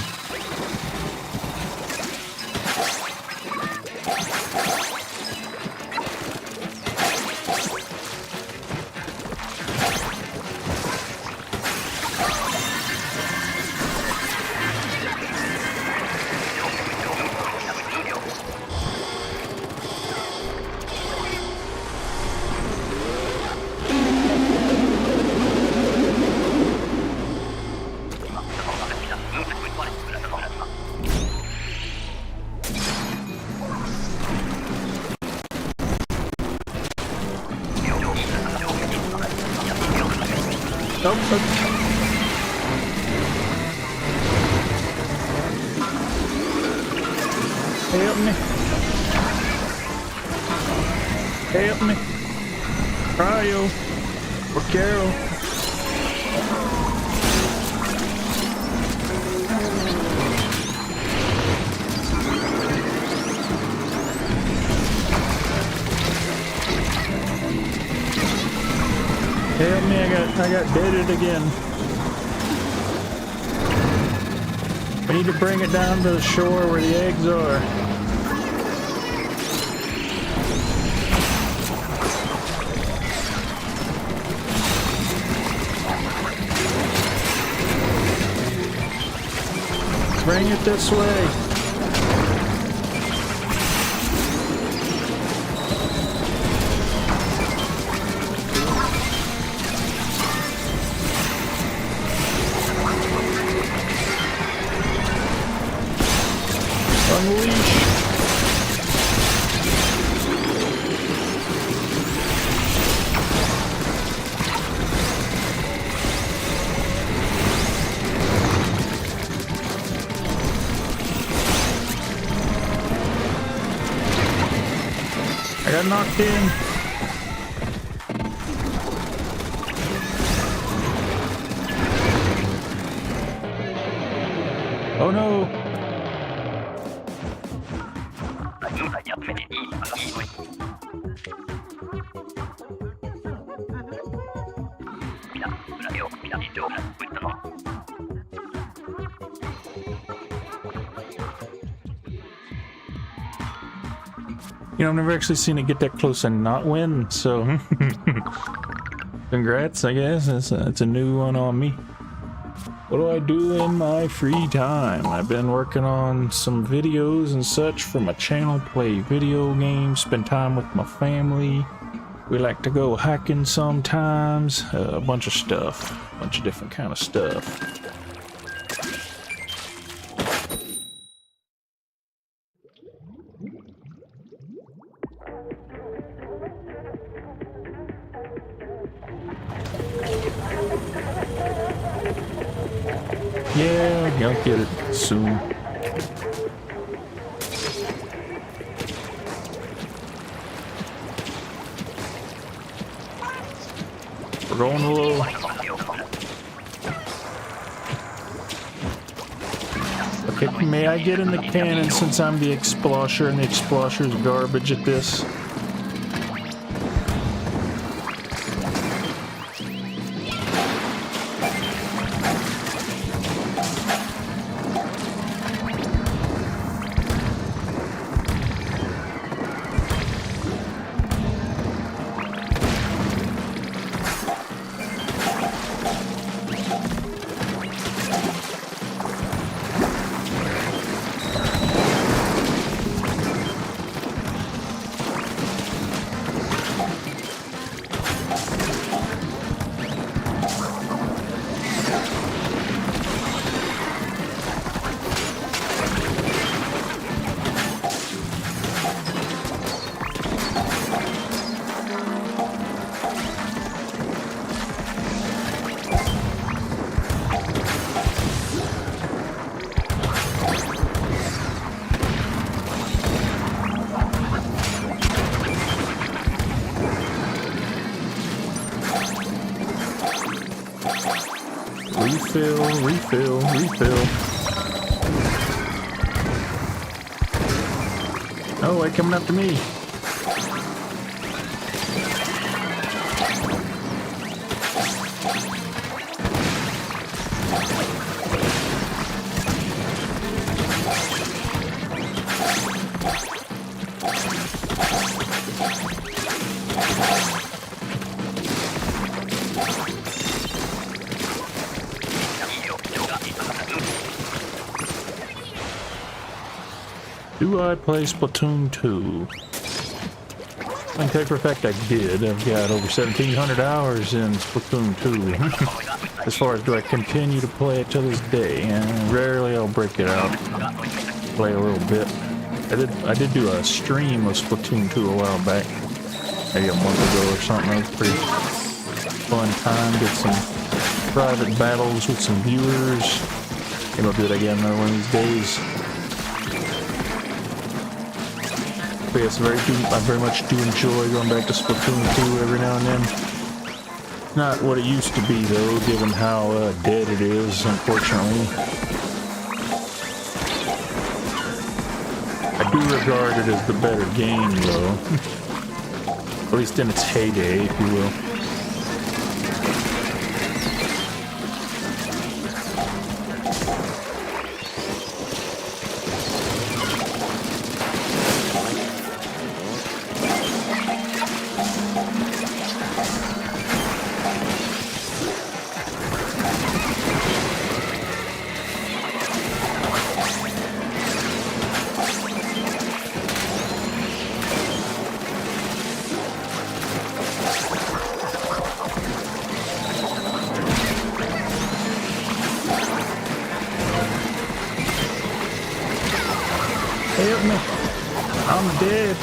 Help me. Help me. Cryo. Or Carol. Help me, I got deaded again. I need to bring it down to the shore where the eggs are. Bring it this way. Unleash. I got knocked in. Oh no. You know, I've never actually seen it get that close and not win, so congrats, I guess. It's a new one on me. What do I do in my free time? I've been working on some videos and such for my channel, play video games, spend time with my family. We like to go hiking sometimes, a bunch of stuff, a bunch of different kind of stuff. Yeah, I'll get it soon. We're going low. Okay, may I get in the cannon since I'm the Explosher and the Explosher's garbage at this? Refill, refill, refill. Oh, wait, coming up to me. Do I play Splatoon 2? I can take for a fact I did. I've got over 1,700 hours in Splatoon 2. As far as do I continue to play it to this day, and rarely I'll break it out, play a little bit. I did do a stream of Splatoon 2 a while back, maybe a month ago or something. It was a pretty fun time. Did some private battles with some viewers. Maybe I'll do it again another one of these days. But yes, I very much do enjoy going back to Splatoon 2 every now and then. Not what it used to be though, given how dead it is, unfortunately. I do regard it as the better game though. At least in its heyday, if you will. Help me. I'm dead.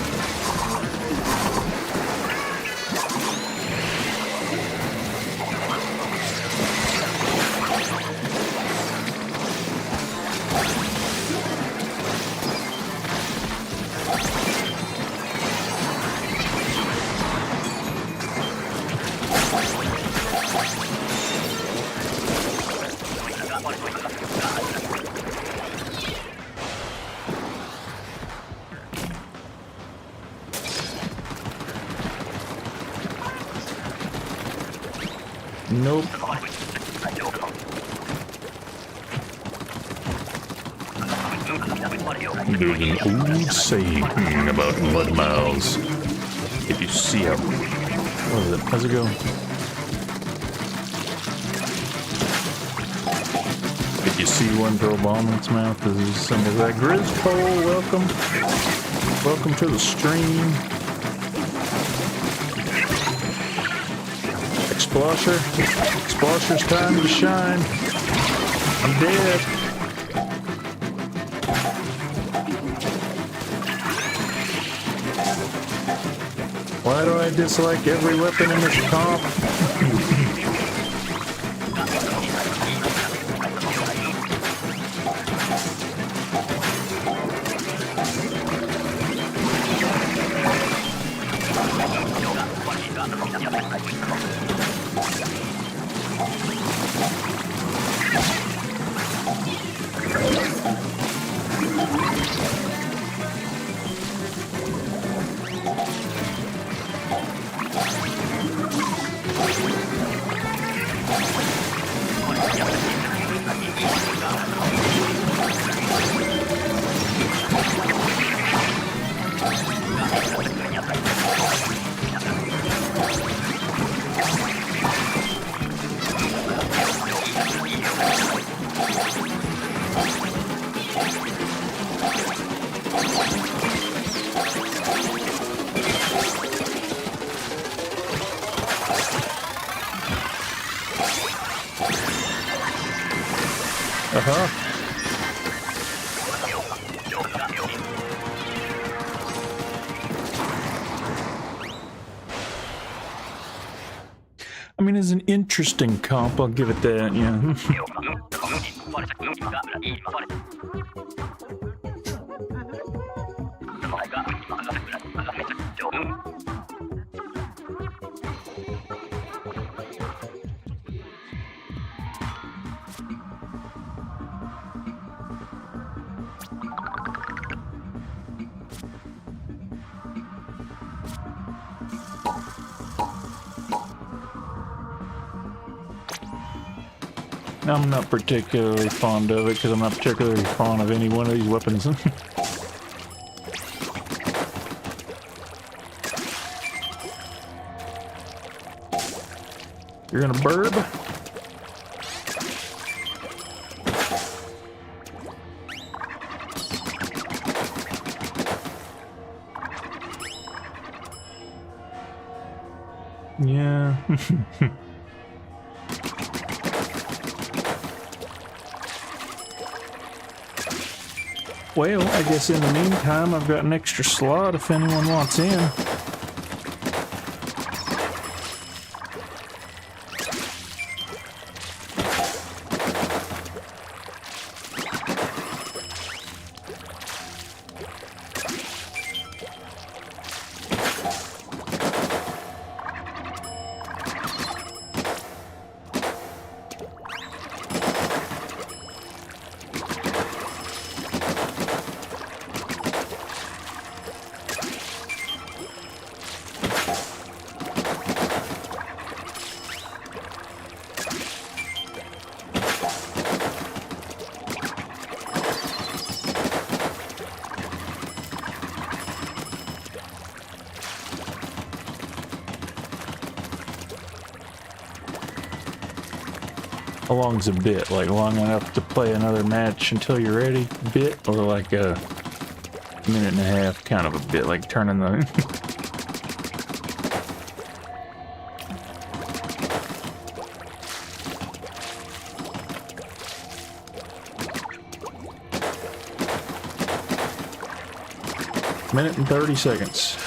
Nope. There's an old saying about mud mouths. If you see a... What is it? How's it go? If you see one throw a bomb in its mouth, this is some of that. Grizzpole, welcome. Welcome to the stream. Splosher. Splosher's time to shine. I'm dead. Why do I dislike every weapon in this comp? I mean, it's an interesting comp, I'll give it that, yeah. I'm not particularly fond of it because I'm not particularly fond of any one of these weapons. You're gonna burb? Yeah. Well, I guess in the meantime, I've got an extra slot if anyone wants in. How long's a bit? Like long enough to play another match until you're ready bit? Or like a minute and a half kind of a bit, like turning the... Minute and 30 seconds.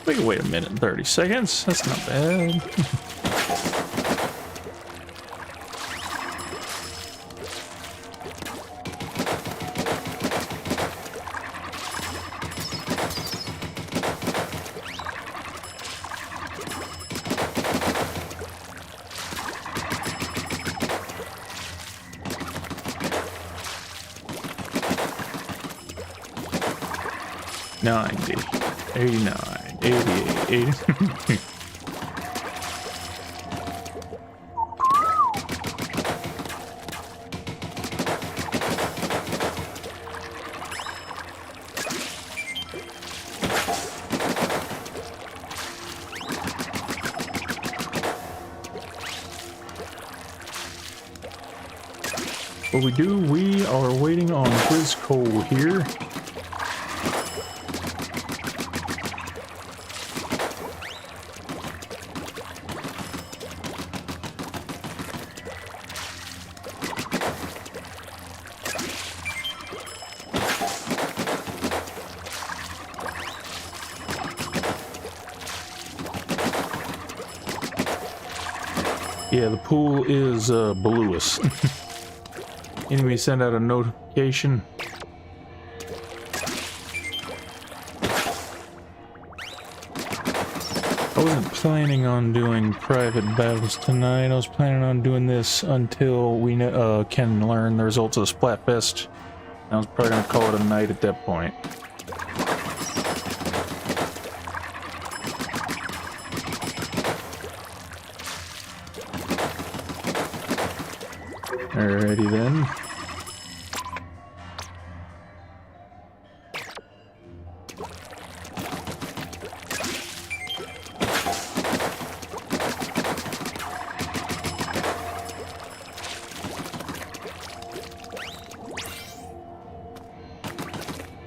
We can wait a minute and 30 seconds. That's not bad. $90, $89, $88, $80. What we are waiting on Quiz Cole here. Yeah, the pool is Blewis. Enemy send out a notification. I wasn't planning on doing private battles tonight. I was planning on doing this until we can learn the results of the Splatfest. I was probably going to call it a night at that point. Alrighty then.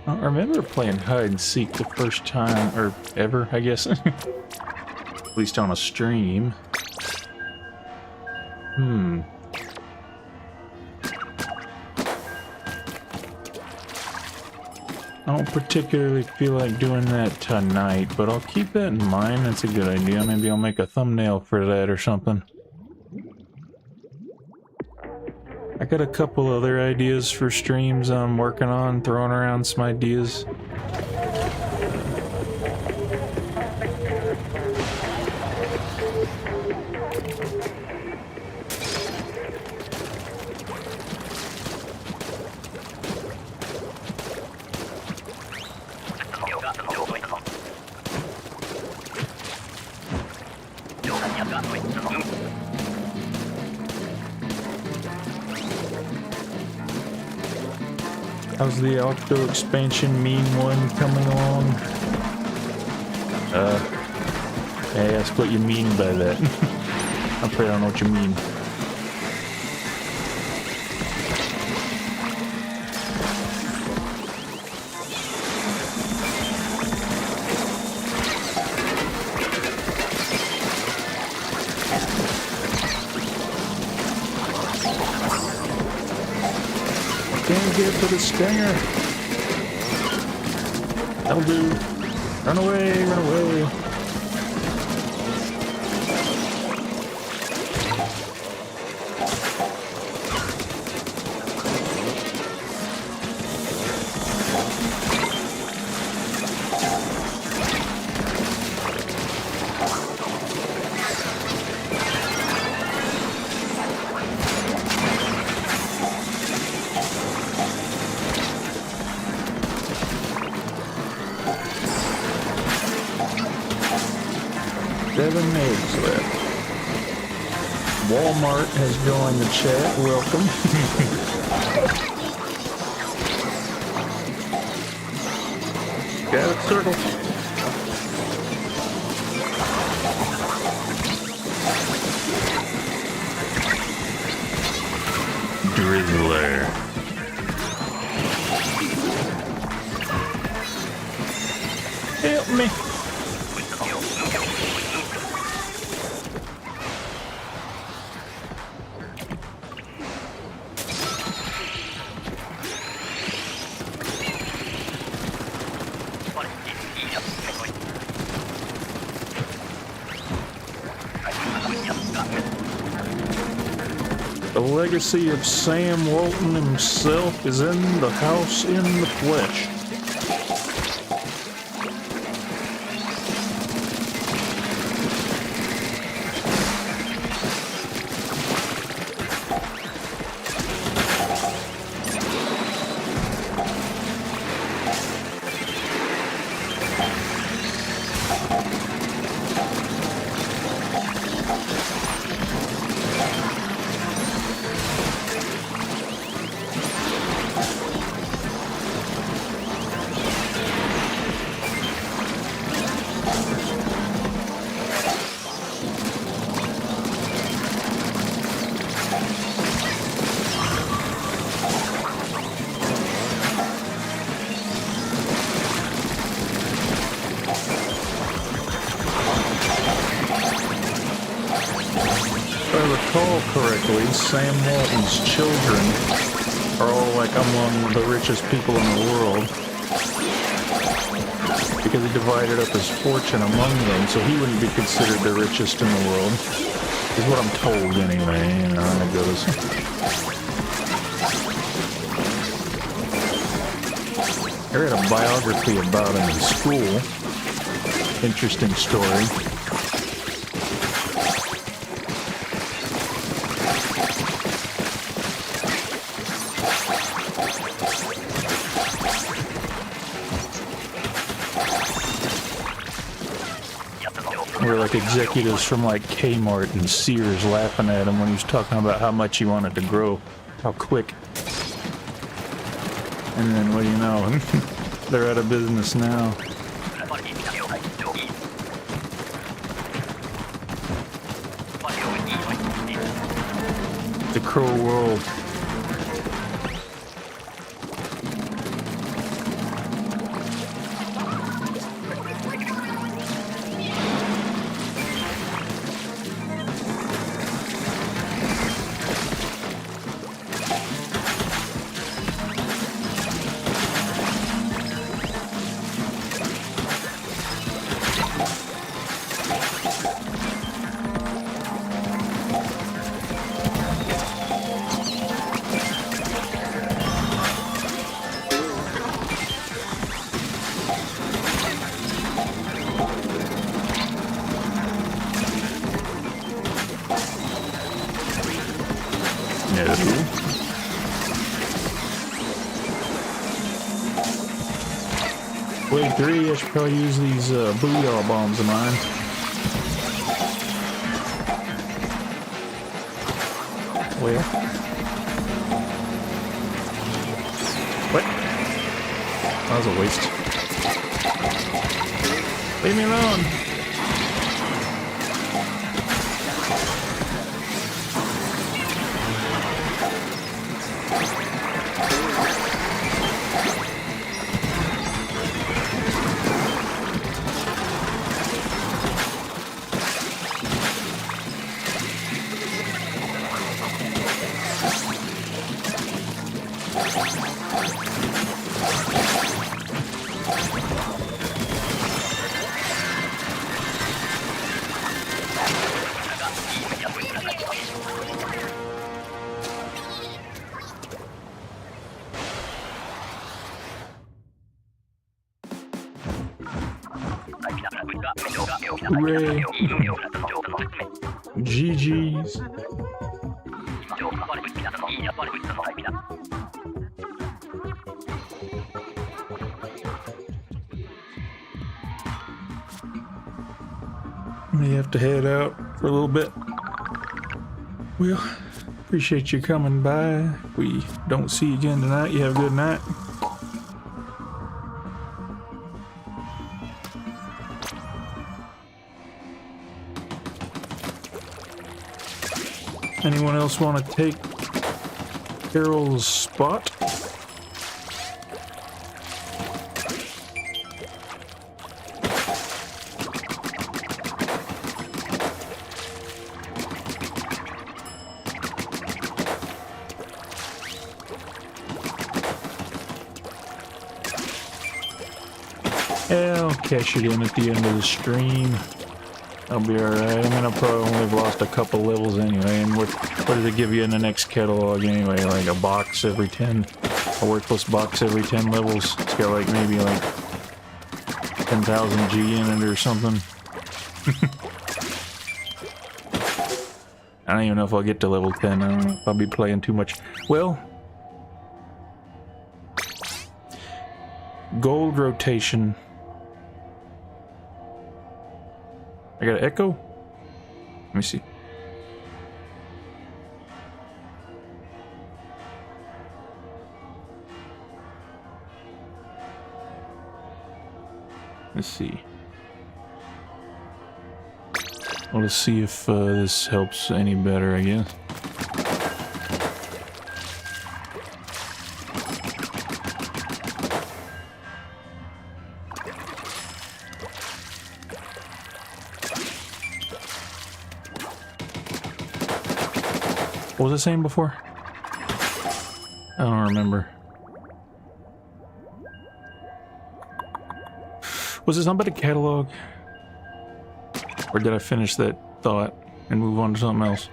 I remember playing hide and seek the first time, or ever, I guess. At least on a stream. I don't particularly feel like doing that tonight, but I'll keep that in mind. That's a good idea. Maybe I'll make a thumbnail for that or something. I got a couple other ideas for streams I'm working on, throwing around some ideas. How's the Octo expansion mean one coming along? I ask what you mean by that. I'm afraid I don't know what you mean. Can't get to the stinger. That'll do. Run away, run away. Seven eggs left. Walmart has joined the chat. Welcome. Got it, circle. Drizzler. Help me. The legacy of Sam Walton himself is in the house in the flesh. Correctly, Sam Walton's children are all like among the richest people in the world because he divided up his fortune among them, so he wouldn't be considered the richest in the world, is what I'm told anyway. You know, it goes. I read a biography about him in school. Interesting story. Where like executives from like Kmart and Sears laughing at him when he was talking about how much he wanted to grow, how quick. And then what do you know? They're out of business now. The Crow World. Wave 3, I should probably use these booyah bombs of mine. Where? What? That was a waste. Leave me alone! Hooray. GG's. May have to head out for a little bit. Well, appreciate you coming by. If we don't see you again tonight, you have a good night. Anyone else want to take Carol's spot? Yeah, I'll cash it in at the end of the stream. I'll be alright. I mean, I'll probably only have lost a couple levels anyway. And what does it give you in the next catalog anyway? Like a box every 10, a worthless box every 10 levels. It's got like maybe like 10,000 G in it or something. I don't even know if I'll get to level 10. I don't know if I'll be playing too much. Well, gold rotation. I got an echo? Let me see. Let's see. Well, let's see if this helps any better, I guess. What was I saying before? I don't remember. Was it something about a catalog? Or did I finish that thought and move on to something else?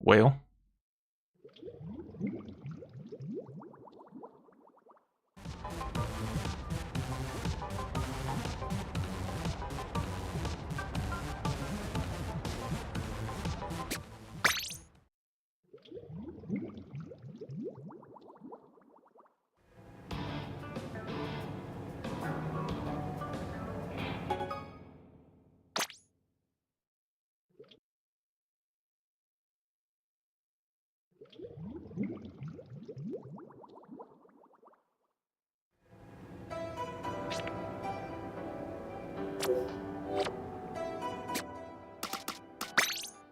Well,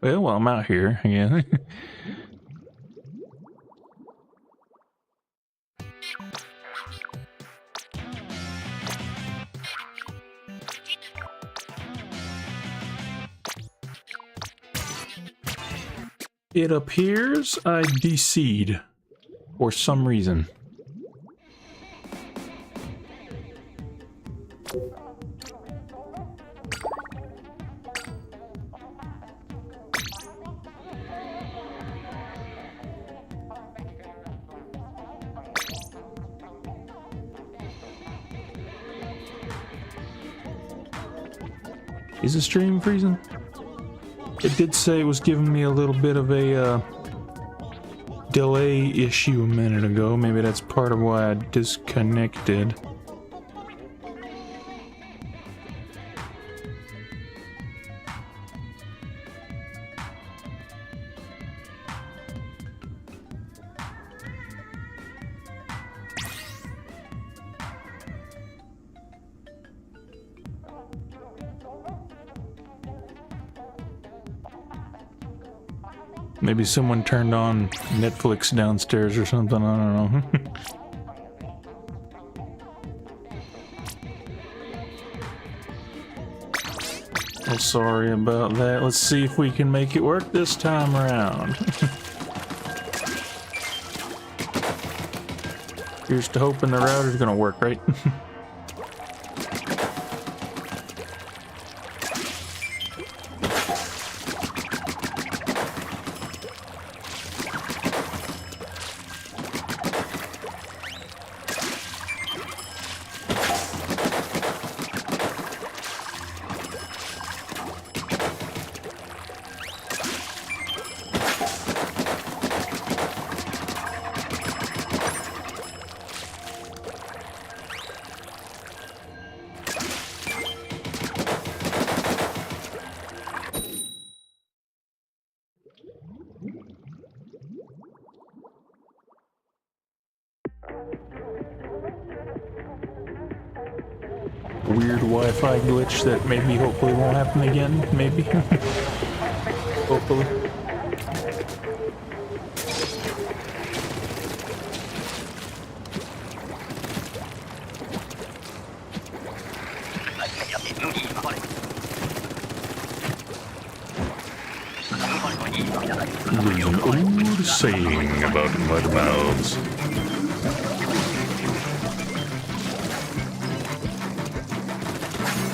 well, I'm out here again. It appears I DC'd for some reason. Is the stream freezing? It did say it was giving me a little bit of a delay issue a minute ago. Maybe that's part of why I disconnected. Maybe someone turned on Netflix downstairs or something, I don't know. Well, sorry about that. Let's see if we can make it work this time around. Here's to hoping the router's gonna work, right? Weird Wi-Fi glitch that maybe hopefully won't happen again, maybe. Hopefully. There's an old saying about mud mouths.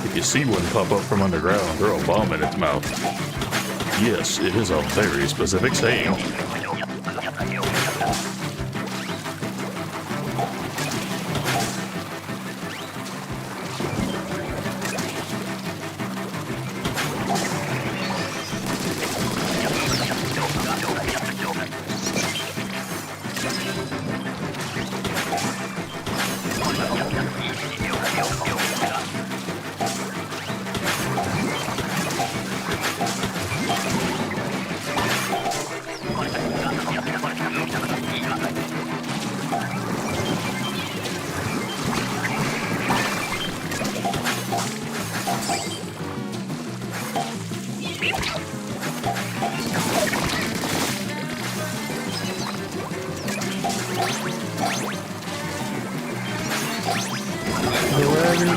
If you see one pop up from underground, throw a bomb in its mouth. Yes, it is a very specific saying.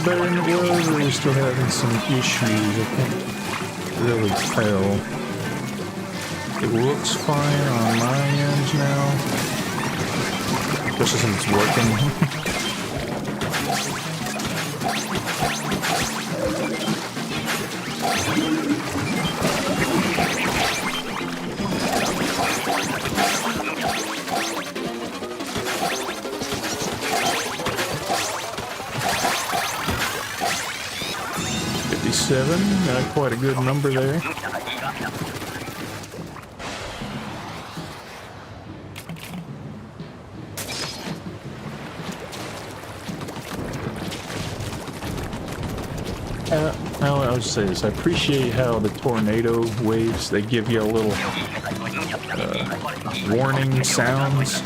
Better than it was, or are we still having some issues? I can't really tell. It looks fine on my end now. Especially since it's working. 7, quite a good number there. I would say this, I appreciate how the tornado waves, they give you a little warning sounds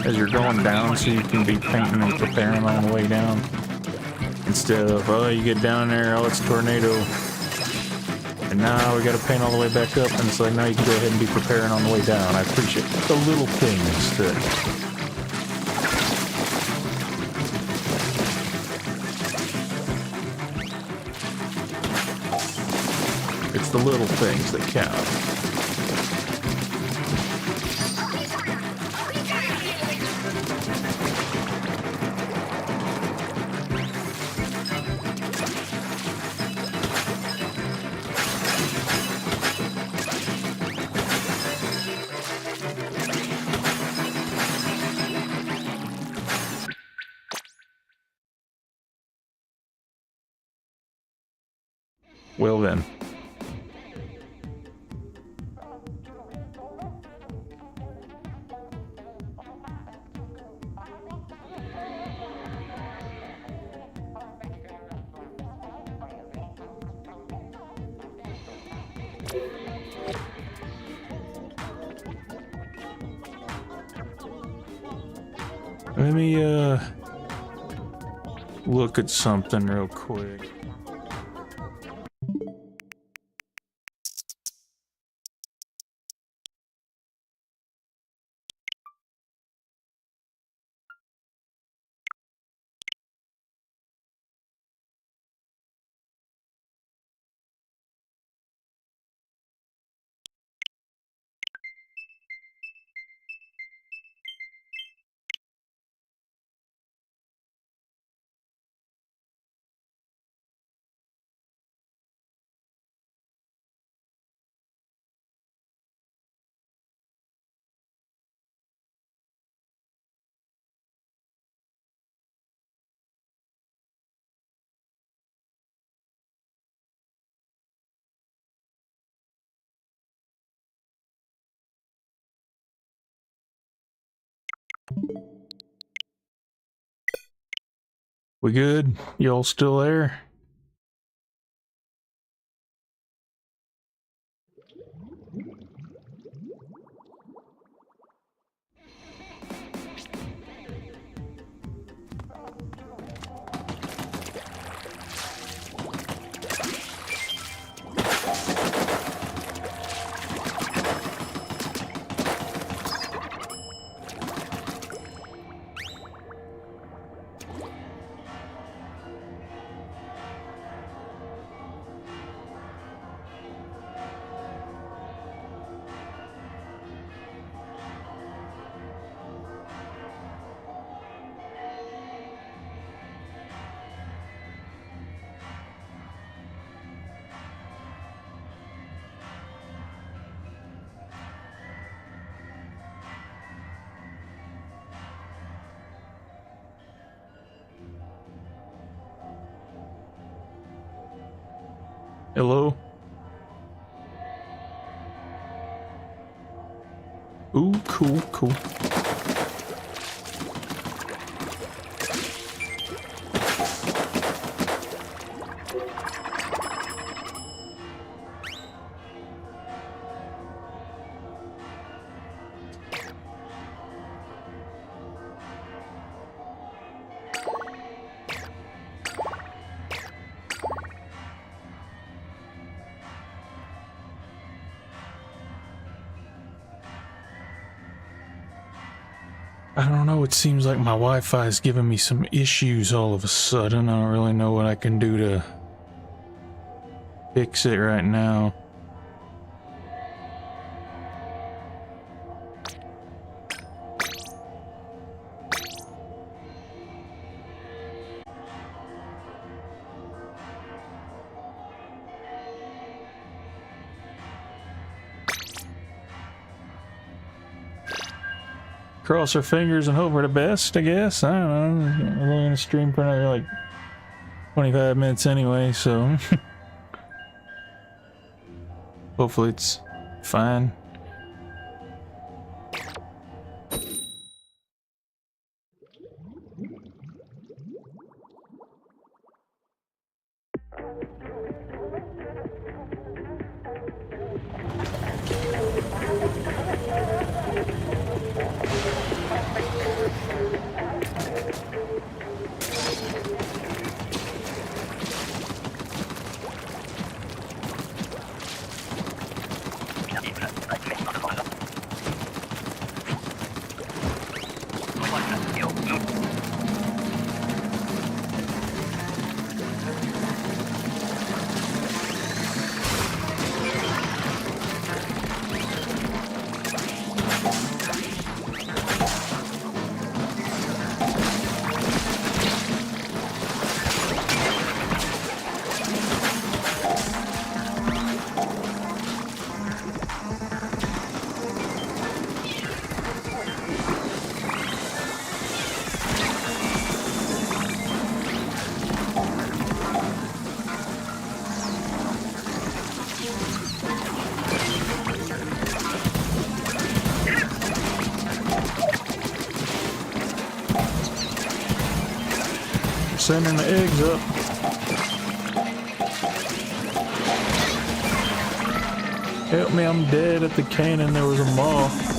as you're going down, so you can be painting and preparing on the way down. Instead of, oh, you get down there, oh, it's a tornado, and now we gotta paint all the way back up, and it's like, now you can go ahead and be preparing on the way down. I appreciate the little things that... It's the little things that count. Well then. Let me, look at something real quick. We good? Y'all still there? Hello? Ooh, cool, cool. I don't know, it seems like my Wi-Fi is giving me some issues all of a sudden. I don't really know what I can do to fix it right now. Cross our fingers and hope for the best, I guess. I don't know. We're only gonna stream for another like 25 minutes anyway, so hopefully it's fine. Sending the eggs up. Help me, I'm dead. At the cannon there was a moth.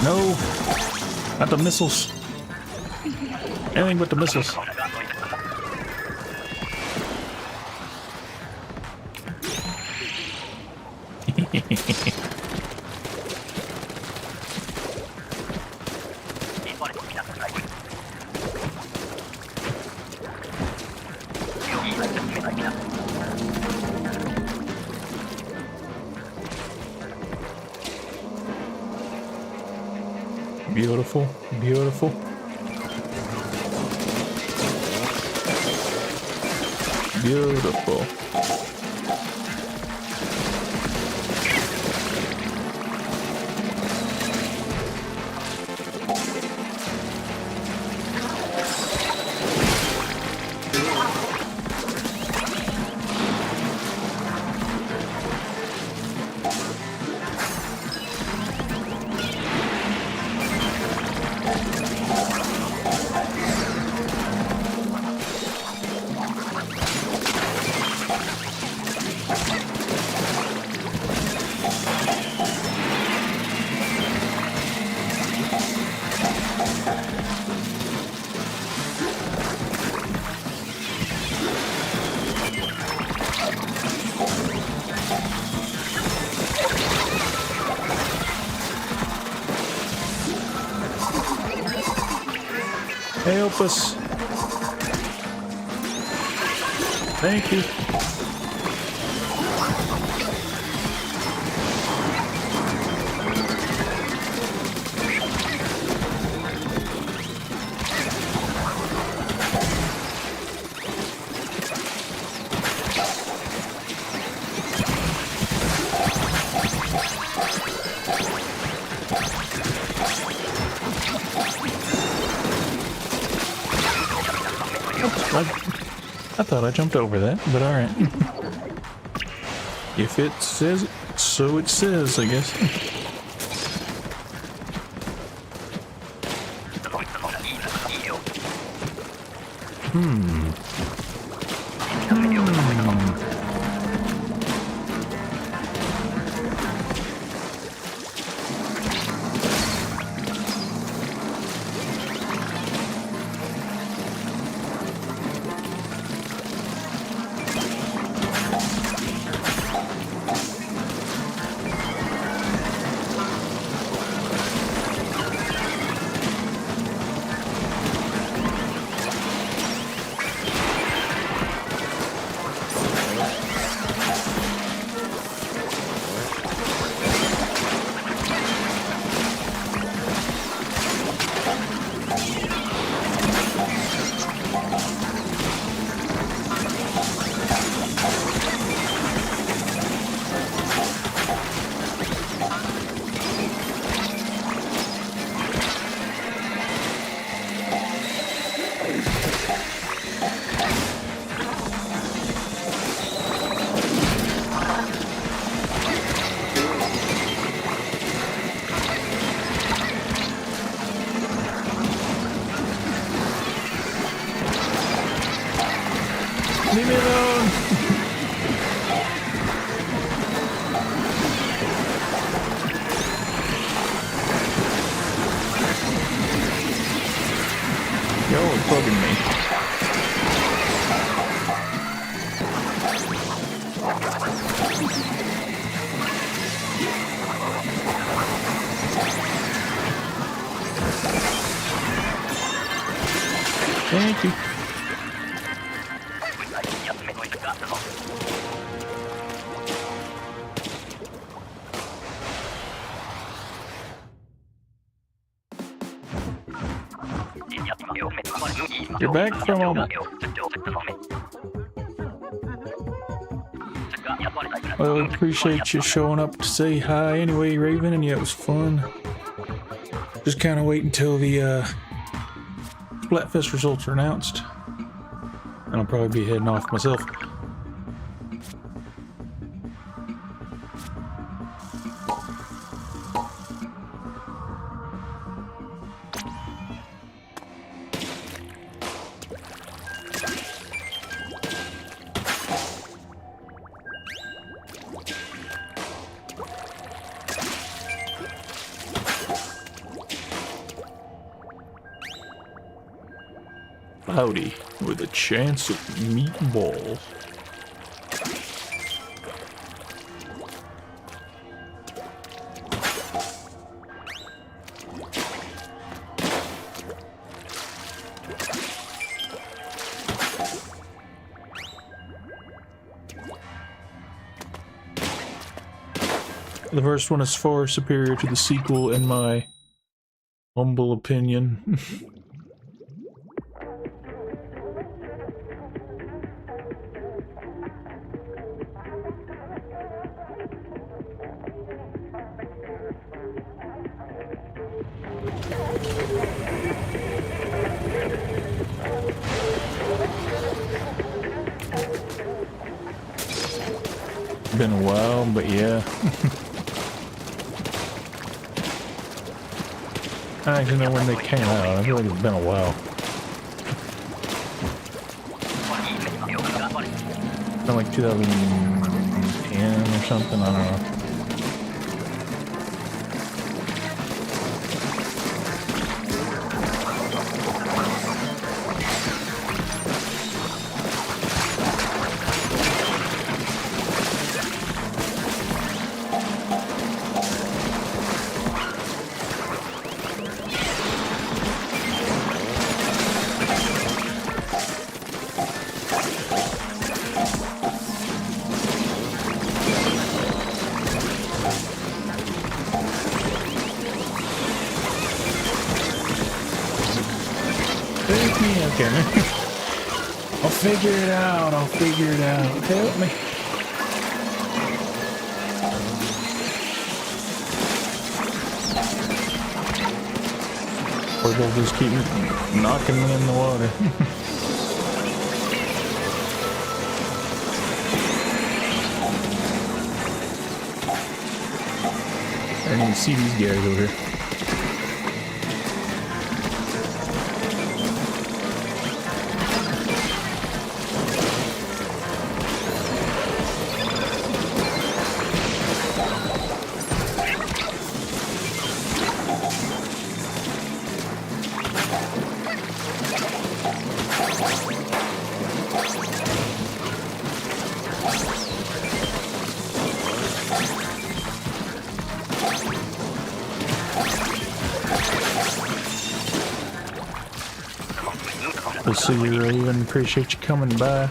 No, not the missiles. Anything but the missiles. Beautiful, beautiful. Beautiful. Help us. Thank you. I thought I jumped over that, but alright. If it says it, so it says, I guess. Leave me alone! Y'all are bugging me. Thank you. You're back for a moment. Well, appreciate you showing up to say hi anyway, Raven, and yeah, it was fun. Just kind of wait until the Splatfest results are announced. And I'll probably be heading off myself. Howdy, with a chance of meatballs. The first one is far superior to the sequel in my humble opinion. Been a while, but yeah. I don't actually know when they came out. I feel like it's been a while. Been like 2010 or something, I don't know. Okay. I'll figure it out. I'll figure it out. Help me. Or they'll just keep knocking me in the water. I need to see these guys over here. We'll see you, Raven. Appreciate you coming by.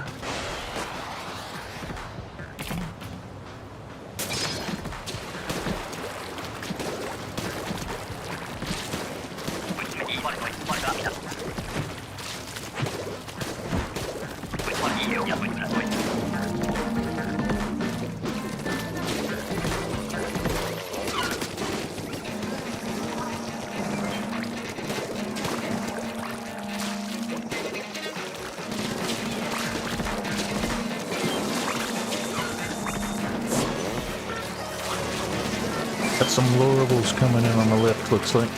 Got some lorables coming in on the left, looks like.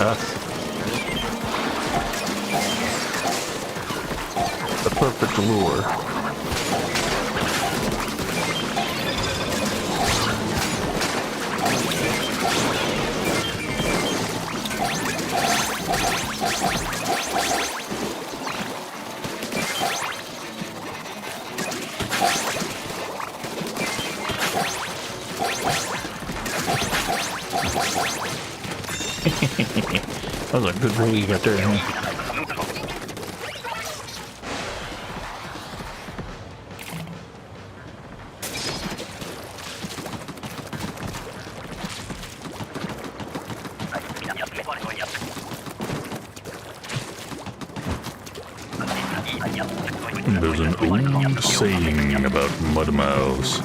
Ah. The perfect lure. That was a good roll you got there, huh? There's an old saying about mud mouse.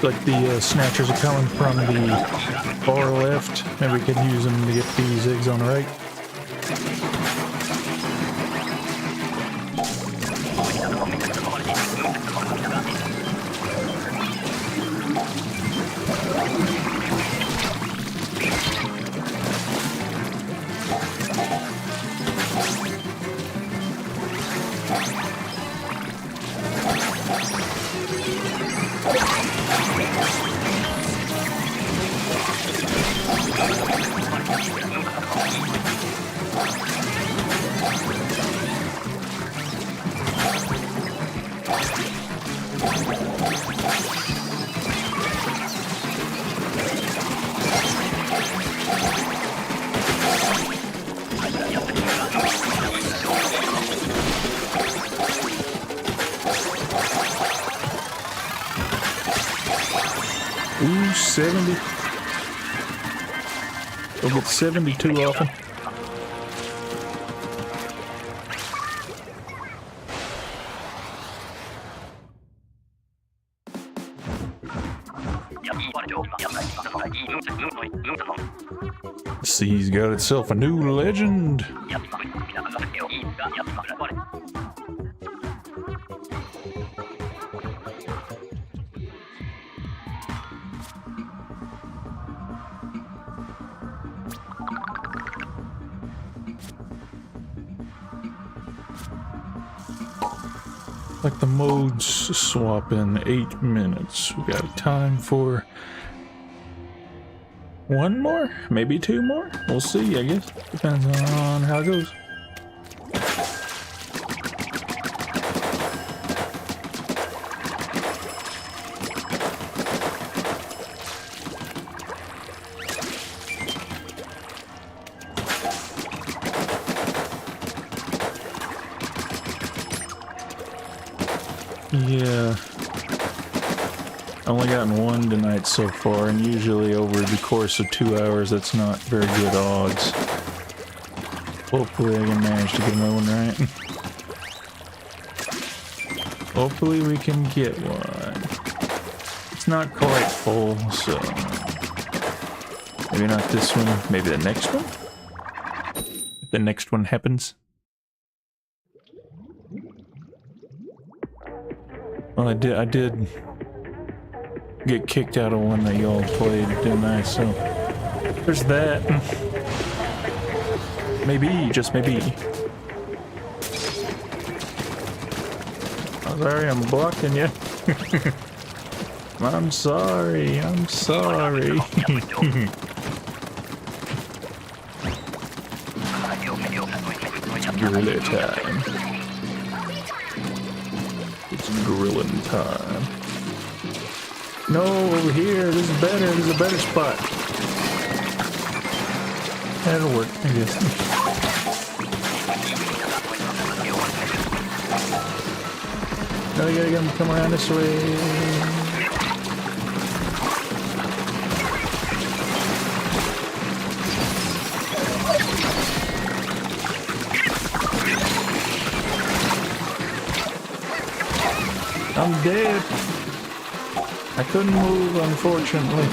Like the snatchers are coming from the far left, and we could use them to get these eggs on the right. Ooh, 70. Don't get 70 too often. See, he's got itself a new legend. Like the modes swap in 8 minutes. We got time for one more, maybe 2 more. We'll see, I guess. Depends on how it goes. Yeah, I've only gotten one tonight so far, and usually over the course of 2 hours, that's not very good odds. Hopefully I can manage to get another one right. Hopefully we can get one. It's not quite full, so maybe not this one, maybe the next one? If the next one happens. Well, I did get kicked out of one that y'all played, didn't I? So there's that. Maybe, just maybe. I'm sorry, I'm blocking you. I'm sorry, I'm sorry. Gorilla time. It's grilling time. No, over here. This is better. This is a better spot. That'll work, I guess. No, you gotta get him to come around this way. I'm dead. I couldn't move, unfortunately.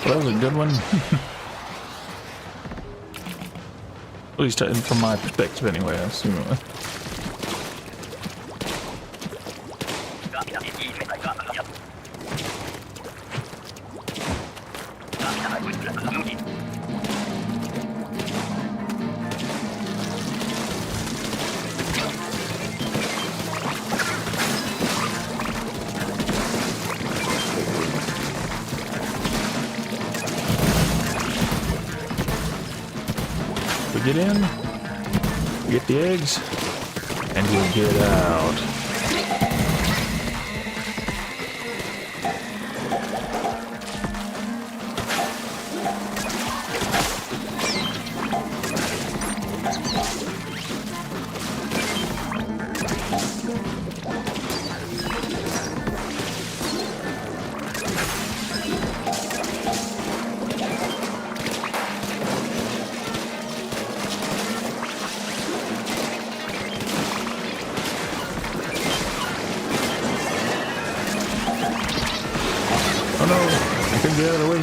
Well, that was a good one. At least from my perspective anyway, I assume. Get in, get the eggs, and we'll get out. Oh no, I couldn't get out of the way.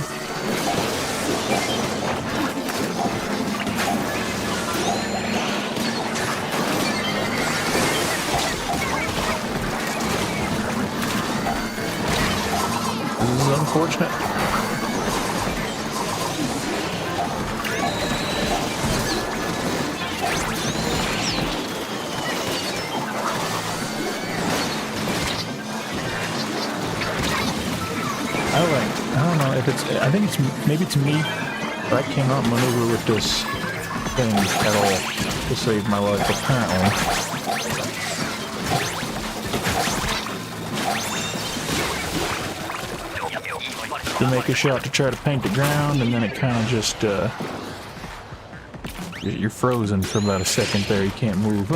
This is unfortunate. I don't know if it's, I think it's, maybe it's me, but I cannot maneuver with this thing at all to save my life, apparently. You make a shot to try to paint the ground, and then it kind of just, you're frozen for about a second there, you can't move.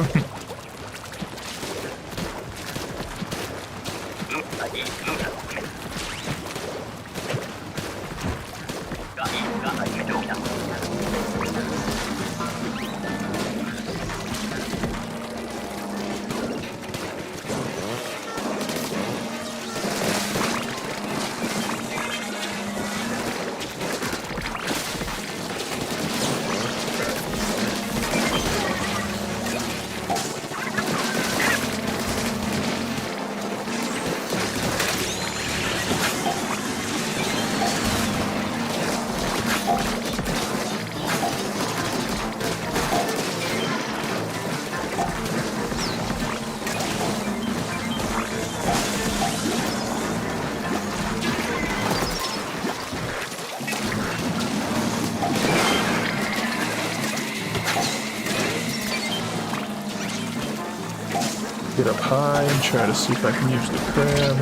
Get up high and try to see if I can use the crab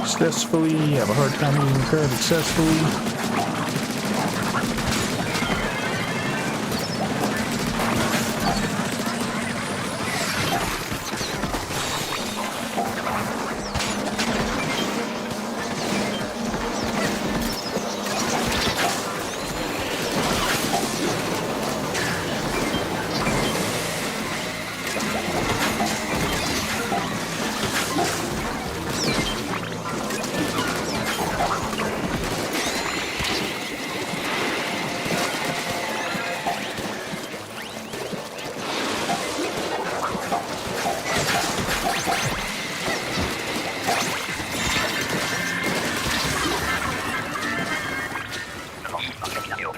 successfully. Have a hard time using the crab successfully.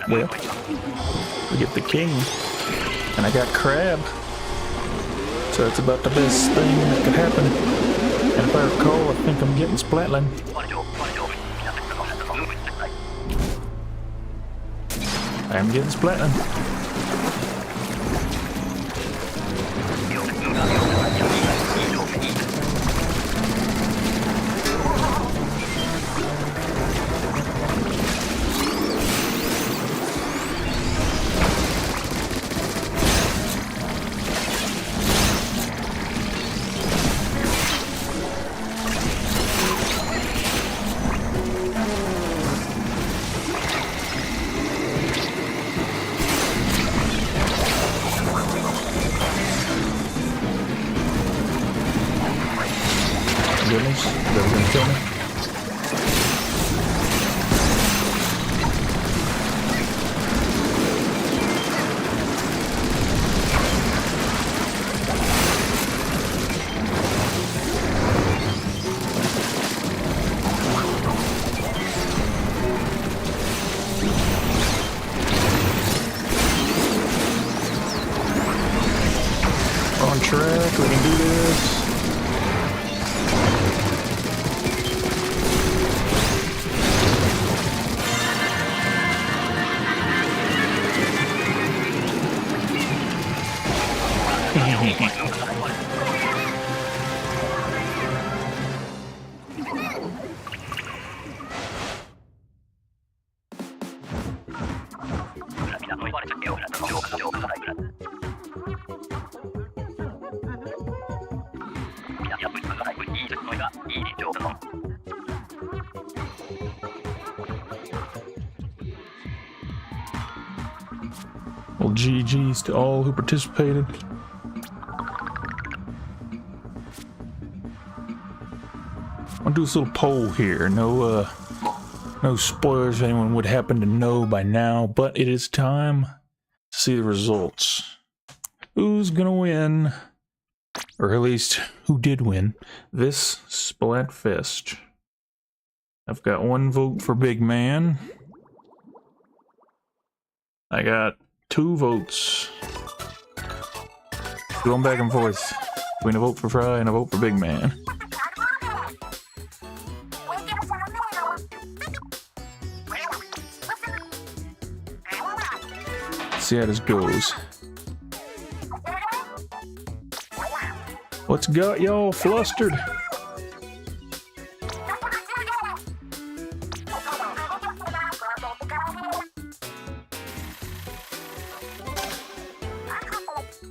Well, we get the king, and I got crab. So that's about the best thing that could happen. And if I recall, I think I'm getting Splatland. I'm getting Splatland. Goodness, they're gonna kill me. On track, we can do this. Well, GG's to all who participated. I'll do this little poll here. No spoilers if anyone would happen to know by now, but it is time to see the results. Who's gonna win? Or at least, who did win this Splatfest? I've got 1 vote for Big Man. I got 2 votes. Going back and forth between a vote for Fry and a vote for Big Man. See how this goes. What's got y'all flustered?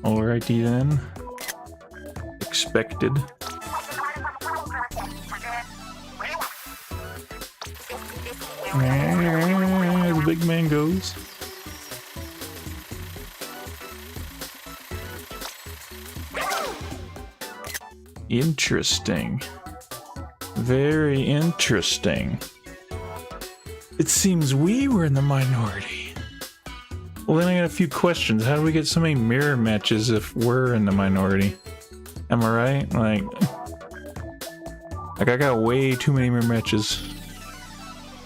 Alrighty then. Expected. The big man goes. Interesting. Very interesting. It seems we were in the minority. Well, then I got a few questions. How do we get so many mirror matches if we're in the minority? Am I right? Like I got way too many mirror matches.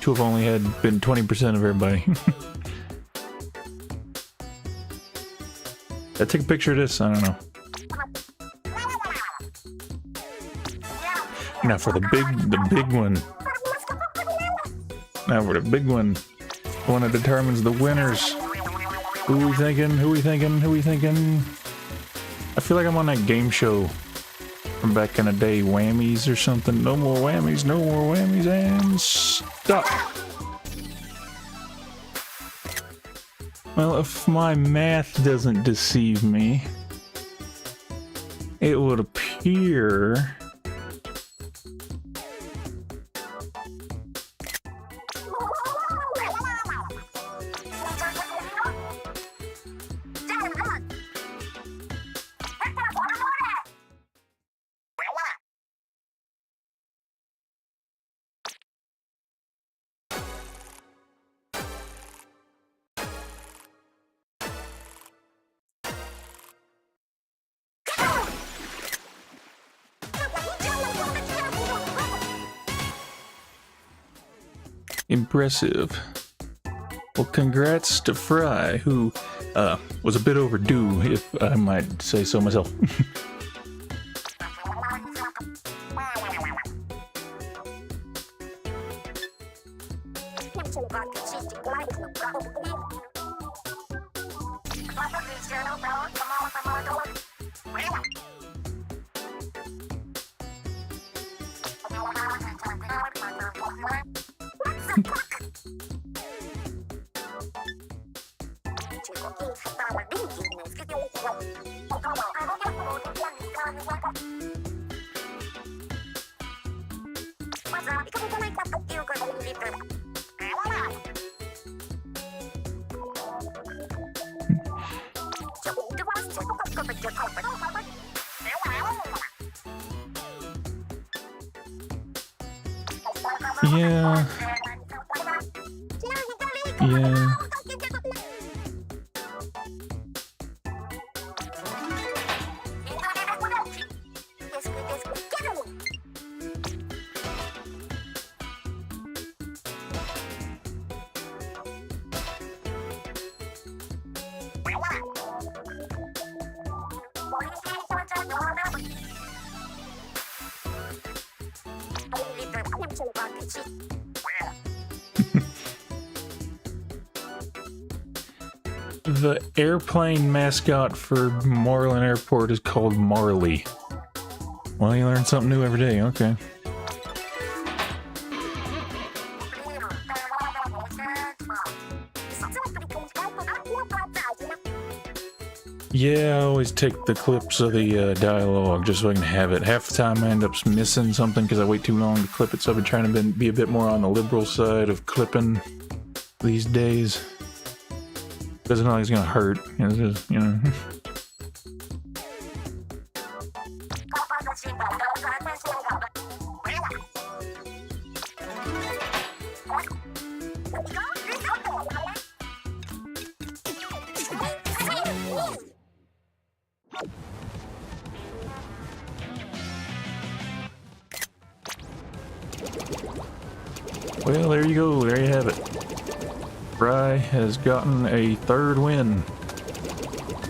2 have only had been 20% of everybody. Did I take a picture of this? I don't know. Now for the big one. Now for the big one. The one that determines the winners. Who we thinking? Who we thinking? Who we thinking? I feel like I'm on that game show from back in the day, Whammies or something. No more whammies, no more whammies, and stop. Well, if my math doesn't deceive me, it would appear impressive. Well, congrats to Fry, who was a bit overdue, if I might say so myself. Yeah. Yeah. The airplane mascot for Moreland Airport is called Marley. Well, you learn something new every day, okay. Yeah, I always take the clips of the dialogue just so I can have it. Half the time I end up missing something because I wait too long to clip it, so I've been trying to be a bit more on the liberal side of clipping these days. Doesn't look like it's gonna hurt, it's just, you know. Well, there you go, there you have it. Fry has gotten a third win,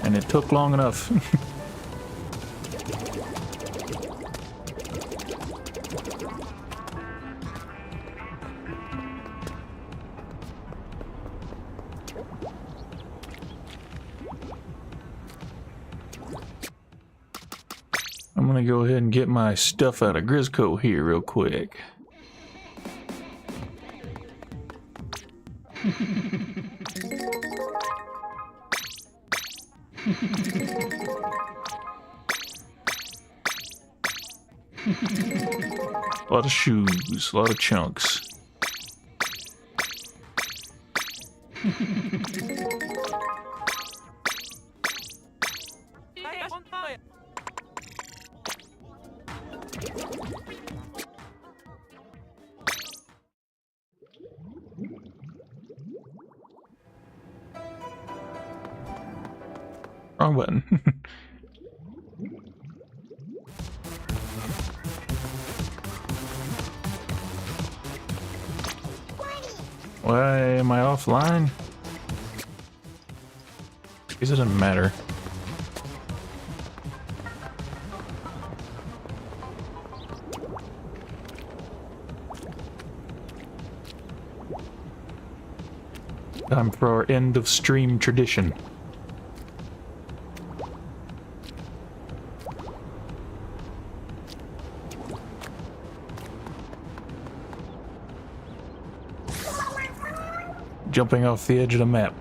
and it took long enough. I'm gonna go ahead and get my stuff out of Grisco here real quick. A lot of shoes, a lot of chunks. Wrong button. Why am I offline? It doesn't matter. Time for our end of stream tradition. Jumping off the edge of the map.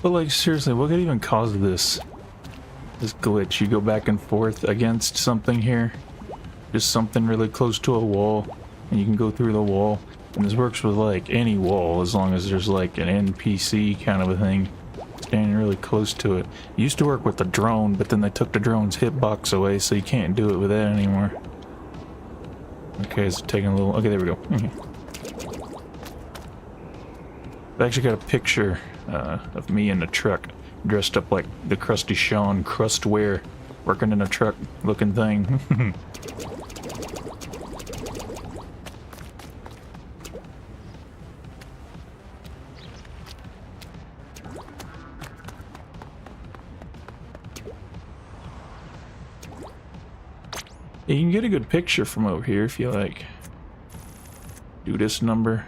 But like, seriously, what could even cause this? This glitch, you go back and forth against something here. Just something really close to a wall, and you can go through the wall. And this works with like any wall, as long as there's like an NPC kind of a thing standing really really close to it. Used to work with the drone, but then they took the drone's hitbox away, so you can't do it with that anymore. Okay, it's taking a little... Okay, there we go. I've actually got a picture of me in the truck, dressed up like the Krusty Sean Crustware, working in a truck looking thing. You can get a good picture from over here if you like. Do this number.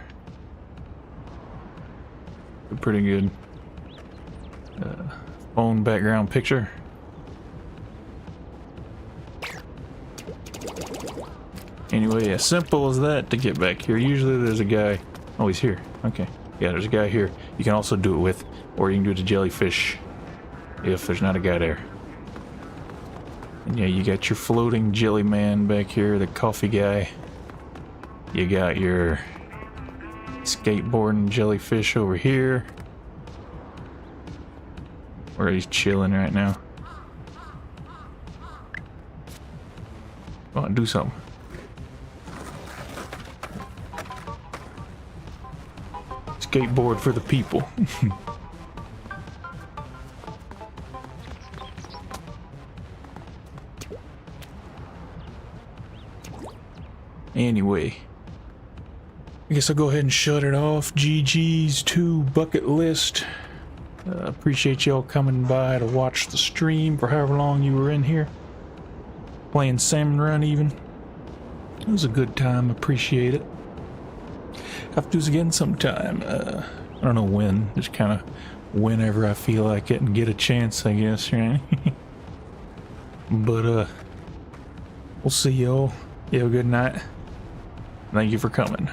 Pretty good phone background picture. Anyway, as simple as that to get back here. Usually there's a guy. Oh, he's here. Okay. Yeah, there's a guy here. You can also do it with, or you can do the jellyfish if there's not a guy there. And yeah, you got your floating jelly man back here, the coffee guy. You got your skateboarding jellyfish over here, where he's chilling right now. Come on, do something. Skateboard for the people. Anyway, I guess I'll go ahead and shut it off. GG's to bucket list. Appreciate y'all coming by to watch the stream for however long you were in here. Playing Salmon Run even. It was a good time, appreciate it. Have to do this again sometime. I don't know when, just kind of whenever I feel like it and get a chance, I guess, right? But, we'll see y'all. You have a good night. Thank you for coming.